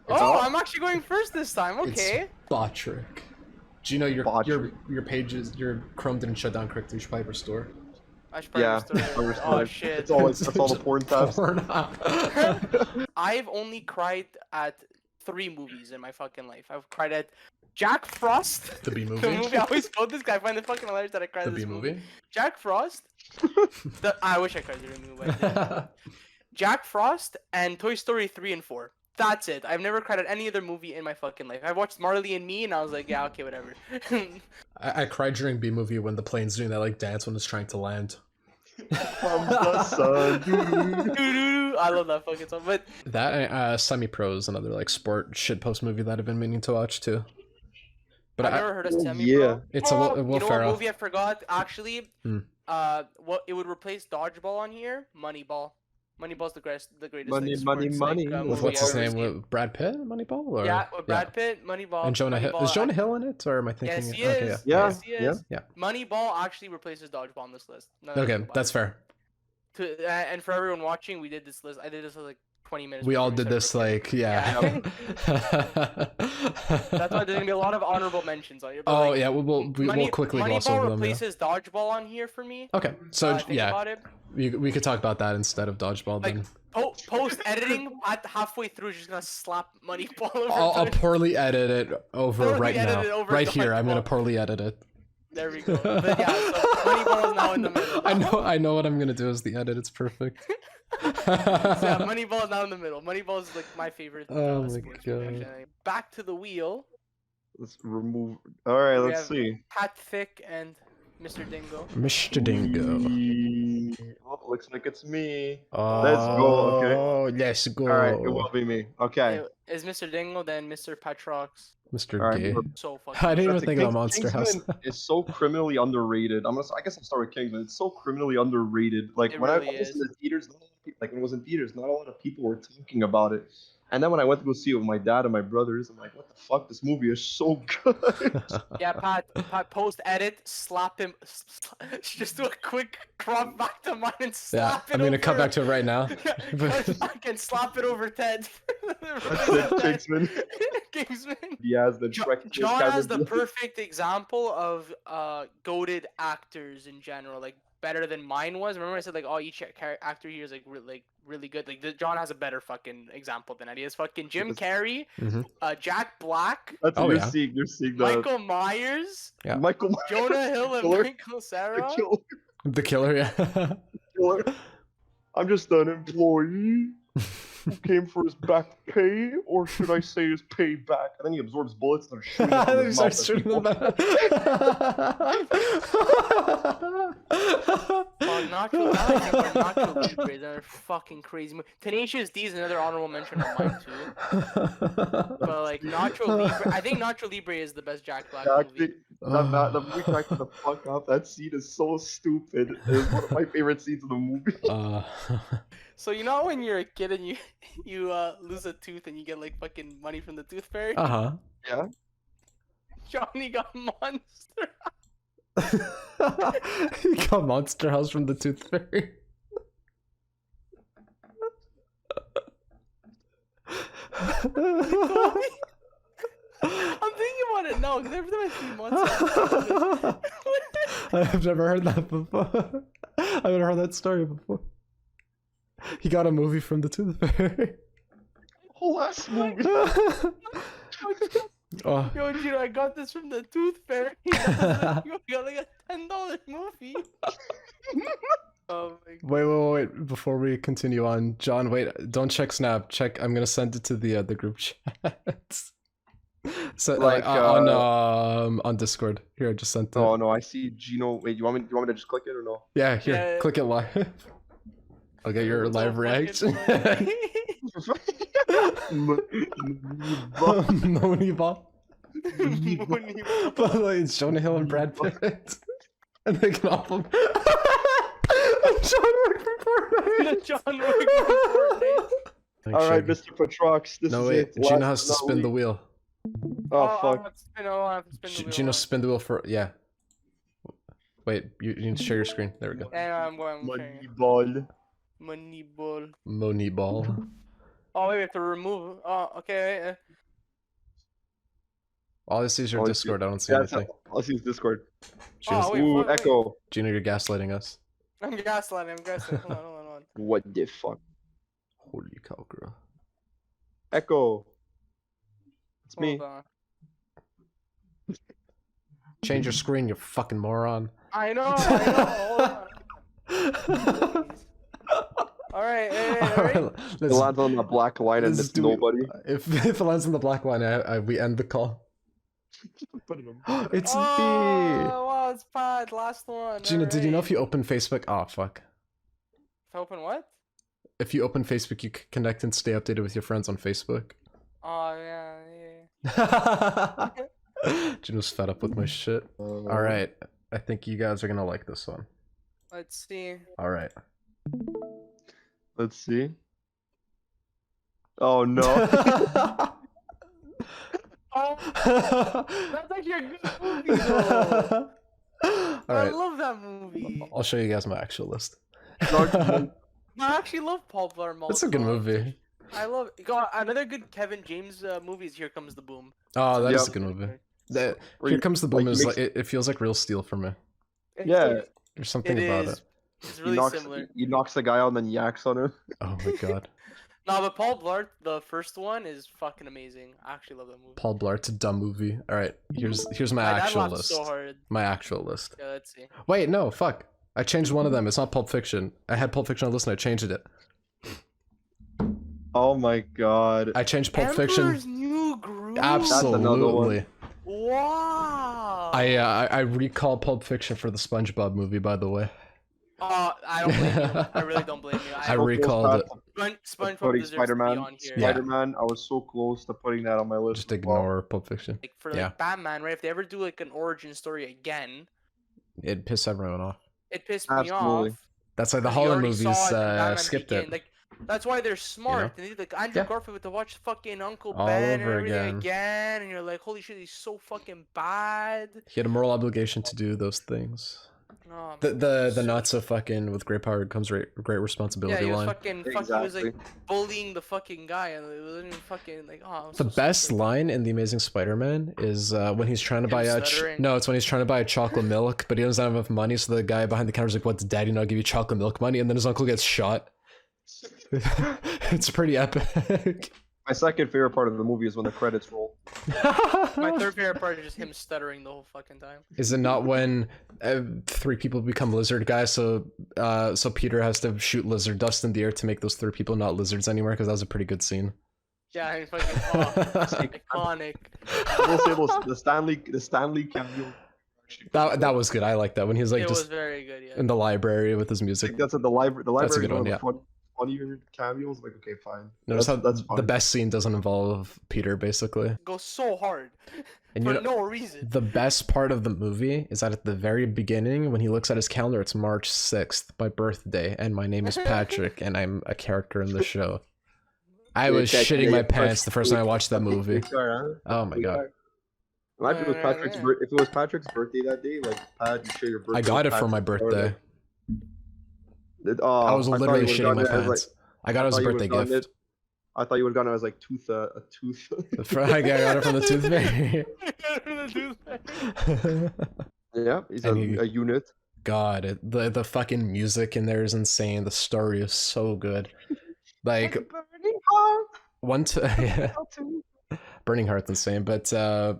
I'm actually going first this time. Okay. It's Patrick. Gino, your pages, your Chrome didn't shut down correctly. You should probably restore. I should probably restore. Oh shit. That's all the porn tabs. I've only cried at 3 movies in my fucking life. I've cried at Jack Frost. The B The movie. movie. I always quote this guy. I find it fucking hilarious that I cried The at this B movie. movie. Jack Frost. I wish I cried during the movie. But I didn't. Jack Frost and Toy Story 3 and 4. That's it. I've never cried at any other movie in my fucking life. I watched Marley and Me and I was like, yeah, okay, whatever. I cried during B movie when the plane's doing that like dance when it's trying to land. From the sun. I love that fucking song. But That Semi Pro is another like sport shitpost movie that I've been meaning to watch too. But I've never heard of Semi yeah. Pro. It's a Will you know what Ferrell. movie I forgot? Actually, Hmm. what it would replace Dodgeball on here? Moneyball. Moneyball's the greatest Money, like, money, sports, money. Like, With movie what's his I've ever name? seen. With Brad Pitt, Moneyball? Or... Yeah, with Brad Pitt, Moneyball. And Jonah Hill. Moneyball, Is Jonah Hill in it, or am I thinking? Yes, he Okay, is. yeah. Yes, he is. Yeah. Moneyball actually replaces Dodgeball on this list. Now that I Okay, think about that's it. fair. And for everyone watching, we did this list. I did this like 20 minutes. We before all did started this recording. like yeah. That's why there's gonna be a lot of honorable mentions on here. But, Oh like, yeah, we'll quickly gloss Moneyball over them. Yeah. replaces Dodgeball on here for me. Okay, so Think yeah, about it. we could talk about that instead of Dodgeball Like, then. Post editing, at halfway through, just gonna slap Moneyball over. I'll the- poorly edit it over Poorly right edit now. it over Right here, I'm gonna Dodgeball. poorly edit it. There we go. But yeah, so Moneyball is now in the middle. I know what I'm gonna do as the edit. It's perfect. So yeah, Moneyball is now in the middle. Moneyball is like my favorite. Oh my sports movie, God. actually. Back to the wheel. Let's remove. All right, We let's have see. Pathic and Mr. Dingo. Mr. Dingo. Oh, looks like it's me. Let's go. Okay. Oh, let's go. All right, it will be me. Okay. Is Mr. Dingo then Mr. Patrox? Mr. All right, Gay. So fucking. I didn't even That's think about Monster House. Kingsman is so criminally underrated. I guess I'll start with Kingsman. It's so criminally underrated. Like It when really I was is. in the theaters, like when it was in theaters, not a lot of people were talking about it. And then when I went to go see it with my dad and my brothers, I'm like, what the fuck? This movie is so good. Yeah, Pat, post edit, slap him. Just do a quick crop back to mine and Yeah, slap it I'm gonna over. cut back to it right now. I can slap it over Ted. That's it, Kingsman. Kingsman. Diaz, the Shrek. John has the perfect example of goated actors in general, like better than mine was. Remember I said like, oh, each actor here is like really good. Like John has a better fucking example than I do. It's fucking Jim Carrey, Mhm. Jack Black, That's Oh, what yeah. you're seeing the Michael Myers, Yeah. Michael Myers, Jonah Hill, and Killer. Michael Cera. The killer, yeah. killer. I'm just an employee who came for his back pay, or should I say his payback? And then he absorbs bullets and starts shooting them from He his starts mouth. shooting them back. Oh, Nacho, I like Nacho Libre. They're fucking crazy. Tenacious D is another honorable mention of mine too. But like Nacho Libre, I think Nacho Libre is the best Jack Black Yeah, movie. the movie cracked the fuck up. That scene is so stupid. It's one of my favorite scenes in the movie. So you know when you're a kid and you lose a tooth and you get like fucking money from the tooth fairy? Uh-huh. Yeah. Johnny got Monster. He got Monster House from the Tooth Fairy. I'm thinking about it now because every time I see Monster House, I've never heard that before. I've never heard that story before. He got a movie from the Tooth Fairy. Whole ass movie. Oh. Yo, Gino, I got this from the Tooth Fairy. You got like a $10 movie. Oh my God. Wait! Before we continue on, John, wait! Don't check Snap. Check. I'm gonna send it to the group chat. So Like, on Discord. Here, I just sent it. Oh no, I see Gino. Wait, you want me to just click it or no? Yeah, here, Yeah. click it live. I'll get your It's all live reaction. fucking Money ball. funny. But like, it's Jonah Hill and Brad Pitt. And they can all John Wick from Fortnite. John Wick from Fortnite. All right, Mr. Patrox, this No is wait, it. Gino Last has to but not spin the least. wheel. Oh I'll fuck. have to spin, I'll have to spin the wheel. Gino, spin the wheel for Wait, you need to share your screen. There we go. And I'm going. Moneyball. Moneyball. Money ball. Oh wait, we have to remove. Oh, okay. All I see is your Oh, Discord. I don't see Yeah, anything. I'll see his Discord. Gino's, wait, Ooh, wait. Echo. Gino, you're gaslighting us. I'm gaslighting. Hold on. What the fuck? Holy cow, girl. Echo. It's me. Hold on. Change your screen, you fucking moron. I know. Hold on. All right. It lands on the black line and it's nobody. If it lands on the black line, we end the call. It's me. Wow, it's Pod. Last one. Gino, did you know if you open Facebook? Oh fuck. If I open what? If you open Facebook, you can connect and stay updated with your friends on Facebook. Oh yeah. Gino's fed up with my shit. All right, I think you guys are gonna like this one. Let's see. All right. Let's see. Oh no. That's actually a good movie though. All right. I love that movie. I'll show you guys my actual list. I actually love Paul Blart. It's a good movie. I love it. God, another good Kevin James movie is Here Comes the Boom. Oh, that is a good movie. Here Comes the Boom is like it feels like Real Steel for me. Yeah. There's something about it. It's really similar. He knocks the guy out and then yaks on him. Oh my god. No, but Paul Blart, the first one, is fucking amazing. I actually love that movie. Paul Blart's a dumb movie. All right, here's my I actual laughed list. so hard. My actual list. Yeah, let's see. Wait, no, fuck. I changed one of them. It's not Pulp Fiction. I had Pulp Fiction on the list and I changed it. Oh my god. I changed Pulp Emperor's Fiction. New Groove. Absolutely. Wow. I recall Pulp Fiction for the SpongeBob movie, by the way. I don't blame you. I really don't blame you. I recalled it. SpongeBob Putting deserves to be on here. Spider-Man, I was so close to putting that on my list. Just ignore Pulp Fiction. Like for like Batman, right? If they ever do like an origin story again, It'd piss everyone off. it pissed me off. That's like the You Holland already movies saw it in Batman skipped Begins. it. Like that's why they're smart. You know? And like Andrew Garfield with to watch fucking Uncle All Ben and over everything again. again, and you're like, holy shit, he's so fucking bad. He had a moral obligation to do those things. Oh, The not so fucking with great power comes great yeah, responsibility he was line. fucking he was like bullying the fucking guy, and it wasn't even fucking like The best line in The Amazing Spider-Man is when he's trying to buy it's when he's trying to buy a chocolate milk, but he doesn't have enough money, so the guy behind the counter is like, "What's daddy not give you chocolate milk money?" And then his uncle gets shot. It's pretty epic. My second favorite part of the movie is when the credits roll. My third favorite part is just him stuttering the whole fucking time. Is it not when 3 people become lizard guys, so Peter has to shoot lizard dust in the air to make those 3 people not lizards anymore? Because that was a pretty good scene. Yeah, he's fucking iconic. I will say the Stanley cameo. That was good. I like that when he was like It just was very good, yeah. in the library with his I music. think that's at the library. The library That's a good is one, one yeah. of the funnier cameos. Like, okay, fine. Notice how that's fine. the best scene doesn't involve Peter, basically. Goes so hard And for you know, no reason. the best part of the movie is that at the very beginning, when he looks at his calendar, it's March 6th, my birthday, and my name is Patrick, and I'm a character in the show. I was shitting my pants the first time I watched that movie. Oh my god. Imagine if it was Patrick's if it was Patrick's birthday that day, like Pat, you share your birthday. I got it for my birthday. I was literally shitting my pants. I got it as a birthday gift. I thought you would have gotten it as like a tooth. I got it from the tooth fairy. Yeah, he's a unit. God, the fucking music in there is insane. The story is so good. Like Burning Heart's insane, but the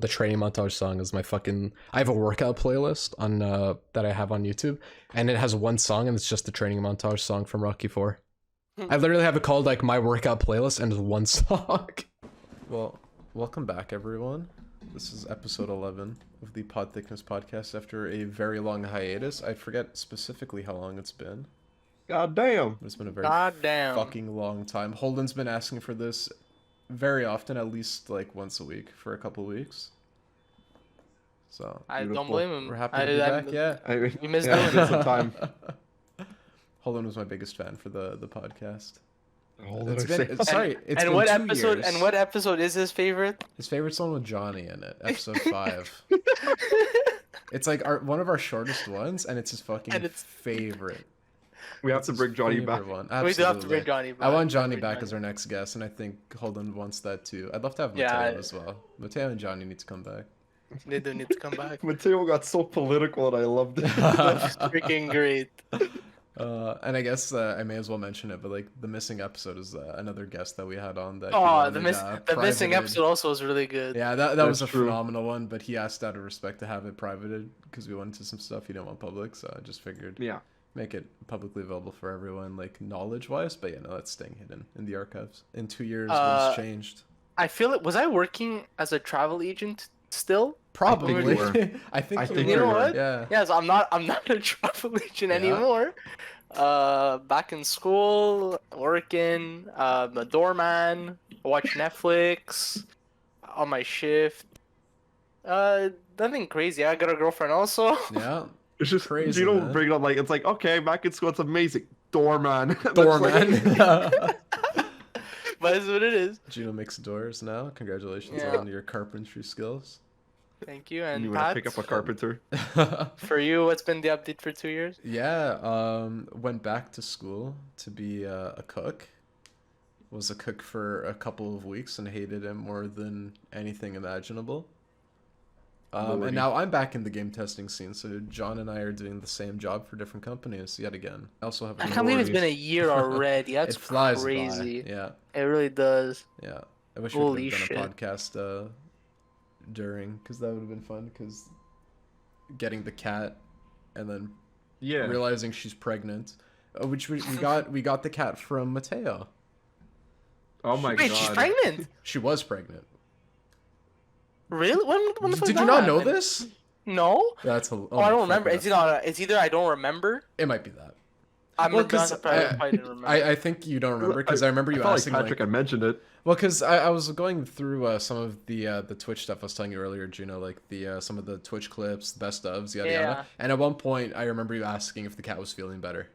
training montage song is my fucking. I have a workout playlist on that I have on YouTube, and it has one song, and it's just the training montage song from Rocky 4. I literally have it called like my workout playlist, and it's one song. Well, welcome back, everyone. This is episode 11 of the Podthiccness podcast after a very long hiatus. I forget specifically how long it's been. God damn. It's been a very fucking long time. Holden's been asking for this very often, at least like once a week for a couple weeks. So I don't blame him. We're happy to be back. Yeah, we missed doing it some time. Holden was my biggest fan for the podcast. It's been what 2 episode? years. And what episode is his favorite? His favorite's one with Johnny in it, episode 5. It's like one of our shortest ones, and it's his fucking favorite. We have to bring Johnny back. One. We do have to bring Johnny back. I want Johnny back as our next guest, and I think Holden wants that too. I'd love to have Mateo as well. Mateo and Johnny need to come back. They do need to come back. Mateo got so political, and I loved it. That's freaking great. And I guess I may as well mention it, but like the missing episode is another guest that we had on that. he Oh, the wanted, the missing privated. episode also was really good. Yeah, that That's was a true. phenomenal one, but he asked out of respect to have it privated because we went into some stuff he didn't want public, so I just figured Yeah. make it publicly available for everyone, like knowledge-wise. But yeah, no, that's staying hidden in the archives. In 2 years, what's changed? I feel it. Was I working as a travel agent still? Probably. you were. I think I you think You were. know what? Yeah. Yes, I'm not a travel agent Yeah. anymore. Back in school, working, a doorman, watch Netflix on my shift. Nothing crazy. I got a girlfriend also. Yeah. It's just Crazy, Gino man. bring it up like it's like okay, back in school, it's amazing. Doorman. That's Doorman. But it's what it is. Gino makes doors now. Congratulations Yeah. on your carpentry skills. Thank you. And you want to pick Pat, up a carpenter? for you, what's been the update for 2 years? Yeah, went back to school to be a cook. Was a cook for a couple of weeks and hated it more than anything imaginable. And Lordy. now I'm back in the game testing scene, so John and I are doing the same job for different companies yet again. I also have. I can't believe it's been a year already. That's it flies crazy. by. Yeah, It really does. yeah. I wish Holy we could have done a shit. podcast during, because that would have been fun. Because getting the cat and then Yeah. realizing she's pregnant, which we got the cat from Mateo. Oh my Wait, god. she's pregnant? She was pregnant. Really? When the fuck Did that you not know happen? this? No. That's Oh, I don't remember. It's either I don't remember. It might be that. I'm Well, not 'cause surprised I didn't remember. I think you don't remember because I remember you felt asking like Patrick had mentioned it. well, because I was going through some of the Twitch stuff I was telling you earlier, Gino, like the some of the Twitch clips, the best ofs, yada Yeah. yada. And at one point, I remember you asking if the cat was feeling better.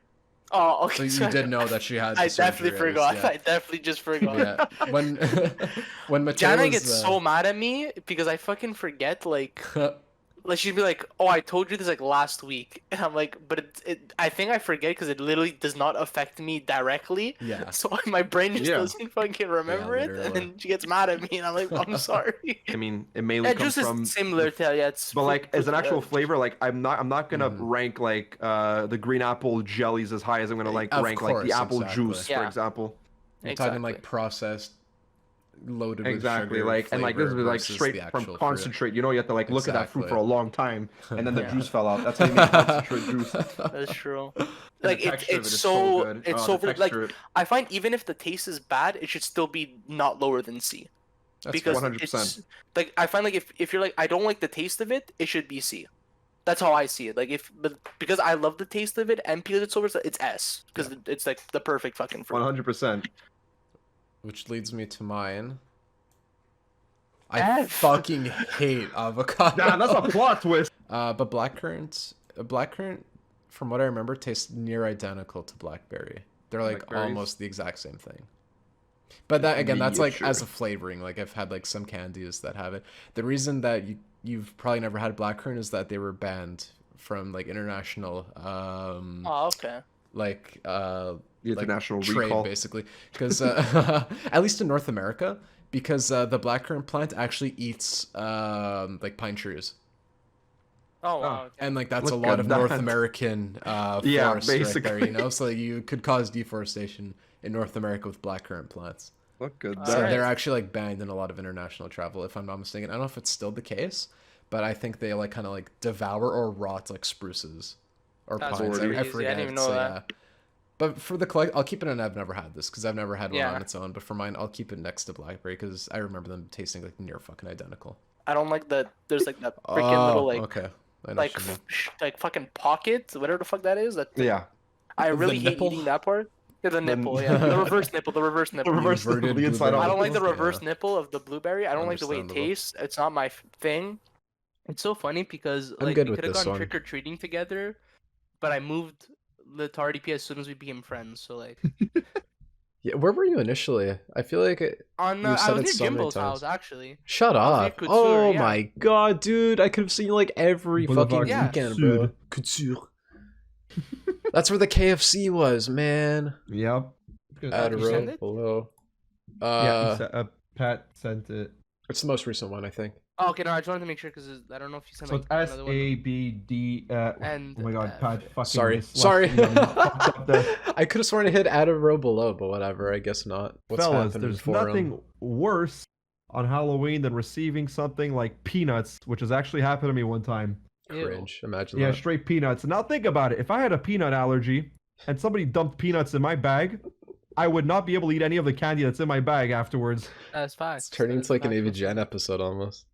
Oh, okay. So you did know that she had. I the definitely surgery, forgot. at least, I definitely just forgot. yeah. Yeah. When Mateo Jana was, gets so mad at me because I fucking forget like she'd be like, "Oh, I told you this like last week," and I'm like, "But I think I forget because it literally does not affect me directly." Yeah. So my brain just Yeah. doesn't fucking remember it, and literally. then she gets mad at me, and I'm like, "I'm sorry." I mean, it mainly Yeah, comes just from. similar to yeah, it's. But like as an actual food. flavor, like I'm not gonna Mhm. rank like the green apple jellies as high as I'm gonna like Of rank like course, the apple exactly. juice, for Yeah. example. You're talking like processed, loaded Exactly, with sugar, like and like this flavor is like versus straight the from actual fruit. concentrate. You know, you have to like look at that fruit Exactly. for a long time, and then the Yeah. juice fell out. That's how you make concentrate juice. That's true. And Like the texture of it's it is so good. it's Oh, so the like texture- I find even if the taste is bad, it should still be not lower than C. That's Because 100%. it's like I find like if you're like I don't like the taste of it, it should be C. That's how I see it. Like but because I love the taste of it and because it's over, it's S because it's like the perfect fucking fruit. 100%. Which leads me to mine. I F. fucking hate avocado. Damn, that's a plot twist. But blackcurrant, from what I remember, tastes near identical to blackberry. They're like Blackberries? almost the exact same thing. But that again, that's like Miniature. as a flavoring. Like I've had like some candies that have it. The reason that you've probably never had blackcurrant is that they were banned from like international Oh, okay. like The international trade recall. basically because at least in North America because the blackcurrant plant actually eats like pine trees Oh wow. Okay. and like that's a Look lot at of North that. American Yeah, forests right there, basically. you know, so you could cause deforestation in North America with blackcurrant plants. Look good. All So right. they're actually like banned in a lot of international travel, if I'm not mistaken. I don't know if it's still the case, but I think they like kind of like devour or rot like spruces or That's pines. crazy. I I forget. didn't even know so, that. yeah. But for the collect, I'll keep it in. I've never had this because I've never had one Yeah. on its own. But for mine, I'll keep it next to blackberry because I remember them tasting like near fucking identical. I don't like that. There's like that freaking little like okay, I know like what you mean. like fucking pocket, whatever the fuck that is. That Yeah. I The really hate nipple? eating that part. Yeah, the nipple. Yeah, the reverse nipple. The reverse nipple. reverse Inverted nipple, the inside blueberry I don't like the nipple? reverse Yeah. nipple of the blueberry. I don't like the way it Understandable. tastes. It's not my thing. It's so funny because I'm like good we with could have this gone one. trick or treating together, but I moved the to RDP as soon as we became friends. So like Yeah, where were you initially? I feel like on You've I said was it near so many Jimbo's times. house actually. Shut I was near up! Couture, Oh yeah. my god, dude! I could have seen you like every Boulevard fucking weekend, Couture. bro. Couture. That's where the KFC was, man. Yep. Add a you send row it? below. Yeah, Pat sent it. It's the most recent one, I think. Oh, okay, no, I just wanted to make sure because I don't know if you said So like it's S another one. A B D. And Oh my God, F. Pat, fucking Sorry. dyslexia, Sorry. you fucked up there. I could have sworn I hit add a row below, but whatever. I guess not. What's Fellas, happening there's for nothing worse on Halloween than receiving something like peanuts, which has actually happened to me one time. Cringe. Imagine Yeah, that. straight peanuts. Now think about it. If I had a peanut allergy and somebody dumped peanuts in my bag, I would not be able to eat any of the candy that's in my bag afterwards. That's fine. It's turning into like an AVGN episode almost.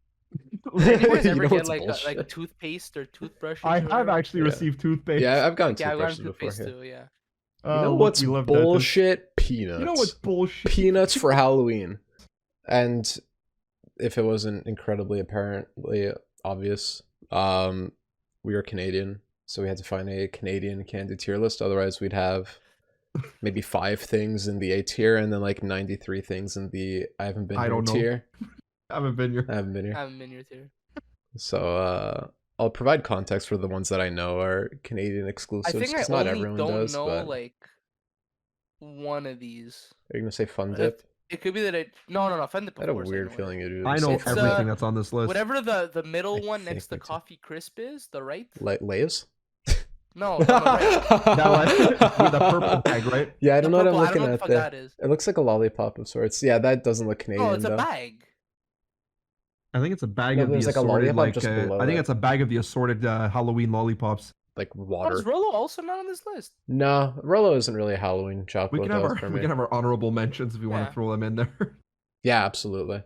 Did you guys You ever know get what's like bullshit? toothpaste or toothbrushes? I or have whatever? actually received toothpaste. Yeah, I've gotten Yeah, I got toothbrushes before. toothpaste Yeah. too. Yeah. You know look, what's we love dentists. bullshit? Peanuts. You know what's bullshit? Peanuts for Halloween. And if it wasn't incredibly apparently obvious, we are Canadian, so we had to find a Canadian candy tier list. Otherwise, we'd have maybe 5 things in the A tier and then like 93 things in the I haven't been here tier. I haven't been here. I haven't been here. I haven't been here too. So I'll provide context for the ones that I know are Canadian I exclusives. think I 'Cause not only everyone don't does, know but like one of these. are you gonna say Fun If- Dip? It could be that no, Fun Dip. I had a weird feeling you do. I know It's, everything that's on this list. Whatever the middle one think next to me too. Coffee Crisp is, the right? Lay's? No, the right. With the purple bag, right? Yeah, I don't know what I'm purple- I looking don't know at what the fuck there. that is. It looks like a lollipop of sorts. Yeah, that doesn't look Canadian No, it's a though. bag. I think it's a bag No, of the there's like a assorted, lollipop just below I think it. it's a bag of the assorted Halloween lollipops. Like Oh, water. is Rolo also not on this list? No, Rolo isn't really a Halloween We chocolate. can have though, our for we me. can have our honorable mentions if we want Yeah. to throw them in there. Yeah, absolutely.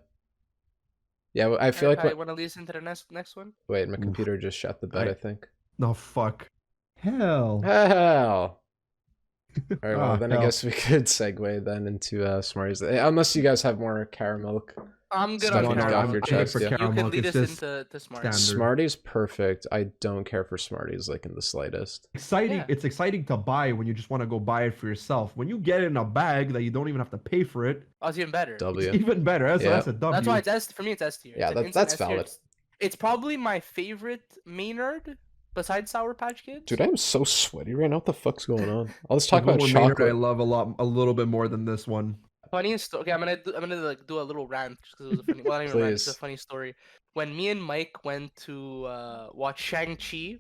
Yeah, well, I feel like. I want to listen to the next one. Wait, my computer just shut the bed. I think. No fuck. Hell. Hell. All right, well Ah, then I hell. guess we could segue then into Smarties. Unless you guys have more caramel. I'm good Stuff on you get caramel. off your I'm good chest. for Yeah. You caramel. can lead It's us just into Smarties. standard. Smarties perfect. I don't care for Smarties like in the slightest. Exciting. Yeah. It's exciting to buy when you just want to go buy it for yourself. When you get it in a bag that you don't even have to pay for it, Oh, it's even better. W. it's even better. That's, Yeah. that's a W. That's why it's S. For me, it's S tier. Yeah, It's an that's instant S tier. valid. It's probably my favorite Maynard besides Sour Patch Kids. Dude, I am so sweaty right now. What the fuck's going on? Let's The talk about Golden Maynard chocolate. I love a little bit more than this one. Funniest story. Okay, I'm gonna like do a little rant just because it was a funny. Well, not even a rant. It's a Please. funny story. When me and Mike went to watch Shang-Chi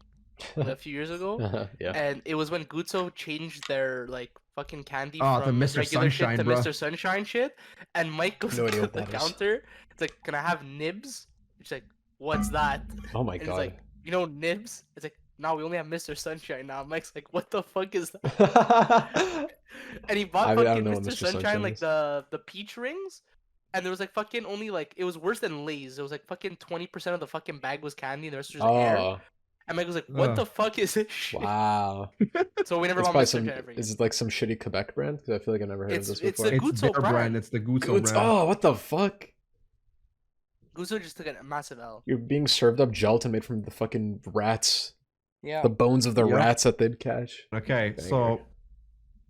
a few years ago, Yeah. and it was when Guzzo changed their like fucking candy Oh, the from Mr. regular Sunshine, shit to bro. Mr. Sunshine shit, and Mike goes No idea to what the that is. counter. It's like, can I have nibs? It's like, what's that? Oh my And he's god. like, you know, nibs? It's like, no, we only have Mr. Sunshine now. Mike's like, what the fuck is that? And he bought I don't fucking know what Mr. Mr. Sunshine, Sunshine like is. the peach rings, and there was like fucking only like it was worse than Lay's. It was like fucking 20% of the fucking bag was candy, and the rest was just air. Oh, And Mike was like, what Ugh. the fuck is this shit? wow. So we never It's bought by Mr. some. Sunshine ever again. Is it like some shitty Quebec brand? Because I feel like I've never heard It's- of this it's before. the It's Guzzo their brand. brand. It's the Guzzo Goods- brand. Oh, what the fuck? Guzzo just took a massive L. You're being served up gelatin made from the fucking rats. Yeah. The bones of the Yep. rats that they'd catch. Okay, Banger. so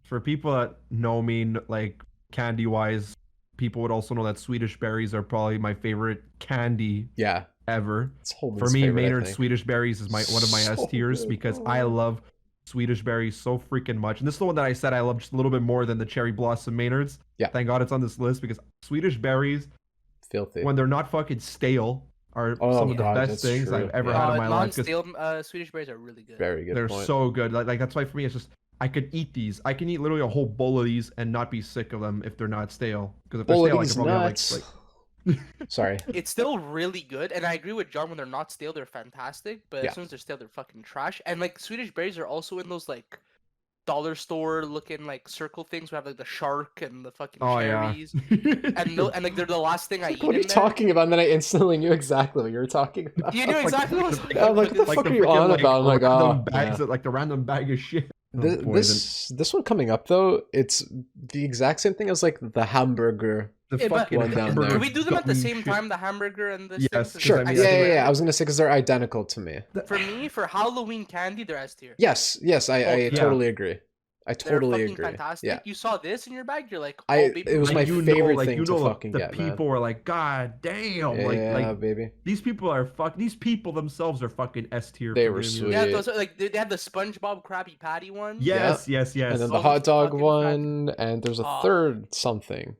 for people that know me, like candy wise, people would also know that Swedish berries are probably my favorite candy Yeah. ever. It's Holman's For me, favorite, I Maynard think. Swedish berries is one of my So S tiers good, because bro. I love Swedish berries so freaking much. And this is the one that I said I love just a little bit more than the cherry blossom Maynards. Yeah. Thank God it's on this list because Swedish berries, Filthy. when they're not fucking stale, are Oh, some of the God, best that's things true. I've ever Yeah. had in my life. 'Cause Non-stale Swedish berries are really good. Very good they're point. so good. Like that's why for me it's just I could eat these. I can eat literally a whole bowl of these and not be sick of them if they're not stale. Because if they're Bowl of stale, I these could probably have nuts. like Sorry. It's still really good, and I agree with John. When they're not stale, they're fantastic. But Yeah. as soon as they're stale, they're fucking trash. And like Swedish berries are also in those like dollar store looking like circle things. We have like the shark and the fucking Oh, yeah. cherries, and like they're the last thing I eat. What are you in there. talking about? And then I instantly knew exactly what you were talking about. You knew exactly what I was talking I'm like, about. what the fuck are you on about? I'm like, random oh, bags yeah. of, like the random bag of shit. Poison. This one coming up though, it's the exact same thing as like the hamburger. The Yeah, but- fucking One down hamburger there. Can we do them at the gummy same shit. time? The hamburger and this. Yes, thing? Sure. I mean, Yeah, I yeah, think- yeah. I was gonna say because they're identical to me. For me, for Halloween candy, they're S tier. Yes, yes. I yeah. totally agree. I They're totally fucking agree. fantastic. Yeah. You saw this in your bag, you're like, oh, I- baby, it was like, my you favorite know, like, thing you to know, fucking the get, man. people were like, God damn, Yeah, like baby. these people are These people themselves are fucking S tier. They for were me. sweet. Yeah, those are, like they have the SpongeBob Krabby Patty one. Yes, yes, yes. And then the Those hot dog fucking one, and there's a Oh. third something.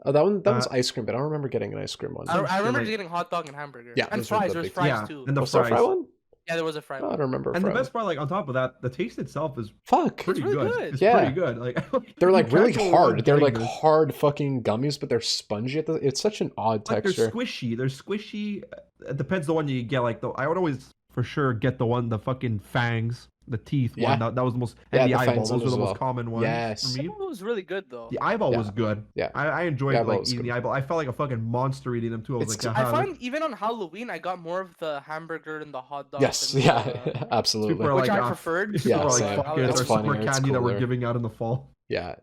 that was ice cream, but I don't remember getting an ice cream one. I remember like- just getting hot dog and hamburger. Yeah, and those were fries. the There's big- fries yeah, too. and the Was there a fry fries. one? Yeah, there was a fry. Oh, I don't remember. a And the fry best part, like on top of that, the taste itself is Fuck. pretty really good. good. It's Yeah. pretty good. Like They're you like really can't go wrong hard. They're getting like this. hard fucking gummies, but they're spongy. It's such an odd Like texture. they're squishy. They're squishy. It depends the one you get. Like I would always for sure get the fucking fangs, the teeth Yeah. one. That was the most. Yeah, And the the eyeball. fangs one Those were as the well. most common ones Yes. for me. It was really good though. The eyeball Yeah. was good. Yeah. I enjoyed The eyeball like was eating good. the eyeball. I felt like a fucking monster eating them too. I was It's- like, I "Haha, find even on Halloween, I got more of the hamburger and the hot dog. Yes. than Yeah. the- Absolutely. People are which like, I "Ah, preferred. people Yeah, are like, same. fuck it, It's it's our funnier, super it's candy that we're cooler. giving out in the fall." Yeah.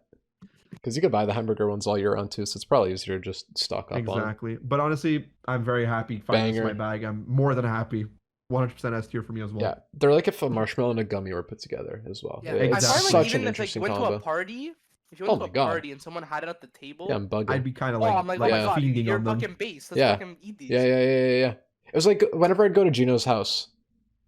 Because you could buy the hamburger ones all year round too, so it's probably easier to just stock up on. Exactly. But honestly, I'm very happy finding this in my Banger. bag. I'm more than happy. 100% S tier for me as well. Yeah, they're like if a marshmallow and a gummy were put together as well. Yeah, It's I find such like an even if like interesting you went to combo. a party, if you Oh went my to a God. party and someone had it at the table, Yeah, I'm bugging. I'd be kind of oh, like, I'm like, oh my god, feeding you're on them. fucking base. Let's Yeah. fucking eat these. Yeah. It was like whenever I'd go to Gino's house,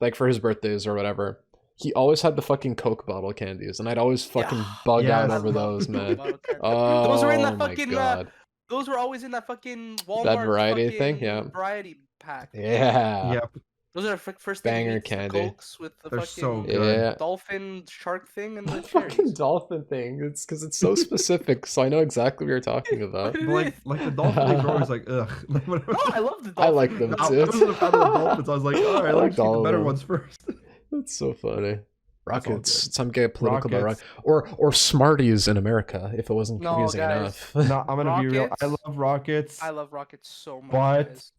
like for his birthdays or whatever, he always had the fucking Coke bottle candies, and I'd always fucking Yeah. bug out Yes. over those, man. Oh, those were in that my fucking. God. Those were always in that fucking Walmart variety thing, fucking yeah. variety pack. Yeah. Yep. Those are the first thing Banger you eat, the candy. Cokes with the They're fucking so good. Yeah. dolphin shark thing and the Fucking cherries. dolphin thing. It's because it's so specific, so I know exactly what you're talking about. But like the dolphin things are always like, ugh. Like, whenever- No, I love the dolphin. I like them I too. wasn't a fan of the dolphins. I was like, all right, I let me liked see the all of better them. ones first. That's so funny. That's all Rockets. good. Some get political about Rockets. or Smarties in America if it wasn't No, confusing guys. enough. No, I'm gonna be real. I Rockets. love rockets, I love rockets so much. but guys.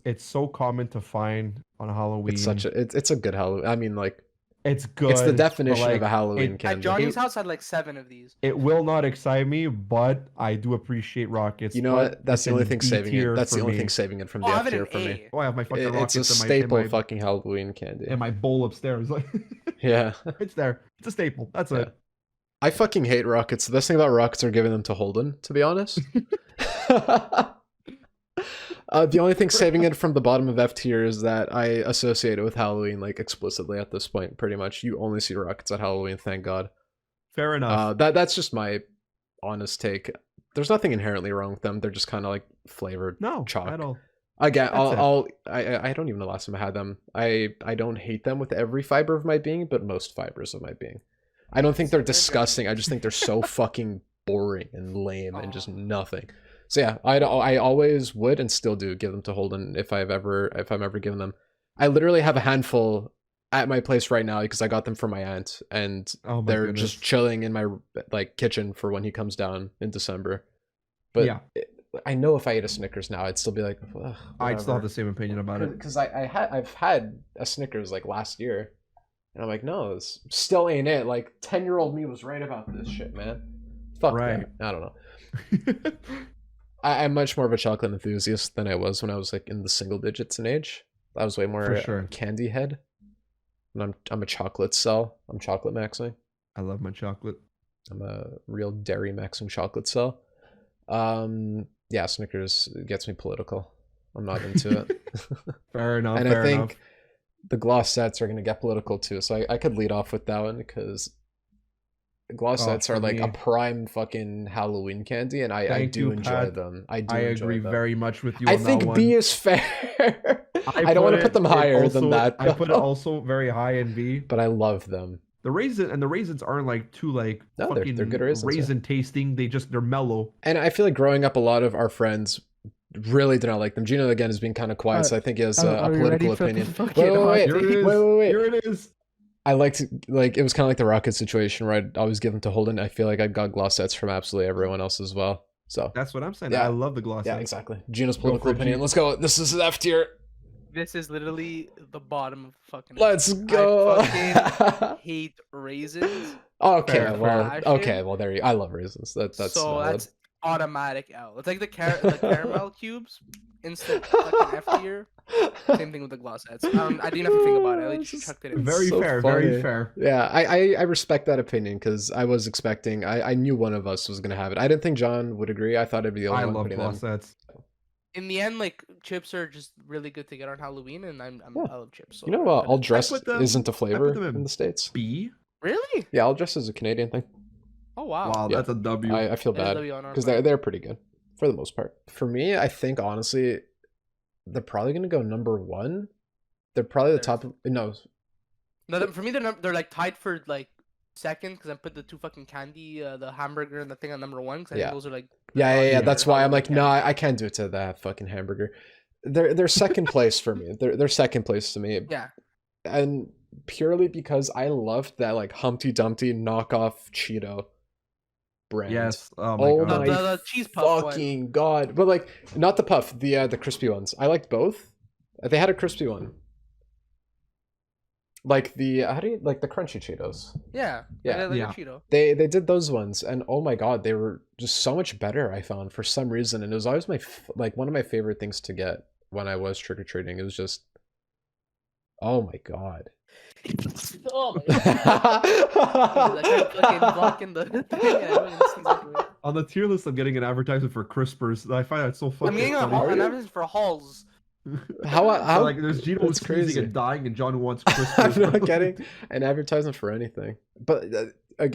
it's so common to find on Halloween. It's such a it's a good Halloween. I mean, like It's good. it's the but, definition like, of a Halloween it- candy. At Johnny's house, I had like 7 of these. It will not excite me, but I do appreciate rockets. You know but what? That's it's the only in thing B saving tier it. That's the for only me. thing saving it from Oh, the I F have it tier in for me. A. Oh, I have my fucking It's rockets a in staple my fucking Halloween candy. in my bowl upstairs. Like, Yeah. it's there. It's a staple. That's Yeah. it. I fucking hate rockets. The best thing about rockets are giving them to Holden, to be honest. The only thing saving it from the bottom of F tier is that I associate it with Halloween, like explicitly at this point, pretty much. You only see rockets at Halloween, thank God. Fair enough. That's just my honest take. There's nothing inherently wrong with them. They're just kind of like flavored No, chalk. at all. Again, That's it. I don't even know the last time I had them. I don't hate them with every fiber of my being, but most fibers of my being. I don't think they're disgusting. I just think they're so fucking boring and lame and just nothing. So yeah, I always would and still do give them to Holden if I'm ever given them. I literally have a handful at my place right now because I got them from my aunt, and Oh my they're goodness. just chilling in my like kitchen for when he comes down in December. But Yeah. I know if I ate a Snickers now, I'd still be like, ugh, I'd still have whatever. the same opinion about it. Because I've had a Snickers like last year, and I'm like, no, it's still ain't it. Like 10-year-old me was right about this shit, man. Fuck Right. that. I don't know. I'm much more of a chocolate enthusiast than I was when I was like in the single digits in age. I was way more For sure. candy head. And I'm a chocolate cell. I'm chocolate maxing. I love my chocolate. I'm a real dairy maxing chocolate cell. Yeah, Snickers gets me political. I'm not into it. Fair enough. And fair I think enough. the gloss sets are going to get political too. So I could lead off with that one because gloss Oh, sets are for like a me- prime fucking Halloween candy, and I Thank do you, enjoy Pat. them. I do I enjoy agree them. very much with you I on that think one. B is fair. I don't want to put them it higher also- than that. I put it also very high in B. But I love them. The raisins aren't like too like No, they're fucking good raisins, yeah. raisin tasting. They're mellow. And I feel like growing up, a lot of our friends really did not like them. Gino again is being kind of quiet, so I think he has a political opinion. Wait. Here it is. I liked, like, it was kind of like the Rocket situation where I'd always give them to Holden. I feel like I got gloss sets from absolutely everyone else as well. So That's what I'm saying. Yeah. I love the gloss. yeah, sets. exactly. Gino's Go political for G. opinion. Let's go. This is F tier. This is literally the bottom of fucking. Let's go. I fucking hate raisins. Okay, Fair, well, fair. okay, well there you. I love raisins. That's so solid. that's automatic L. It's like the caramel cubes, instant fucking F tier. Same thing with the gloss sets. I didn't have to think about it. I just chucked it in. Very so fair. funny. Very fair. Yeah, I respect that opinion because I was expecting. I knew one of us was gonna have it. I didn't think John would agree. I thought it'd be the only I one love putting gloss them. sets. In the end, like chips are just really good to get on Halloween, and I love chips. So You know, I'm all gonna- dress put them- isn't a flavor them in in the States. B. Really? Yeah, all dress is a Canadian thing. Oh wow. Wow, Yeah. that's a W. I feel That is bad W on our because part. they're pretty good. for the most part. For me, I think honestly, they're probably gonna go number 1. They're probably the top. No, No, for me, they're like tied for like second because I put the 2 fucking candy, the hamburger and the thing on number 1 because I think those are like. Yeah. That's why I'm like, no, I can't do it to that fucking hamburger. They're second place for me. They're second place to me. Yeah. And purely because I loved that like Humpty Dumpty knockoff Cheeto brand. Yes. Oh my god. The cheese puff fucking god. But like not the puff, the crispy ones. I liked both. They had a crispy one. Like the how do you like the crunchy Cheetos? Yeah. Yeah. Like a Cheeto. They did those ones and oh my god, they were just so much better I found for some reason, and it was always my like one of my favorite things to get when I was trick-or-treating. It was just oh my god. Oh my god. On the tier list, I'm getting an advertisement for Crispers. I find that so fucking I'm getting funny. an advertisement for Halls. How like there's Gino who's crazy and dying and John who wants I'm Crispers. not getting an advertisement for anything. But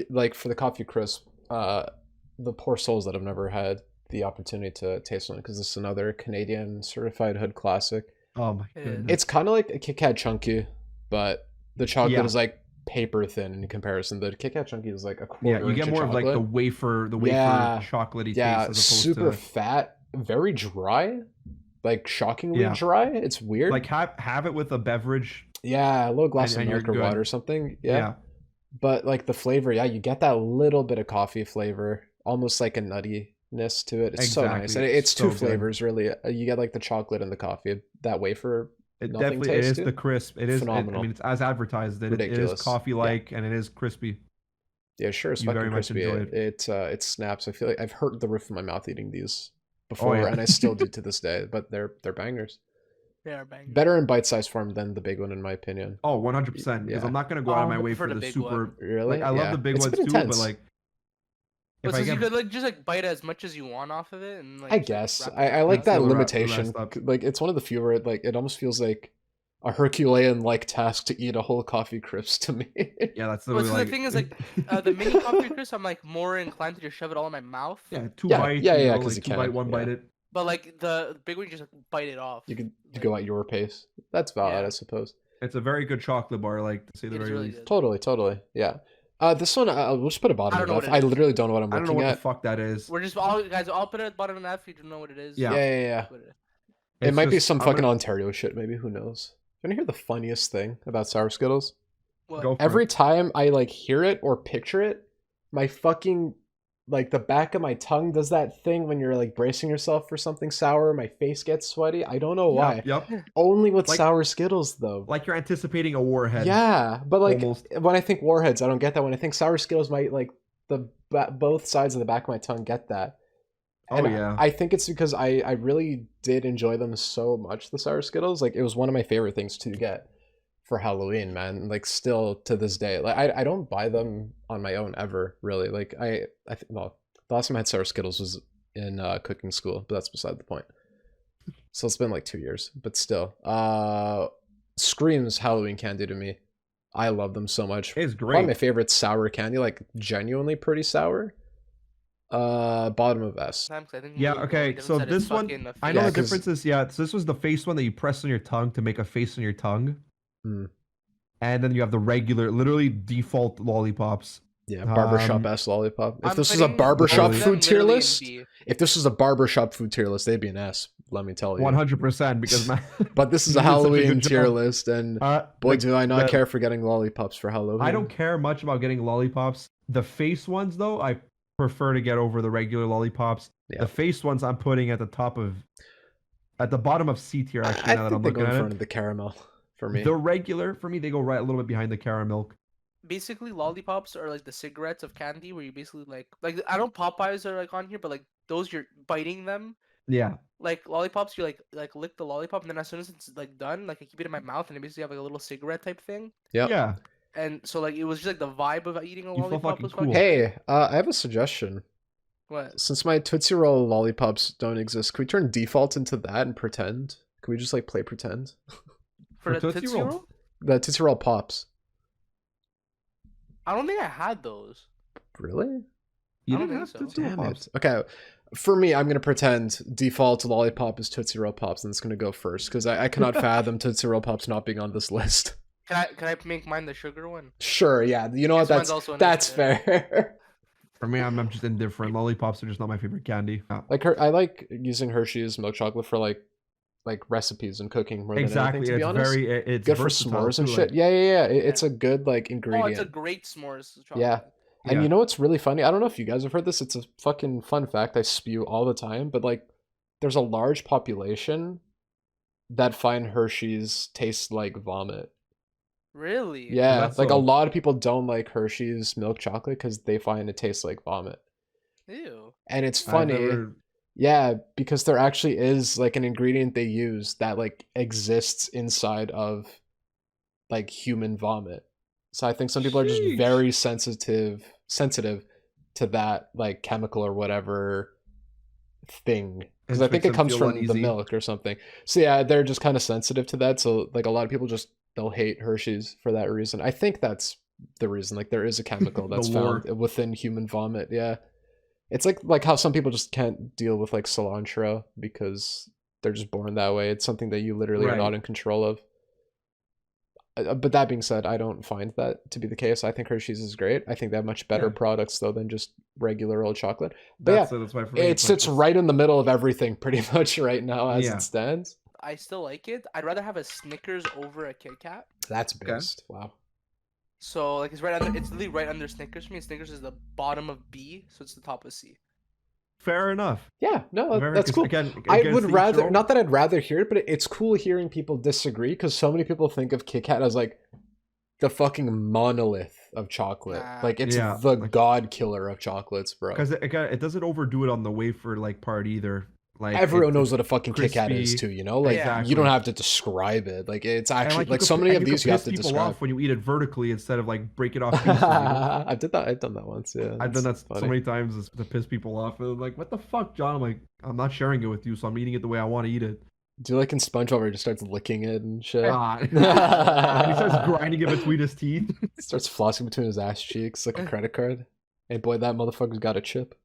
like for the coffee crisp, the poor souls that have never had the opportunity to taste one because it's another Canadian certified hood classic. Oh my goodness. It's kind of like a Kit Kat Chunky, but the chocolate Yeah. is like paper thin in comparison. The Kit Kat Chunky is like a quarter. Yeah, you get inch more of like the chocolate. wafer chocolatey yeah, taste as opposed super to fat, very dry, like shockingly Yeah. dry. It's weird. like have it with a beverage. Yeah, a little glass And of you're milk or good. water or something. Yeah. Yeah. But like the flavor, yeah, you get that little bit of coffee flavor, almost like a nuttiness to it. It's so nice. Exactly. And it's So two good. flavors really. You get like the chocolate and the coffee. That wafer, It nothing definitely it taste is to the crisp. It is. I phenomenal. mean, it's as advertised. It is Ridiculous. coffee like and it is crispy. Yeah, sure. It's You fucking very much crispy. enjoy It snaps. I feel like I've hurt the roof of my mouth eating these before, yeah. and I still do to this day. But they're bangers. They are bangers. Better in bite-sized form than the big one, in my opinion. Oh, 100%. Because Yeah. I'm not gonna go out of my I way prefer for the the big super. one. Really? Like, I love the big It's ones been too, but intense. like. But If I since you get, could like just like bite as much as you want off of it, and like I just, guess wrap it I up. like that Fill the limitation. rest up. Like it's one of the few where it almost feels like a Herculean like task to eat a whole coffee crisp to me. yeah, that's Well, literally so like. the thing is like the mini coffee crisp, I'm like more inclined to just shove it all in my mouth. yeah, two Yeah, bites. yeah, you yeah, know, 'cause like you two bite, can, one yeah. bite it. But like the big one, you just like, bite it off. You could go at your pace. That's valid, Yeah. I suppose. It's a very good chocolate bar, like to say the It is very really least. good. Totally. Yeah. This one, we'll just put a bottom I don't know of what F. it I is. literally don't know what I'm I don't know looking what at. the fuck that is. We're just all guys. I'll put it at the bottom of that if you don't know what it is. Yeah. Yeah. What it is. It It's might be just- some I'm fucking gonna- Ontario shit, maybe. Who knows? You wanna hear the funniest thing about Sour Skittles? What? Go for Every it. time I like hear it or picture it, my fucking like the back of my tongue does that thing when you're like bracing yourself for something sour. My face gets sweaty. I don't know why. Yep. Only with Like- sour Skittles though. Like you're anticipating a warhead. Yeah, but like Almost. when I think Warheads, I don't get that. When I think sour Skittles, might like both sides of the back of my tongue get that. Oh, And yeah. I think it's because I really did enjoy them so much. The sour Skittles, like it was one of my favorite things to get for Halloween, man. Like still to this day, like I don't buy them on my own ever, really. Like I think well, the last time I had sour Skittles was in cooking school, but that's beside the point. So it's been like 2 years, but still, screams Halloween candy to me. I love them so much. It's One of my great. favorite sour candy, like genuinely pretty sour. Bottom of S. Sometimes I think Yeah, the okay, difference so that it's this one, fucking a I know Yeah, the 'cause- difference is, so this was the face one that you press on your tongue to make a face on your tongue. Hmm. And then you have the regular, literally default lollipops. Yeah, barbershop Um, ass lollipop. If I'm this was a putting barbershop both of food them tier literally in list, B. if this was a barbershop food tier list, they'd be an S. Let me tell you. 100% because my, But this is you a did such a Halloween good tier job. list, and boy, boy, do I not the- care for getting lollipops for Halloween. I don't care much about getting lollipops. The face ones, though, I prefer to get over the regular lollipops. Yeah. The face ones I'm putting at the bottom of C tier. Actually, I now that think I'm they looking go in at front it, of the caramel for me. the regular for me, they go right a little bit behind the caramel. Basically, lollipops are like the cigarettes of candy, where you basically like I don't Popeyes are like on here, but like those you're biting them. Yeah, Like lollipops, you like lick the lollipop, and then as soon as it's like done, like I keep it in my mouth, and I basically have like a little cigarette type thing. Yep. yeah. And so like it was just like the vibe of eating a You feel lollipop fucking was cool. fucking. Hey, I have a suggestion. What? Since my Tootsie Roll lollipops don't exist, can we turn default into that and pretend? Can we just like play pretend? For the Tootsie Tootsie Roll? Roll? The Tootsie Roll pops. I don't think I had those. Really? You I don't didn't think have so. Tootsie Roll Damn Pops. it. Okay. For me, I'm gonna pretend default lollipop is Tootsie Roll Pops, and it's gonna go first because I cannot fathom Tootsie Roll Pops not being on this list. Can I make mine the sugar one? Sure, yeah. You know what? Yes, mine's also That's understood. fair. For me, I'm just indifferent. Lollipops are just not my favorite candy. Like I like using Hershey's milk chocolate for like recipes and cooking more than Exactly. anything. To be It's honest, very it's good for versatile s'mores and too, shit. like- Yeah. It's a good like Oh, ingredient. it's a great s'mores chocolate. Yeah. And Yeah. you know what's really funny? I don't know if you guys have heard this. It's a fucking fun fact I spew all the time, but like there's a large population that find Hershey's taste like vomit. Really? Yeah, That's like a so- lot of people don't like Hershey's milk chocolate because they find it tastes like vomit. Ew. And it's I've funny. never- Yeah, because there actually is like an ingredient they use that like exists inside of like human vomit. So I think some people are just Sheesh. very sensitive to that like chemical or whatever thing. Because I It think makes it them comes feel from the uneasy. milk or something. So yeah, they're just kind of sensitive to that. So like a lot of people just they'll hate Hershey's for that reason. I think that's the reason. Like there is a chemical The that's lore. found within human vomit. Yeah. It's like how some people just can't deal with like cilantro because they're just born that way. It's something that you literally are Right. not in control of. But that being said, I don't find that to be the case. I think Hershey's is great. I think they have much better Yeah. products though than just regular old chocolate. But yeah, That's why for me, it it's like sits this- right in the middle of everything pretty much right now as Yeah. it stands. I still like it. I'd rather have a Snickers over a Kit Kat. That's Okay. best. Wow. So like it's right under. It's literally right under Snickers for me. Snickers is the bottom of B, so it's the top of C. Fair enough. Yeah, no, Very- that's 'cause cool. again, I against would each rather, their own. not that I'd rather hear it, but it's cool hearing people disagree because so many people think of Kit Kat as like the fucking monolith of chocolate. Nah. Like it's Yeah, the like- god killer of chocolates, bro. Because it doesn't overdo it on the wafer like part either. Like Everyone it's knows what a fucking Kit Kat is crispy. too, you know? Like Exactly. you don't have to describe it. Like it's And, actually you like could so pi- many and of you these could you have piss to people describe. off when you eat it vertically instead of like break it off pieces. You know? I've done that once, yeah. I've done that That's so funny. many times to piss people off. And they're like, what the fuck, John? I'm like, I'm not sharing it with you, so I'm eating it the way I want to eat it. Do you like in SpongeBob where he just starts licking it and shit? Ah. And he starts grinding it between his teeth. Starts flossing between his ass cheeks like a credit card. Hey boy, that motherfucker's got a chip.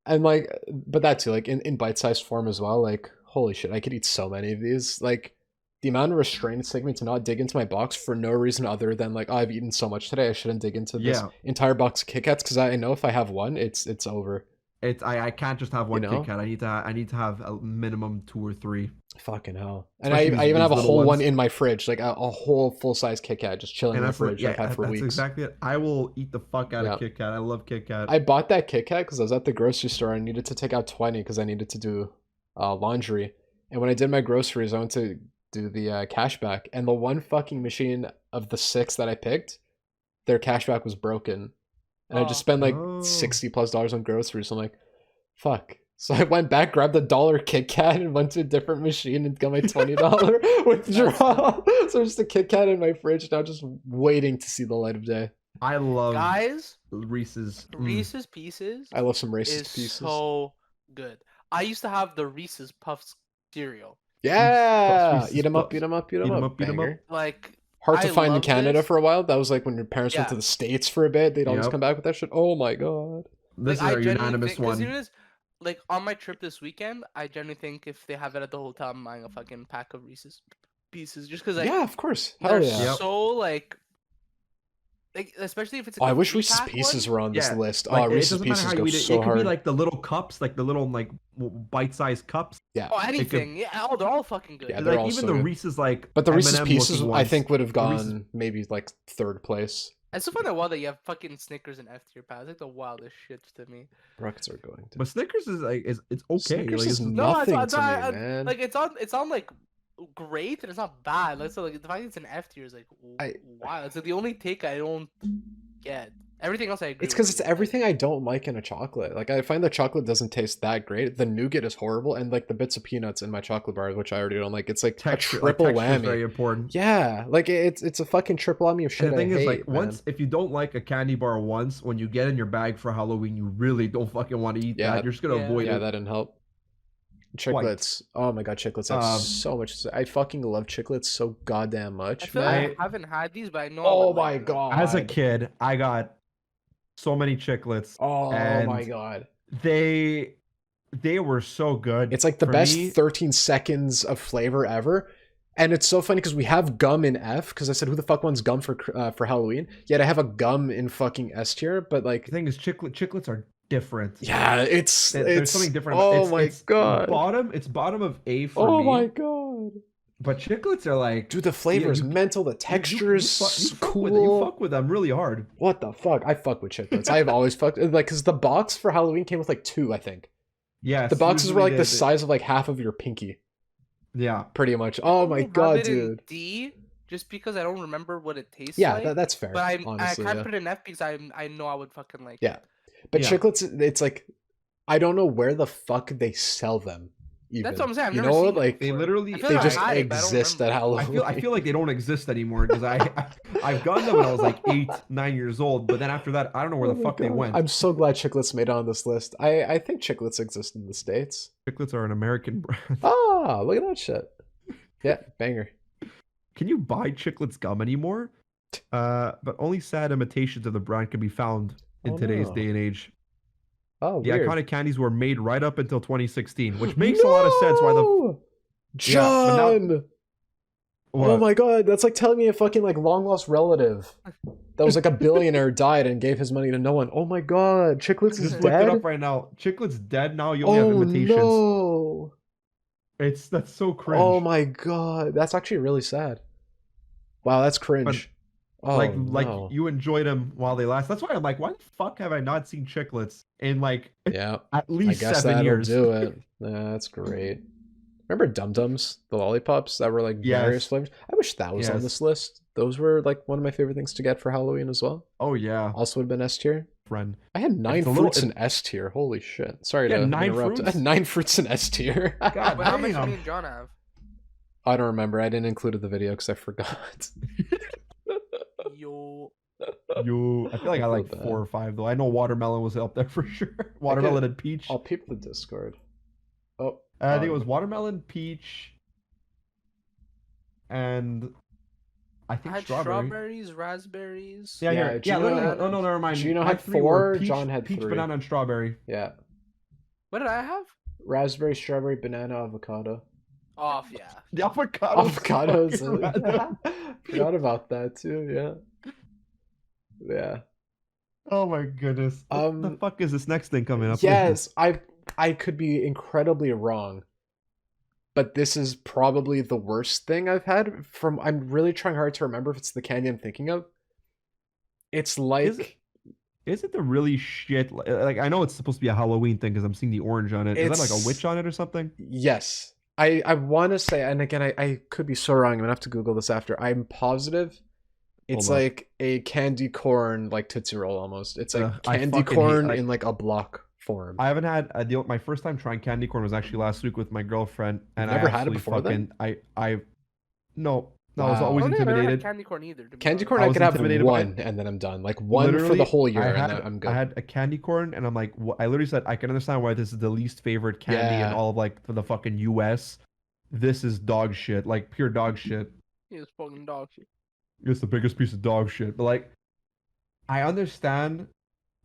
And like, but that too, like in bite-sized form as well. Like, holy shit, I could eat so many of these. Like, the amount of restraint it's taking me to not dig into my box for no reason other than like, oh, I've eaten so much today, I shouldn't dig into this Yeah. entire box of Kit Kats because I know if I have one, it's over. I can't just have one know? Kit Kat. I need to have a minimum 2 or 3. Fucking hell. And Especially I even these have a little whole one ones. in my fridge, like a whole full-size Kit Kat just chilling in And my that's what, fridge yeah, I've had for that's weeks. exactly it. I will eat the fuck out Yeah. of Kit Kat. I love Kit Kat. I bought that Kit Kat because I was at the grocery store. I needed to take out 20 because I needed to do laundry. And when I did my groceries, I went to do the cashback. And the one fucking machine of the 6 that I picked, their cashback was broken. And I just spent like Oh. $60+ on groceries. I'm like, fuck. So I went back, grabbed a $1 Kit Kat, and went to a different machine and got my $20 withdrawal. So just a Kit Kat in my fridge now, just waiting to see the light of day. I love Guys, Reese's. Reese's Pieces I love some racist is pieces. so good. I used to have the Reese's Puffs cereal. Yeah, Reese's eat 'em up, Puffs. eat 'em up, eat 'em Eat 'em up, up, eat 'em up. banger. Like Hard to I find in love Canada this. for a while. That was like when your parents went Yeah. to the States for a bit. They'd always Yep. come back with that shit. Oh my god. This Like, is our genuinely unanimous think, 'cause one. even as, like on my trip this weekend, I genuinely think if they have it at the hotel, I'm buying a fucking pack of Reese's Pieces just because like Yeah, of course. Hell they're yeah. Yep. so like especially if it's Oh, like I a wish three Reese's pack Pieces one. were on this Yeah, list. Like, Oh, it Reese's doesn't matter Pieces how you go eat it. so It could be hard. like the little cups, like the little like bite-sized cups. Yeah. Oh, anything. Yeah, oh, they're all fucking good. Yeah, they're Like all even so the good. Reese's like. But the Reese's M&M Pieces, looking I ones. think, would have The Reese's- gone maybe like 3rd place. It's so funny that you have fucking Snickers and F tier pads. Like the wildest shit to me. Rockets are going to. But Snickers is like it's okay. Snickers like, is it's, nothing it's to me, I- man. Like it's on like great and it's not bad. Like so like the fact that it's an F tier is like wow. It's like the only take I don't get. Everything else I agree. It's because with it's you. everything I don't like in a chocolate. Like I find the chocolate doesn't taste that great. The nougat is horrible, and like the bits of peanuts in my chocolate bars, which I already don't like. It's like texture, a triple like, texture is whammy. very important. Yeah, like it's a fucking triple whammy of shit. And the thing I is, hate, like, man. once if you don't like a candy bar once, when you get in your bag for Halloween, you really don't fucking want to eat Yeah, that. You're just gonna avoid yeah, it. that didn't help. Chiclets. Oh my god, chiclets have so much. I fucking love chiclets so goddamn I much, feel man. like I haven't had these, but I know. I Oh would like my them. god. As a kid, I got so many chiclets. Oh and my god. They were so good. It's like the For best me, 13 seconds of flavor ever. And it's so funny because we have gum in F, because I said, who the fuck wants gum for Halloween? Yet I have a gum in fucking S tier, but like... the thing is, chiclets are different. Yeah, it's... There's something different. Oh my god. It's bottom of A for me. Oh my god. But chiclets are like... Dude, the flavor is mental, the texture is cool. You fuck with them really hard. What the fuck? I fuck with chiclets. I've always fucked... Like, because the box for Halloween came with like 2, I think. Yeah. The boxes were like the size of like half of your pinky. Yeah. Pretty much. Oh my god, dude. D, just because I don't remember what it tastes Yeah, like. that's fair. But I honestly, can't put it in F because I know I would fucking like Yeah. it. But Yeah. chiclets, it's like, I don't know where the fuck they sell them. Even. That's what I'm saying. I've you never know, seen it like They before. literally... I feel they like I just had it, but I don't exist at remember. Halloween. I feel like they don't exist anymore because I've gotten them when I was like 8, 9 years old. But then after that, I don't know where Oh the my fuck they God. went. I'm so glad chiclets made it on this list. I think chiclets exist in the States. Chiclets are an American brand. Ah, look at that shit. Yeah, banger. Can you buy Chiclets gum anymore? But only sad imitations of the brand can be found in Oh, today's no. day and age. Oh, The weird. iconic candies were made right up until 2016, which makes a lot of sense why the... No! Yeah, but now- John! What? Oh my god, that's like telling me a fucking like long lost relative that was like a billionaire died and gave his money to no one. Oh my god, Chiclets is Just look dead? it up right now. Chiclets dead now, you only have Oh imitations. no! That's so cringe. Oh my god, that's actually really sad. Wow, that's cringe. Oh, like no. you enjoyed them while they last. That's why I'm like, why the fuck have I not seen Chiclets in like Yeah, at I least guess 7 that'll years? do it. Yeah, that's great. Remember Dum Dums, the lollipops that were like various Yes. flavors? I wish that was on Yes. this list. Those were like one of my favorite things to get for Halloween as well. Oh yeah, Also would have been S tier. friend. I had 9 It's a little- fruits in S tier. Holy shit. Sorry You to had 9 interrupt. I fruits? had 9 fruits in S tier. God But how much damn. do me and John have? I don't remember. I didn't include it in the video because I forgot. Yo. I feel like I I like feel 4 bad. or 5 though. I know watermelon was up there for sure. Watermelon and peach. I'll peep the Discord. Oh, I think it was watermelon, peach, and I I think had strawberry. strawberries, raspberries. Yeah, Yeah, here. Gino no, had- no, never mind. Gino My had 3 were 4, peach, John had peach, 3. banana, and strawberry. Yeah. What did I have? Raspberry, strawberry, banana, avocado. Oh, yeah. The avocado. Avocados. Forgot about that too, yeah. Yeah. Oh my goodness. What the fuck is this next thing coming up? Yes, I could be incredibly wrong. But this is probably the worst thing I've had from I'm really trying hard to remember if it's the candy I'm thinking of. It's like Is it the really shit? Like I know it's supposed to be a Halloween thing because I'm seeing the orange on it. Is that like It's- a witch on it or something? yes. I want to say, and again, I could be so wrong. I'm gonna have to Google this after. I'm positive it's Hold on. like a candy corn, like Tootsie Roll almost. It's like I candy fucking corn hate- in like a block form. I haven't had a deal. My first time trying candy corn was actually last week with my girlfriend, and Never I had it absolutely before then? no, I was Wow. always I never had intimidated. candy corn either. to be Candy honest. corn, I I was could have intimidated by one, and then I'm done. Like one for Literally, the whole year, I and had, then I'm good. I had a candy corn, and I'm like, I literally said, I can understand why this is the least favorite candy in Yeah. all of like the fucking U.S. This is dog shit, like pure dog shit. He was fucking dog shit. It's the biggest piece of dog shit. But like, I understand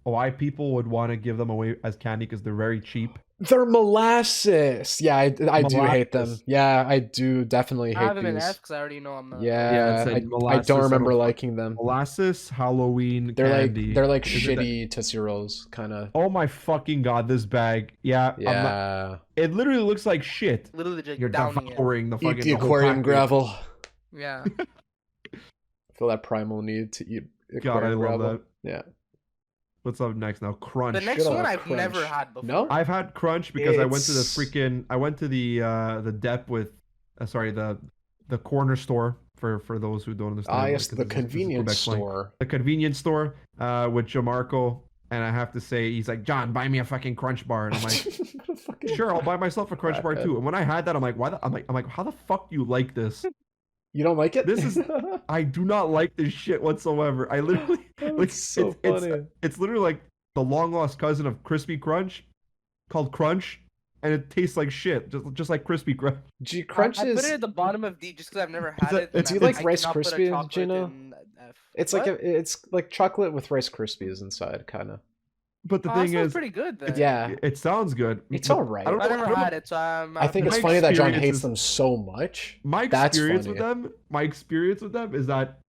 why people would want to give them away as candy because they're very cheap. They're molasses. Yeah, I do hate them. Molasses. Yeah, I do definitely I hate have him in these. F because I already know I'm not. Yeah, it's like I molasses, don't I remember don't- liking them. Molasses Halloween They're candy. like they're like Is it that- shitty Tootsie Rolls, kind of. Oh my fucking god, this bag. Yeah, I'm not- Yeah. it literally looks like shit. Literally just You're downing it. devouring the fucking Eat the whole aquarium package. gravel. Yeah. Feel that primal need to eat God, I aquarium love gravel. that. Yeah. What's up next now? Crunch. The next Good one old I've crunch. never had before. No? I've had crunch because I went to the It's- freaking I went to the dep with sorry the corner store for those who don't understand. Ah, like, yes, 'cause the this is convenience Quebec slang. store. The convenience store with Jamarco, and I have to say he's like, John, buy me a fucking crunch bar, and I'm like, Fucking- sure, I'll buy myself a crunch bar too. And when I had that, I'm like, I'm like, how the fuck do you like this? You don't like it? This is I do not like this shit whatsoever. I literally like That's so funny. it's literally like the long lost cousin of Crispy Crunch called Crunch, and it tastes like shit, just like Crispy Crunch. G Crunch I is. put it at the bottom of D just because I've never had that- it. and do you I- like I Rice cannot put a Krispies, chocolate Gino? in F. It's like it's like chocolate with Rice Krispies inside, kind of. But the Oh, thing that sounds is, pretty good then. Yeah, it sounds good. it's but all right. I don't I know. never had it, so I'm. I think it's My funny that John experience hates is- them so much. My That's experience funny. with them, is that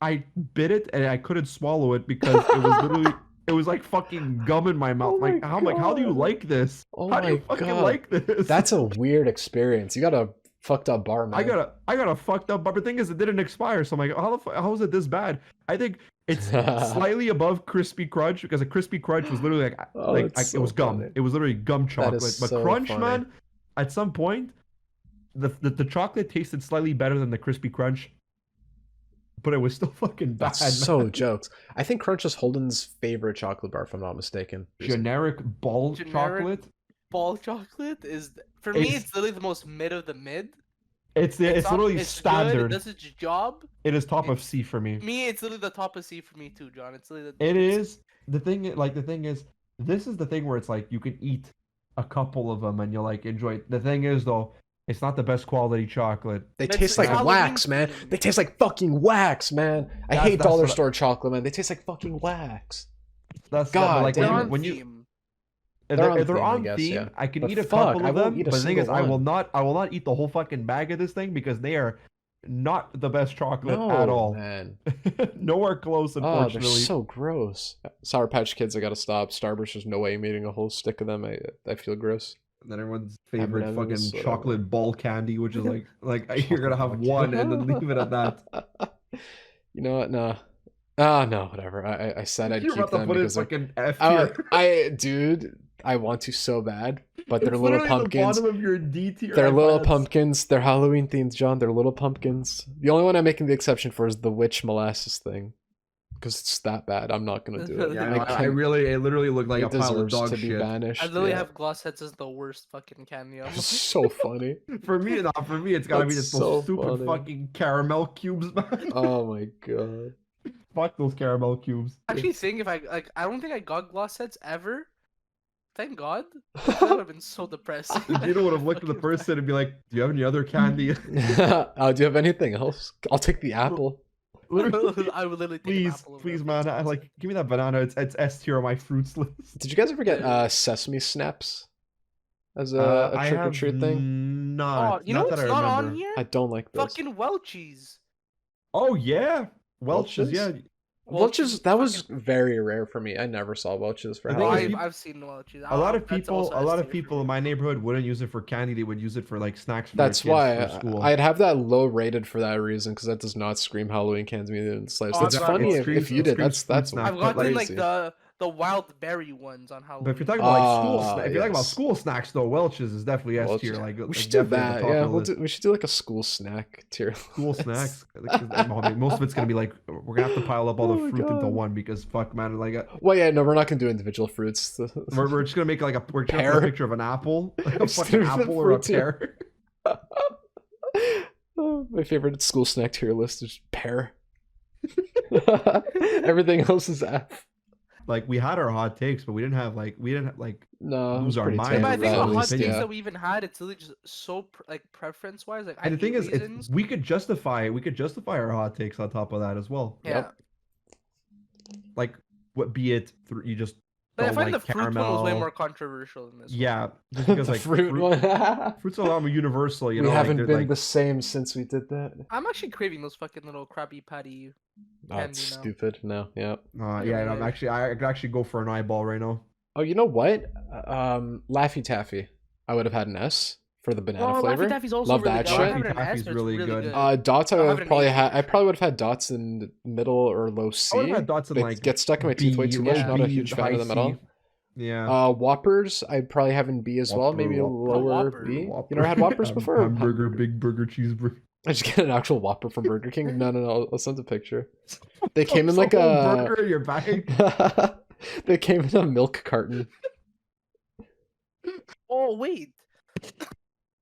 I bit it and I couldn't swallow it because it was literally, it was like fucking gum in my mouth. Oh my how do you God. like this? Oh how do you my fucking God. like this? That's a weird experience. You got a fucked up bar, man. I got a fucked up. But the thing is, it didn't expire. So I'm like, how is it this bad? I think it's slightly above crispy crunch because a crispy crunch was literally it's it was so gum. funny. It was literally gum chocolate. is But so crunch, funny. man, at some point, the chocolate tasted slightly better than the crispy crunch. But it was still fucking bad. That's so man. jokes. I think Crunch is Holden's favorite chocolate bar, if I'm not mistaken. Generic ball chocolate. Ball chocolate is for me. It's- It's literally the most mid of the mid. It's It's literally Good, standard. it does its job. It is top of C for me. Me, it's literally the top of C for me too, John. It's literally It is the thing. The thing is, this is the thing where it's like you can eat a couple of them and you'll like enjoy it. The thing is though, it's not the best quality chocolate. They That's taste the like Halloween wax, man. theme. They taste like fucking wax, man. I hate That's dollar what I- store chocolate, man. They taste like fucking wax. That's God like damn. They're on when you theme. if They're on if they're theme, I on guess, theme, yeah. I can But eat a fuck, couple I of won't them. eat a But the thing is, single one. I will not eat the whole fucking bag of this thing because they are not the best chocolate at all. man. Nowhere close, Oh, they're unfortunately. so gross. Sour Patch Kids, I gotta stop. Starburst, there's no way I'm eating a whole stick of them. I feel gross. And then everyone's favorite M&Ms, fucking whatever. chocolate ball candy, which is like you're gonna have Chocolate one and then leave it at that. You know what? No. Ah, no, whatever. I said I'd You're keep about to them put it because they're- fucking F tier. dude, I want to so bad, but they're It's little literally pumpkins. The bottom of your D tier. They're little iPads. pumpkins. They're Halloween themed, John. They're little pumpkins. The only one I'm making the exception for is the witch molasses thing, because it's that bad. I'm not gonna do it. Yeah, I can't- it literally looked like it a pile of deserves dog to be shit. banished. I literally yeah. have gloss heads as the worst fucking candy. ever. It's so funny. For me, it's gotta be That's those so stupid funny. fucking caramel cubes, man. Oh my god. Fuck those caramel cubes. I actually think if I don't think I got gloss sets ever. Thank God. That would have been so depressing. Gino would have looked at the person and be like, "Do you have any other candy?" Do you have anything else? I'll take the apple. Literally, I would literally take an please, apple over please, it. man. I like give me that banana. It's S tier on my fruits list. Did you guys ever get sesame snaps as a I trick or have treat thing? Not. Oh, you know not what's that I not remember. on here? I don't like those. Fucking Welchies. Oh yeah, Welch's. Welch's? Yeah, Welch's, that was very rare for me. I never saw Welch's for The thing is, Halloween. I've seen Welchies. a lot of That's people, also a lot S of tier people for in me. my neighborhood wouldn't use it for candy. They would use it for like snacks for their That's kids why for school. I'd have that low rated for that reason, because that does not scream Halloween candy to me in the slightest. Oh, It's I've got- funny it if screams- you it did. screams That's fruit snack. I've gotten crazy. like the wild berry ones on Halloween. But if you're talking about like school, Ah, if you're talking about yes. school snacks though, Welch's is definitely S tier. Welch's. Like We should like, do definitely at the that. top Yeah, of the list. we should do like a school snack tier. School list. snacks. I mean, most of it's gonna be like we're gonna have to pile up all Oh the my fruit into God. one because fuck man, like Well, yeah, no, we're not gonna do individual fruits. we're just gonna make like we're just gonna Pear? put a picture of an apple, like a Just fucking do the apple or a fruit tier. pear. Oh, my favorite school snack tier list is pear. Everything else is F. Like we had our hot takes, but we didn't have No, Lose it's our pretty mind Yeah, but I over think that, the at hot least, takes yeah. that we even had, it's literally just so like preference wise. Like, and the thing is, reasons. we could justify our hot takes on top of that as well. Yeah. Yep. Like what be it you just But I don't find like the fruit one was way caramel. more controversial than this. one. Yeah, just because The like fruit one. fruits are a lot more universal. You We know, like, haven't they're, been like, the same since we did that. I'm actually craving those fucking little Krabby Patty. That's now. stupid. No, yeah. yeah, I'm actually I could actually go for an eyeball right now. Oh, you know what? Laffy Taffy. I would have had an S for the banana Oh, flavor. Laffy Taffy's also Love really that good. shit. I have it in Laffy S, Taffy's but it's really really good. good. Dots I I would have have it probably in had. A. I probably would have had dots in middle or low C. I would have had dots in They like get stuck in my teeth way B, too much. yeah. Not a B, huge fan high of them at all. C. Yeah. Whoppers I'd probably have in B as well. Maybe a Whopper. lower Whopper. B. You never had Whoppers before? Hamburger, big burger, cheeseburger. I just get an actual Whopper from Burger King. No. I'll send a picture. They came in It's a like whole a. burger in your bag. They came in a milk carton. Oh wait.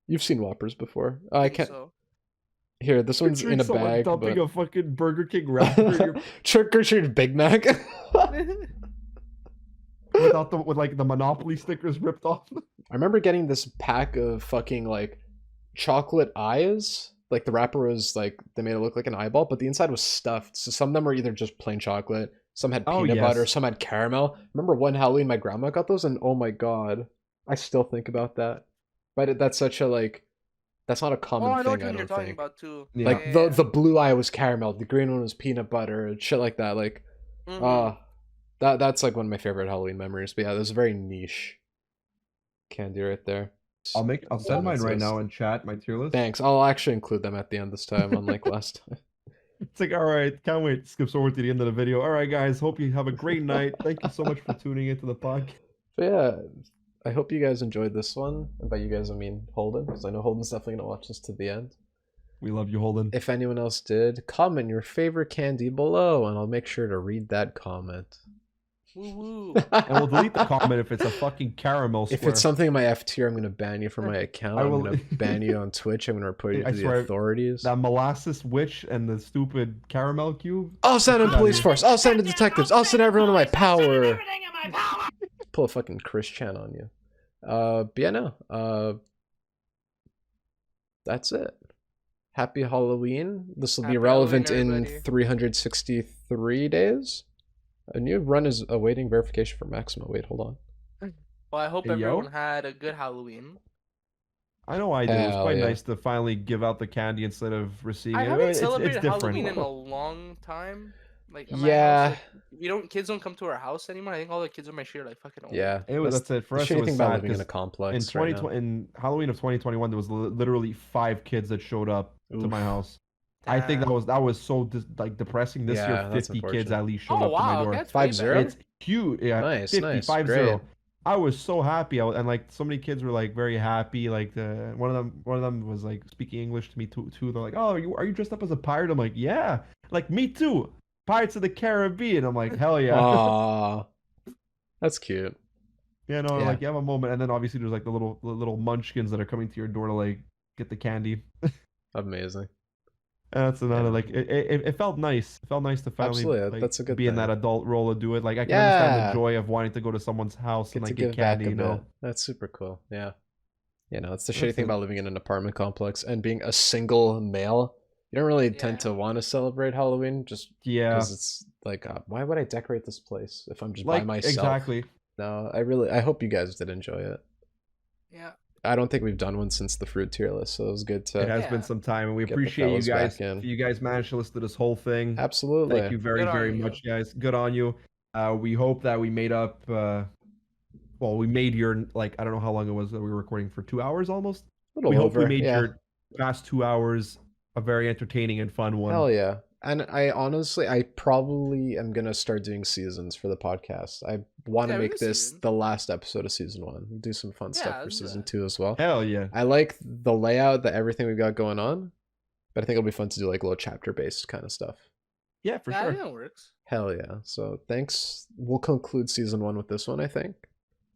You've seen Whoppers before. I think can't. So. Here, this one's in a Someone bag. dumping But... a fucking Burger King wrapper in your... Trick or treat Big Mac. with like the Monopoly stickers ripped off. I remember getting this pack of fucking like chocolate eyes like the wrapper was like they made it look like an eyeball, but the inside was stuffed. So some of them were either just plain chocolate, some had Oh, peanut butter, yes. some had caramel. Remember one Halloween my grandma got those, and oh my god, I still think about that. But that's such a like, that's not a Oh, common I know thing. which I one you're don't talking think. about too. Yeah. Like the blue eye was caramel, the green one was peanut butter, and shit like that. Like, Mhm. that's like one of my favorite Halloween memories. But yeah, there's a very niche candy right there. I'll send mine right now in chat, my tier list. Thanks. I'll actually include them at the end this time, unlike last time. It's like, all right, can't wait. Skips over to the end of the video. All right, guys, hope you have a great night. Thank you so much for tuning into the podcast. But yeah, I hope you guys enjoyed this one. And by you guys, I mean Holden, because I know Holden's definitely going to watch this to the end. We love you, Holden. If anyone else did, comment your favorite candy below, and I'll make sure to read that comment. Woo woo. And we'll delete the comment if it's a fucking caramel square. If it's something in my F tier, I'm going to ban you from my account. I'm will- going to ban you on Twitch. I'm going to report you I to the swear, authorities. that molasses witch and the stupid caramel cube. I'll send in Get outta police here. force. I'll send in detectives. I'll send everyone in my power. Pull a fucking Chris Chan on you. But yeah, no. That's it. Happy Halloween. This will be Happy relevant Halloween, in everybody. 363 days. A new run is awaiting verification for Maxima. Wait, hold on. Well, I hope Hey, yo. everyone had a good Halloween. I know I did. It was Hell quite yeah. nice to finally give out the candy instead of receiving I it. haven't It's celebrated different. Halloween in a long time. Like in my Yeah. house, like, kids don't come to our house anymore. I think all the kids on my street are like fucking old. Yeah. That's it. For the us, it shitty was thing about sad living in a 'cause complex in right now. 2020, in Halloween of 2021, there was literally 5 kids that showed up to my Oof. house. I think Damn. that was so depressing. This Yeah, year, that's 50 kids unfortunate. at least showed Oh up to my wow, door. okay, that's way 5-0? better. It's huge. Yeah, Nice, 50, nice, 50. great. I was so happy, and like so many kids were like very happy. Like one of them was like speaking English to me too. They're like, "Oh, are you dressed up as a pirate?" I'm like, "Yeah." Like me too. Pirates of the Caribbean. I'm like, hell yeah. Aww. That's cute. Yeah, no, Yeah. like you have a moment, and then obviously there's like the little munchkins that are coming to your door to like get the candy. Amazing. And that's another like it felt nice. It felt nice to finally Absolutely, like, that's a good be in that thing. adult role to do it. Like I can understand Yeah. the joy of wanting to go to someone's house Get and to like get give back candy. a You know, bit. That's super cool. Yeah. You know, it's the shitty That's thing it. about living in an apartment complex and being a single male. You don't really tend Yeah. to want to celebrate Halloween just yeah, because it's like, why would I decorate this place if I'm just by like myself? exactly. No, I hope you guys did enjoy it. Yeah. I don't think we've done one since the fruit tier list, so it was good to. It has Yeah. been some time, and we Get the appreciate you fellas back guys. in. You guys managed to listen to this whole thing. Absolutely. Thank you very, Good on very you. much, guys. Good on you. We hope that we made up. Well, we made your like I don't know how long it was that we were recording for 2 hours almost. A little We hope over, we made yeah. your past 2 hours a very entertaining and fun one. Hell yeah. And I probably am gonna start doing seasons for the podcast. I want to Yeah, we make do this season. the last episode of season 1. Do some fun Yeah, stuff for let's do season that. 2 as well. Hell yeah. I like the layout, the everything we've got going on, but I think it'll be fun to do like little chapter based kind of stuff. Yeah, for Yeah, I sure. think it works. Hell yeah. So thanks. We'll conclude season 1 with this one, I think.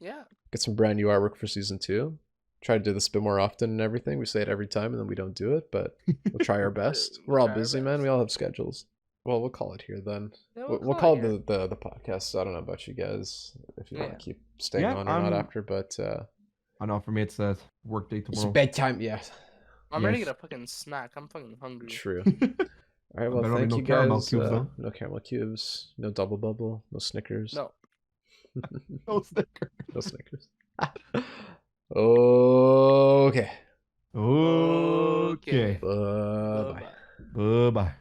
Yeah. Get some brand new artwork for season 2. Try to do this a bit more often and everything. We say it every time and then we don't do it, but we'll try our best. We'll We're all try our busy, man. best. We all have schedules. Well, we'll call it here then. Yeah, We'll call it it the podcast. I don't know about you guys if you want Yeah. to keep staying Yeah, on or not I'm- after, but I know for me it's a work day it's tomorrow. bedtime. Yeah, I'm ready to Yes. get a fucking snack. I'm fucking hungry. true. All right, well, Better not be thank no you caramel guys. cubes, though. No caramel cubes. No double bubble. No Snickers. No. No sticker. No Snickers. Okay. Okay. Bye. Bye-bye. Bye bye.